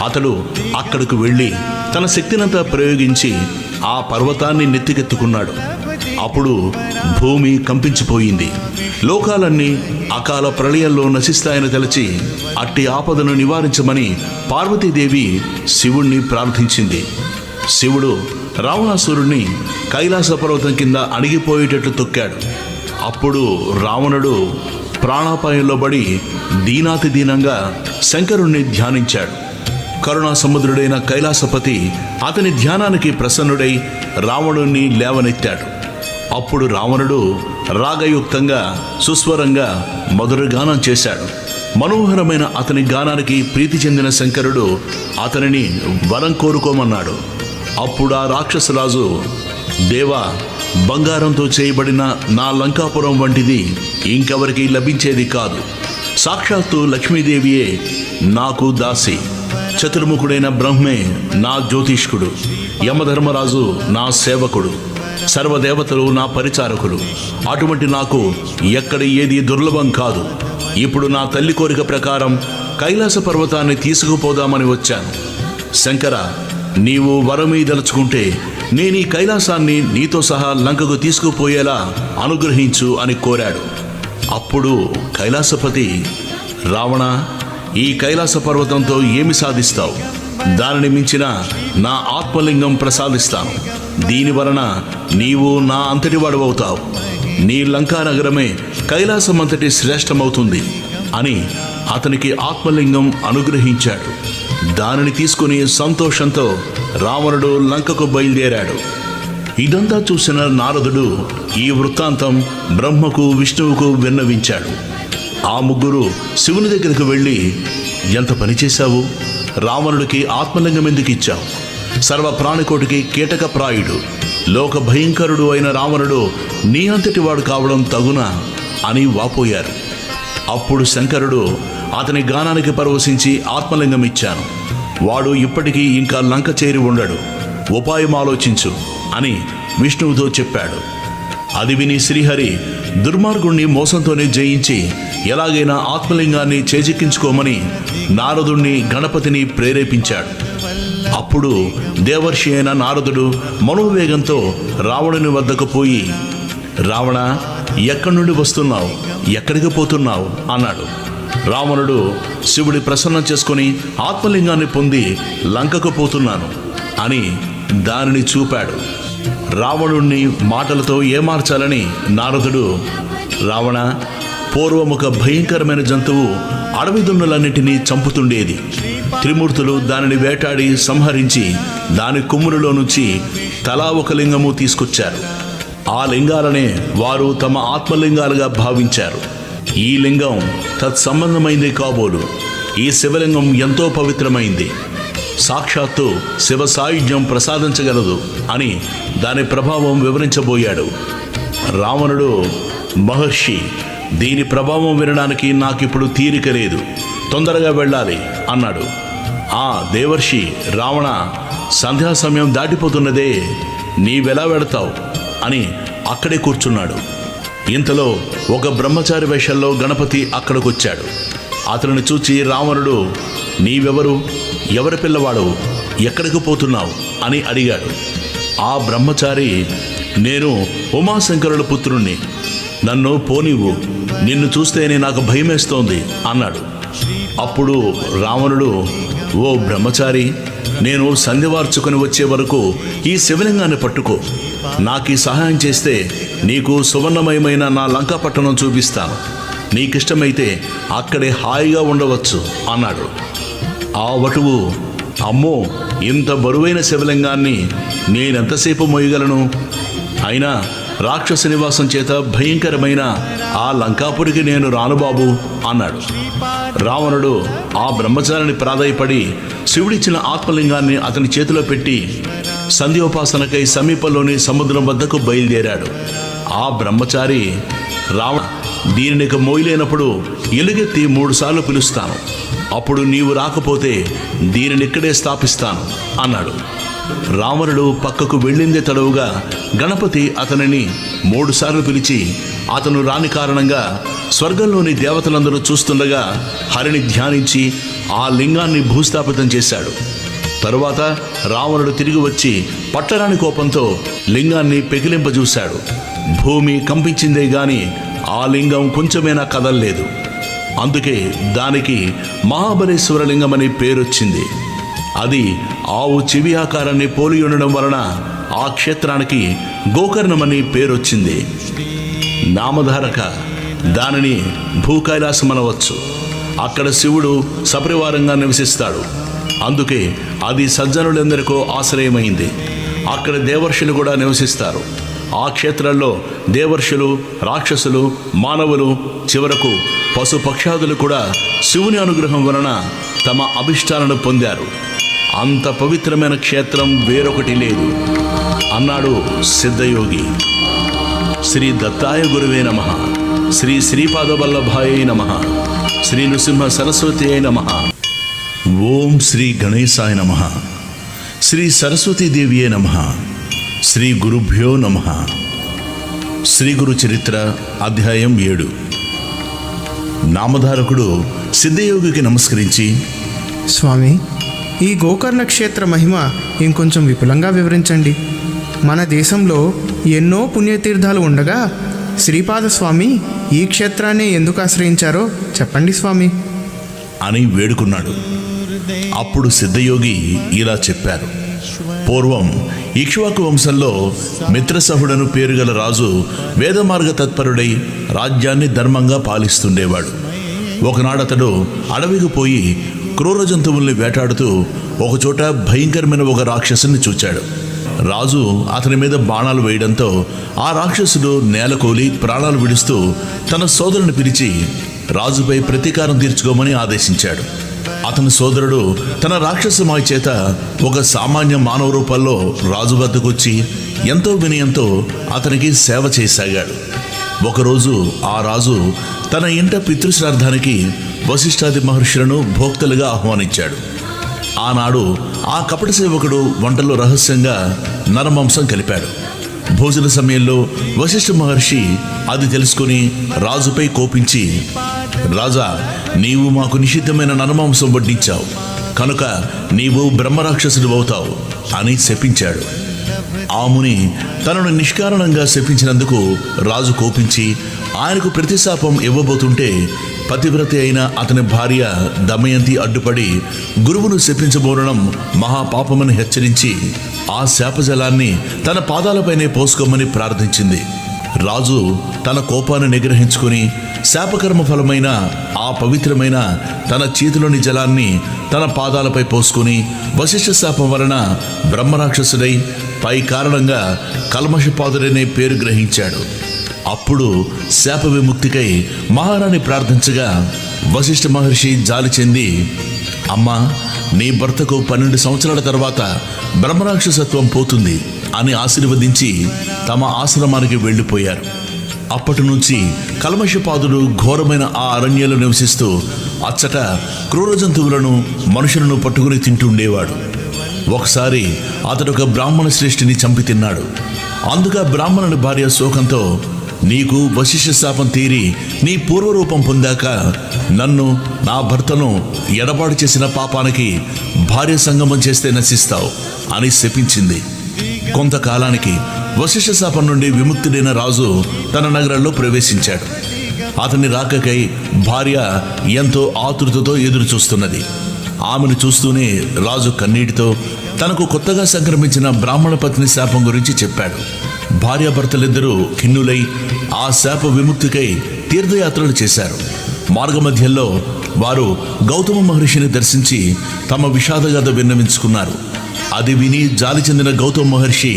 అతడు అక్కడకు వెళ్ళి తన శక్తినంతా ప్రయోగించి ఆ పర్వతాన్ని నెత్తికెత్తుకున్నాడు. అప్పుడు భూమి కంపించిపోయింది. లోకాలన్నీ అకాల ప్రళయంలో నశిస్తాయని తలచి అట్టి ఆపదను నివారించమని పార్వతీదేవి శివుణ్ణి ప్రార్థించింది. శివుడు రావణాసురుణ్ణి కైలాస పర్వతం కింద అణిగిపోయేటట్లు తొక్కాడు. అప్పుడు రావణుడు ప్రాణాపాయంలో పడి దీనాతి దీనంగా శంకరుణ్ణి ధ్యానించాడు. కరుణా సముద్రుడైన కైలాసపతి అతని ధ్యానానికి ప్రసన్నుడై రావణుణ్ణి లేవనెత్తాడు. అప్పుడు రావణుడు రాగయుక్తంగా సుస్వరంగా మధురగానం చేశాడు. మనోహరమైన అతని గానానికి ప్రీతి చెందిన శంకరుడు అతనిని వరం కోరుకోమన్నాడు. అప్పుడు ఆ రాక్షసరాజు, దేవా, బంగారంతో చేయబడిన నా లంకాపురం వంటిది ఇంకెవరికి లభించేది కాదు. సాక్షాత్తు లక్ష్మీదేవియే నాకు దాసి, చతుర్ముఖుడైన బ్రహ్మే నా జ్యోతిష్కుడు, యమధర్మరాజు నా సేవకుడు, సర్వదేవతలు నా పరిచారకులు. అటువంటి నాకు ఎక్కడ ఏది దుర్లభం కాదు. ఇప్పుడు నా తల్లి కోరిక ప్రకారం కైలాస పర్వతాన్ని తీసుకుపోదామని వచ్చాను. శంకర, నీవు వరమీదలుచుకుంటే నేను ఈ కైలాసాన్ని నీతో సహా లంకకు తీసుకుపోయేలా అనుగ్రహించు అని కోరాడు. అప్పుడు కైలాసపతి, రావణ, ఈ కైలాస పర్వతంతో ఏమి సాధిస్తావు? దానిని మించిన నా ఆత్మలింగం ప్రసాదిస్తాను. దీని వలన నీవు నా అంతటి వాడవవుతావు. నీ లంకానగరమే కైలాసమంతటి శ్రేష్టమవుతుంది అని అతనికి ఆత్మలింగం అనుగ్రహించాడు. దానిని తీసుకుని సంతోషంతో రావణుడు లంకకు బయలుదేరాడు. ఇదంతా చూసిన నారదుడు ఈ వృత్తాంతం బ్రహ్మకు విష్ణువుకు విన్నవించాడు. ఆ ముగ్గురు శివుని దగ్గరకు వెళ్ళి, ఎంత పని చేశావు? రావణుడికి ఆత్మలింగం ఎందుకు ఇచ్చావు? సర్వ ప్రాణికోటికి కీటకప్రాయుడు, లోక భయంకరుడు అయిన రావణుడు నీ అంతటి వాడు కావడం తగునా అని వాపోయారు. అప్పుడు శంకరుడు అతని గానానికి పరవశించి ఆత్మలింగం ఇచ్చాను. వాడు ఇప్పటికీ ఇంకా లంక చేరి ఉండడు. ఉపాయం ఆలోచించు అని విష్ణువుతో చెప్పాడు. అది విని శ్రీహరి దుర్మార్గుణ్ణి మోసంతోనే జయించి ఎలాగైనా ఆత్మలింగాన్ని చేజిక్కించుకోమని నారదుణ్ణి గణపతిని ప్రేరేపించాడు. అప్పుడు దేవర్షి అయిన నారదుడు మనోవేగంతో రావణుని వద్దకు పోయి, రావణ, ఎక్కడి నుండి వస్తున్నావు? ఎక్కడికి పోతున్నావు అన్నాడు. రావణుడు శివుడి ప్రసన్నం చేసుకుని ఆత్మలింగాన్ని పొంది లంకకు పోతున్నాను అని దానిని చూపాడు. రావణుణ్ణి మాటలతో ఏమార్చాలని నారదుడు, రావణ, పూర్వం ఒక భయంకరమైన జంతువు అడవి దున్నులన్నిటినీ చంపుతుండేది. త్రిమూర్తులు దానిని వేటాడి సంహరించి దాని కొమ్ములలో నుంచి తలా ఒక లింగము తీసుకొచ్చారు. ఆ లింగాలనే వారు తమ ఆత్మలింగాలుగా భావించారు. ఈ లింగం తత్సంబంధమైంది కాబోలు. ఈ శివలింగం ఎంతో పవిత్రమైంది, సాక్షాత్తు శివ సాయుధ్యం ప్రసాదించగలదు అని దాని ప్రభావం వివరించబోయాడు. రావణుడు, మహర్షి, దీని ప్రభావం వినడానికి నాకిప్పుడు తీరిక లేదు, తొందరగా వెళ్ళాలి అన్నాడు. ఆ దేవర్షి, రావణ, సంధ్యా సమయం దాటిపోతున్నదే, నీవెలా వెళతావు అని అక్కడే కూర్చున్నాడు. ఇంతలో ఒక బ్రహ్మచారి వేషంలో గణపతి అక్కడికొచ్చాడు. అతనిని చూచి రావణుడు, నీవెవరు? ఎవరి పిల్లవాడు? ఎక్కడికి పోతున్నావు అని అడిగాడు. ఆ బ్రహ్మచారి, నేను ఉమాశంకరుల పుత్రుణ్ణి, నన్ను పోనివ్వు, నిన్ను చూస్తేనే నాకు భయమేస్తోంది అన్నాడు. అప్పుడు రావణుడు, ఓ బ్రహ్మచారి, నేను సంధ్యవార్చుకొని వచ్చే వరకు ఈ శివలింగాన్ని పట్టుకో. నాకు ఈ సహాయం చేస్తే నీకు సువర్ణమయమైన నా లంకాపట్టణం చూపిస్తాను. నీకిష్టమైతే అక్కడే హాయిగా ఉండవచ్చు అన్నాడు. ఆ వటువు, అమ్మో, ఇంత బరువైన శివలింగాన్ని నేనెంతసేపు మోయగలను? అయినా రాక్షస నివాసం చేత భయంకరమైన ఆ లంకాపురికి నేను రాను బాబు అన్నాడు. రావణుడు ఆ బ్రహ్మచారిని ప్రాధాయపడి శివుడిచ్చిన ఆత్మలింగాన్ని అతని చేతిలో పెట్టి సంధ్యోపాసనకై సమీపంలోని సముద్రం వద్దకు బయలుదేరాడు. ఆ బ్రహ్మచారి, రావణ, దీనిని మోయలేనప్పుడు ఎలుగెత్తి 3 సార్లు పిలుస్తాను. అప్పుడు నీవు రాకపోతే దీనిని ఇక్కడే స్థాపిస్తాను అన్నాడు. రావణుడు పక్కకు వెళ్ళిందే తడవుగా గణపతి అతనిని 3 సార్లు పిలిచి అతను రాని కారణంగా స్వర్గంలోని దేవతలందరూ చూస్తుండగా హరిని ధ్యానించి ఆ లింగాన్ని భూస్థాపితం చేశాడు. తరువాత రావణుడు తిరిగి వచ్చి పట్టరాని కోపంతో లింగాన్ని పెకిలింపజూశాడు. భూమి కంపించిందే గాని ఆ లింగం కొంచెమైనా కదల్లేదు. అందుకే దానికి మహాబలేశ్వర లింగమని పేరొచ్చింది. అది ఆవు చెవి ఆకారాన్ని పోలి ఉండడం వలన ఆ క్షేత్రానికి గోకర్ణమని పేరొచ్చింది. నామధారక దానిని భూకైలాసం అనవచ్చు. అక్కడ శివుడు సపరివారంగా నివసిస్తాడు. అందుకే అది సజ్జనులందరికీ ఆశ్రయమైంది. అక్కడ దేవర్షులు కూడా నివసిస్తారు. ఆ క్షేత్రంలో దేవర్షులు, రాక్షసులు, మానవులు, చివరకు పశుపక్షాదులు కూడా శివుని అనుగ్రహం వలన తమ అభిష్టాలను పొందారు. అంత పవిత్రమైన క్షేత్రం వేరొకటి లేదు అన్నాడు సిద్ధయోగి. శ్రీ దత్తాయ గురువే నమః. శ్రీ శ్రీపాదవల్లభాయ నమః. శ్రీ నృసింహ సరస్వతి అయి నమః. ఓం శ్రీ గణేశాయ నమః. శ్రీ సరస్వతీదేవియే నమః. శ్రీ గురుభ్యో నమః. శ్రీ గురు చరిత్ర అధ్యాయం 7. నామధారకుడు సిద్ధయోగికి నమస్కరించి, స్వామి, ఈ గోకర్ణ క్షేత్ర మహిమ ఇంకొంచెం విపులంగా వివరించండి. మన దేశంలో ఎన్నో పుణ్యతీర్థాలు ఉండగా శ్రీపాద స్వామి ఈ క్షేత్రాన్ని ఎందుకు ఆశ్రయించారో చెప్పండి స్వామి అని వేడుకున్నాడు. అప్పుడు సిద్ధయోగి ఇలా చెప్పారు. పూర్వం ఇక్ష్వాకు వంశంలో మిత్రసహుడను పేరుగల రాజు వేదమార్గ తత్పరుడై రాజ్యాన్ని ధర్మంగా పాలిస్తుండేవాడు. ఒకనాడతడు అడవికి పోయి క్రూర జంతువుల్ని వేటాడుతూ ఒకచోట భయంకరమైన ఒక రాక్షసుని చూచాడు. రాజు అతని మీద బాణాలు వేయడంతో ఆ రాక్షసుడు నేలకూలి ప్రాణాలు విడుస్తూ తన సోదరుని పిలిచి రాజుపై ప్రతీకారం తీర్చుకోమని ఆదేశించాడు. అతని సోదరుడు తన రాక్షసమాయ చేత ఒక సామాన్య మానవ రూపంలో రాజు వద్దకొచ్చి ఎంతో వినయంతో అతనికి సేవ చేయసాగాడు. ఒకరోజు ఆ రాజు తన ఇంట పితృశ్రార్థానికి వశిష్ఠాది మహర్షులను భోక్తలుగా ఆహ్వానించాడు. ఆనాడు ఆ కపట సేవకుడు వంటలో రహస్యంగా నరమాంసం కలిపాడు. భోజన సమయంలో వశిష్ఠ మహర్షి అది తెలుసుకుని రాజుపై కోపించి, రాజా, నీవు మాకు నిషిద్ధమైన నరమాంసం వడ్డించావు కనుక నీవు బ్రహ్మరాక్షసుడు అవుతావు అని శపించాడు. ఆ ముని తనను నిష్కారణంగా శపించినందుకు రాజు కోపించి ఆయనకు ప్రతిశాపం ఇవ్వబోతుంటే పతివ్రత అయిన అతని భార్య దమయంతి అడ్డుపడి గురువును శపించబోనడం మహాపాపమని హెచ్చరించి ఆ శాపజలాన్ని తన పాదాలపైనే పోసుకోమని ప్రార్థించింది. రాజు తన కోపాన్ని నిగ్రహించుకుని శాపకర్మ ఫలమైన ఆ పవిత్రమైన తన చేతిలోని జలాన్ని తన పాదాలపై పోసుకుని వశిష్ఠ శాపం వలన బ్రహ్మరాక్షసుడై పై కారణంగా కల్మషపాదుడనే పేరు గ్రహించాడు. అప్పుడు శాప విముక్తికై మహారాణి ప్రార్థించగా వశిష్ఠ మహర్షి జాలి చెంది, అమ్మా, నీ భర్తకు 12 సంవత్సరాల తర్వాత బ్రహ్మరాక్షసత్వం పోతుంది అని ఆశీర్వదించి తమ ఆశ్రమానికి వెళ్ళిపోయారు. అప్పటి నుంచి కల్మషపాదుడు ఘోరమైన ఆ అరణ్యంలో నివసిస్తూ అచ్చట క్రూర జంతువులను మనుషులను పట్టుకుని తింటుండేవాడు. ఒకసారి అతడు ఒక బ్రాహ్మణ శ్రేష్ఠిని చంపి తిన్నాడు. అందుక బ్రాహ్మణుని భార్య శోకంతో, నీకు వశిష్ఠ శాపం తీరి నీ పూర్వరూపం పొందాక నన్ను, నా భర్తను ఎడబాటు చేసిన పాపానికి భార్య సంగమం చేస్తే నశిస్తావు అని శపించింది. కొంతకాలానికి వశిష్ఠ శాపం నుండి విముక్తుడైన రాజు తన నగరంలో ప్రవేశించాడు. అతని రాకకై భార్య ఎంతో ఆతృతతో ఎదురు చూస్తున్నది. ఆమెను చూస్తూనే రాజు కన్నీటితో తనకు కొత్తగా సంక్రమించిన బ్రాహ్మణ పత్ని శాపం గురించి చెప్పాడు. భార్యాభర్తలిద్దరూ ఖిన్నులై ఆ శాప విముక్తికై తీర్థయాత్రలు చేశారు. మార్గమధ్యంలో వారు గౌతమ మహర్షిని దర్శించి తమ విషాదగాథ విన్నవించుకున్నారు. అది విని జాలి చెందిన గౌతమ మహర్షి,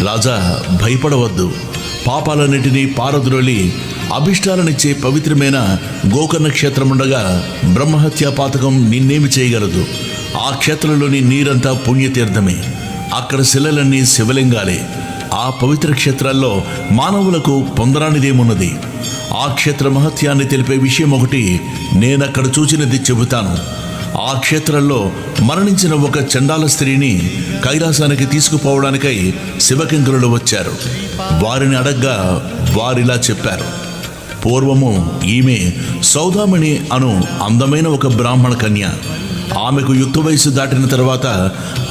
రాజా, భయపడవద్దు. పాపాలన్నిటినీ పారద్రోలి అభిష్టాలనిచ్చే పవిత్రమైన గోకర్ణ క్షేత్రముండగా బ్రహ్మహత్యా పాతకం నిన్నేమి చేయగలదు? ఆ క్షేత్రంలోని నీరంతా పుణ్యతీర్థమే. అక్కడ శిలలన్నీ శివలింగాలే. ఆ పవిత్ర క్షేత్రాల్లో మానవులకు పొందరానిదేమున్నది? ఆ క్షేత్ర మహత్యాన్ని తెలిపే విషయం ఒకటి నేనక్కడ చూచినది చెబుతాను. ఆ క్షేత్రంలో మరణించిన ఒక చండాల స్త్రీని కైలాసానికి తీసుకుపోవడానికై శివకింకరులు వచ్చారు. వారిని అడగ్గా వారిలా చెప్పారు, పూర్వము ఈమె సౌదామణి అను అందమైన ఒక బ్రాహ్మణ కన్య. ఆమెకు యుక్త వయసు దాటిన తర్వాత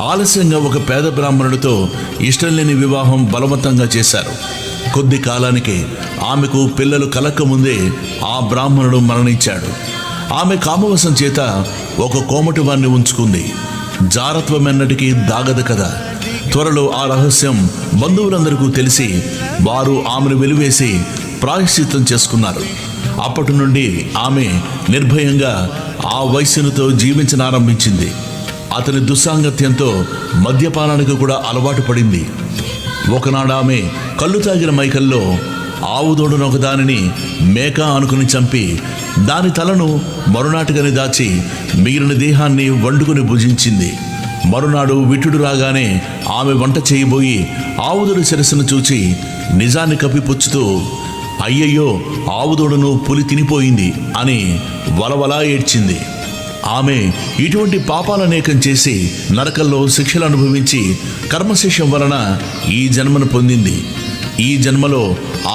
ఆలస్యంగా ఒక పేద బ్రాహ్మణుడితో ఇష్టం లేని వివాహం బలవంతంగా చేశారు. కొద్ది కాలానికి ఆమెకు పిల్లలు కలక్కముందే ఆ బ్రాహ్మణుడు మరణించాడు. ఆమె కామవశం చేత ఒక కోమటి వారిని ఉంచుకుంది. జారత్వం ఎన్నటికీ దాగదు కదా. త్వరలో ఆ రహస్యం బంధువులందరికీ తెలిసి వారు ఆమెను వెలివేసి ప్రాయశ్చిత్తం చేసుకున్నారు. అప్పటి నుండి ఆమె నిర్భయంగా ఆ వైశ్యునితో జీవించనారంభించింది. అతని దుస్సాంగత్యంతో మద్యపానానికి కూడా అలవాటు పడింది. ఒకనాడు ఆమె కళ్ళు తాగిన మైకల్లో ఆవుదోడును ఒకదానిని మేక అనుకుని చంపి దాని తలను మరునాటికని దాచి మిగిలిన దేహాన్ని వండుకుని భుజించింది. మరునాడు విటుడు రాగానే ఆమె వంట చేయబోయి ఆవుదోడు శిరస్సును చూచి నిజాన్ని కప్పిపుచ్చుతూ, అయ్యయ్యో, ఆవుదోడును పులి తినిపోయింది అని వలవలా ఏడ్చింది. ఆమె ఇటువంటి పాపాలనేకం చేసి నరకంలో శిక్షలు అనుభవించి కర్మశేషం వలన ఈ జన్మను పొందింది. ఈ జన్మలో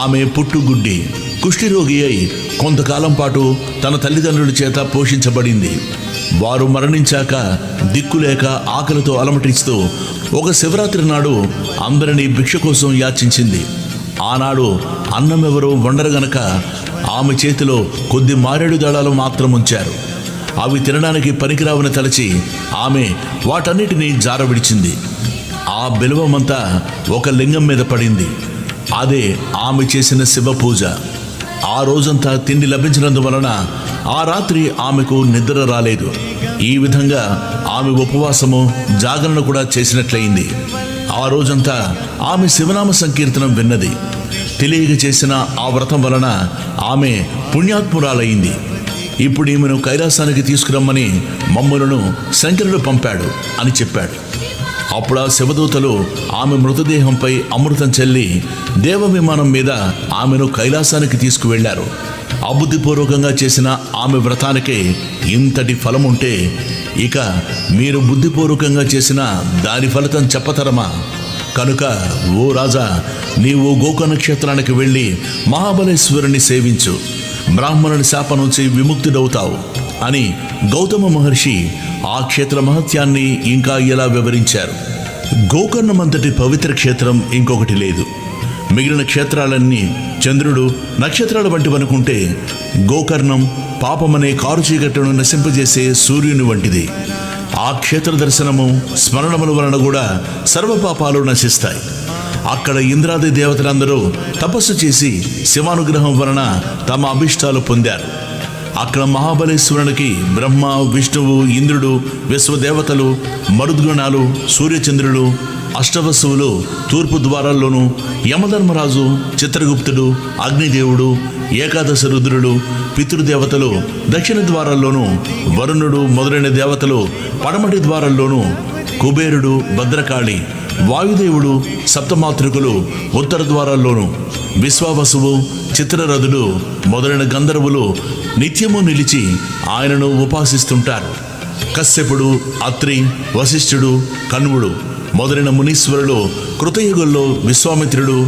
ఆమె పుట్టుగుడ్డి కుష్ఠిరోగి అయి కొంతకాలం పాటు తన తల్లిదండ్రుల చేత పోషించబడింది. వారు మరణించాక దిక్కులేక ఆకలితో అలమటిస్తూ ఒక శివరాత్రి నాడు అందరినీ భిక్ష కోసం యాచించింది. ఆనాడు అన్నమెవరో వండరగనక ఆమె చేతిలో కొద్ది మారేడు దళాలు మాత్రం ఉంచారు. అవి తినడానికి పనికిరావని తలచి ఆమె వాటన్నిటినీ జారవిడిచింది. ఆ బిలవమంతా ఒక లింగం మీద పడింది. అదే ఆమె చేసిన శివ పూజ. ఆ రోజంతా తిండి లభించినందువలన ఆ రాత్రి ఆమెకు నిద్ర రాలేదు. ఈ విధంగా ఆమె ఉపవాసము జాగరణ కూడా చేసినట్లయింది. ఆ రోజంతా ఆమె శివనామ సంకీర్తనం విన్నది. తెలియక చేసిన ఆ వ్రతం వలన ఆమె పుణ్యాత్మురాలయ్యింది. ఇప్పుడు ఈమెను కైలాసానికి తీసుకురమ్మని మమ్ములను శంకరుడు పంపాడు అని చెప్పాడు. అప్పుడు ఆ శివదూతలు ఆమె మృతదేహంపై అమృతం చల్లి దేవ విమానం మీద ఆమెను కైలాసానికి తీసుకువెళ్లారు. అబుద్ధిపూర్వకంగా చేసిన ఆమె వ్రతానికే ఇంతటి ఫలముంటే ఇక మీరు బుద్ధిపూర్వకంగా చేసిన దాని ఫలితం చెప్పతరమా? కనుక ఓ రాజా, నీవు గోకర్ణ క్షేత్రానికి వెళ్ళి మహాబలేశ్వరుని సేవించు, బ్రాహ్మణుని శాపం నుంచి విముక్తుడవుతావు అని గౌతమ మహర్షి ఆ క్షేత్ర మహత్యాన్ని ఇంకా ఇలా వివరించారు. గోకర్ణమంతటి పవిత్ర క్షేత్రం ఇంకొకటి లేదు. మిగిలిన క్షేత్రాలన్నీ చంద్రుడు నక్షత్రాల వంటివనుకుంటే గోకర్ణం పాపమనే కారు చీకట్టును నశింపజేసే సూర్యుని వంటిది. ఆ క్షేత్ర దర్శనము స్మరణముల వలన కూడా సర్వపాపాలు నశిస్తాయి. అక్కడ ఇంద్రాది దేవతలందరూ తపస్సు చేసి శివానుగ్రహం వలన తమ అభిష్టాలు పొందారు. అక్కడ మహాబలేశ్వరునికి బ్రహ్మ, విష్ణువు, ఇంద్రుడు, విశ్వదేవతలు, మరుద్గణాలు, సూర్యచంద్రులు, అష్టవసువులు తూర్పు ద్వారాల్లోనూ, యమధర్మరాజు, చిత్రగుప్తుడు, అగ్నిదేవుడు, ఏకాదశ రుద్రులు, పితృదేవతలు దక్షిణ ద్వారాల్లోనూ, వరుణుడు మొదలైన దేవతలు పడమటి ద్వారాల్లోనూ, కుబేరుడు, భద్రకాళి, వాయుదేవుడు, సప్తమాతృకులు ఉత్తర ద్వారాల్లోనూ, విశ్వావసువు, చిత్రరథుడు మొదలైన గంధర్వులు నిత్యము నిలిచి ఆయనను ఉపాసిస్తుంటారు. కశ్యపుడు, అత్రి, వశిష్ఠుడు, కణ్వుడు మొదలైన మునీశ్వరులు కృతయుగంలో విశ్వామిత్రుడు,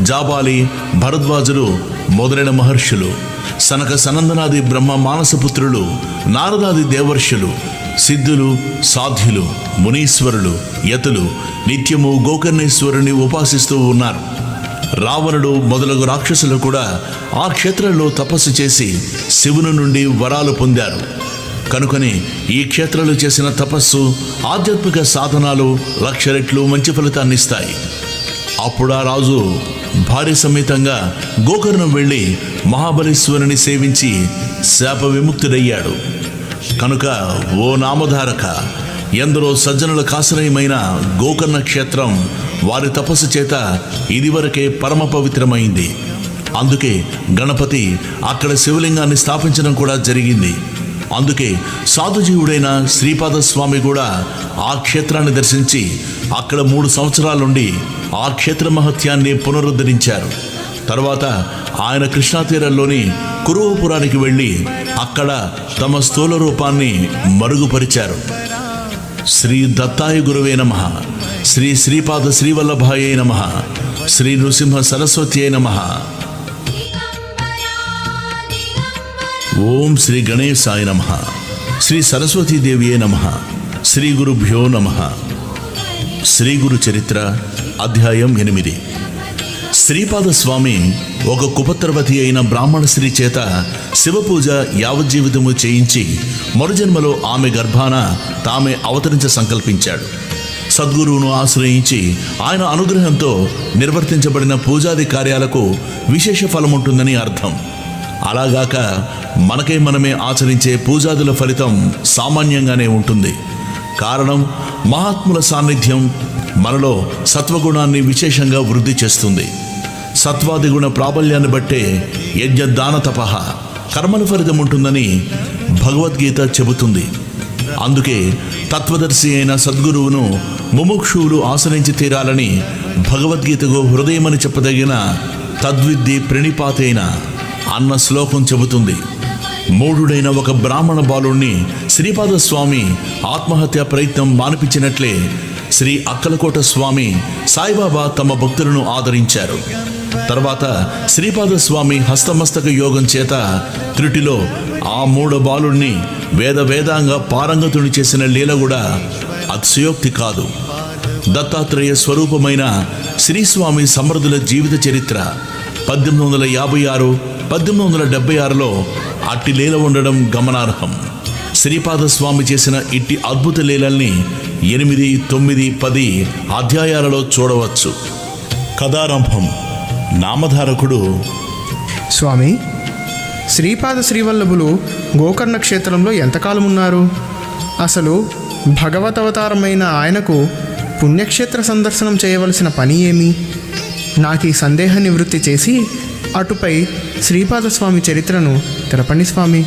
జాబాలి, భరద్వాజులు మొదలైన మహర్షులు, సనక సనందనాది బ్రహ్మ మానసపుత్రులు, నారదాది దేవర్షులు, సిద్ధులు, సాధ్యులు, మునీశ్వరులు, యతులు నిత్యము గోకర్ణేశ్వరుని ఉపాసిస్తూ ఉన్నారు. రావణుడు మొదలగు రాక్షసులు కూడా ఆ క్షేత్రంలో తపస్సు చేసి శివుని నుండి వరాలు పొందారు. కనుకని ఈ క్షేత్రంలో చేసిన తపస్సు, ఆధ్యాత్మిక సాధనాలు 1,00,000 రెట్లు మంచి ఫలితాన్ని ఇస్తాయి. అప్పుడు ఆ రాజు భార్య సమేతంగా గోకర్ణం వెళ్ళి మహాబలేశ్వరుని సేవించి శాప విముక్తుడయ్యాడు. కనుక ఓ నామధారక, ఎందరో సజ్జనులకు ఆశ్రయమైన గోకర్ణ క్షేత్రం వారి తపస్సు చేత ఇదివరకే పరమ పవిత్రమైంది. అందుకే గణపతి అక్కడ శివలింగాన్ని స్థాపించడం కూడా జరిగింది. అందుకే సాధుజీవుడైన శ్రీపాద స్వామి కూడా ఆ క్షేత్రాన్ని దర్శించి అక్కడ 3 సంవత్సరాల నుండి ఆ క్షేత్ర మహత్యాన్ని పునరుద్ధరించారు. తరువాత ఆయన కృష్ణా తీరంలోని కురువపురానికి వెళ్ళి అక్కడ తమ స్థూల రూపాన్ని మరుగుపరిచారు. శ్రీ దత్తాయ గురువే నమః, శ్రీ శ్రీపాద శ్రీవల్లభాయ నమః, శ్రీ నృసింహ సరస్వత్యై నమః. ఓం శ్రీ గణేశాయ నమః, శ్రీ సరస్వతీదేవియే నమః, శ్రీ గురుభ్యో నమః. శ్రీ గురు చరిత్ర అధ్యాయం 8. శ్రీపాద స్వామి ఒక కుపత్రవతి అయిన బ్రాహ్మణ స్త్రీ చేత శివపూజ యావజ్జీవితము చేయించి మరుజన్మలో ఆమె గర్భాన తామే అవతరించ సంకల్పించాడు. సద్గురువును ఆశ్రయించి ఆయన అనుగ్రహంతో నిర్వర్తించబడిన పూజాది కార్యాలకు విశేష ఫలముంటుందని అర్థం. అలాగాక మనకై మనమే ఆచరించే పూజాదుల ఫలితం సామాన్యంగానే ఉంటుంది. కారణం, మహాత్ముల సాన్నిధ్యం మనలో సత్వగుణాన్ని విశేషంగా వృద్ధి చేస్తుంది. సత్వాది గుణ ప్రాబల్యాన్ని బట్టే యజ్ఞ దాన తపః కర్మల ఫలితం ఉంటుందని భగవద్గీత చెబుతుంది. అందుకే తత్వదర్శి అయిన సద్గురువును ముముక్షువులు ఆశ్రయించి తీరాలని భగవద్గీతకు హృదయమని చెప్పదగిన తద్విద్ది ప్రణిపాతైన అన్న శ్లోకం చెబుతుంది. మూఢుడైన ఒక బ్రాహ్మణ బాలుణ్ణి శ్రీపాద స్వామి ఆత్మహత్య ప్రయత్నం మానిపించినట్లే శ్రీ అక్కలకోట స్వామి సాయిబాబా తమ భక్తులను ఆదరించారు. తర్వాత శ్రీపాద స్వామి హస్తమస్తక యోగం చేత త్రుటిలో ఆ మూఢ బాలుణ్ణి వేదాంగ పారంగతుని చేసిన లీల కూడా అతిశయోక్తి కాదు. దత్తాత్రేయ స్వరూపమైన శ్రీస్వామి సమర్థుల జీవిత చరిత్ర 1856, 1876లో అట్టి లీల ఉండడం గమనార్హం. శ్రీపాద స్వామి చేసిన ఇట్టి అద్భుత లీలల్ని 8, 9, 10 అధ్యాయాలలో చూడవచ్చు. కథారంభం. నామధారకుడు స్వామి, శ్రీపాద శ్రీవల్లభులు గోకర్ణ క్షేత్రంలో ఎంతకాలం ఉన్నారు? అసలు భగవతవతారమైన ఆయనకు పుణ్యక్షేత్ర సందర్శనం చేయవలసిన పని ఏమి? నాకు ఈ సందేహ నివృత్తి చేసి అటుపై శ్రీపాద స్వామి చరిత్రను తెలపండి స్వామి.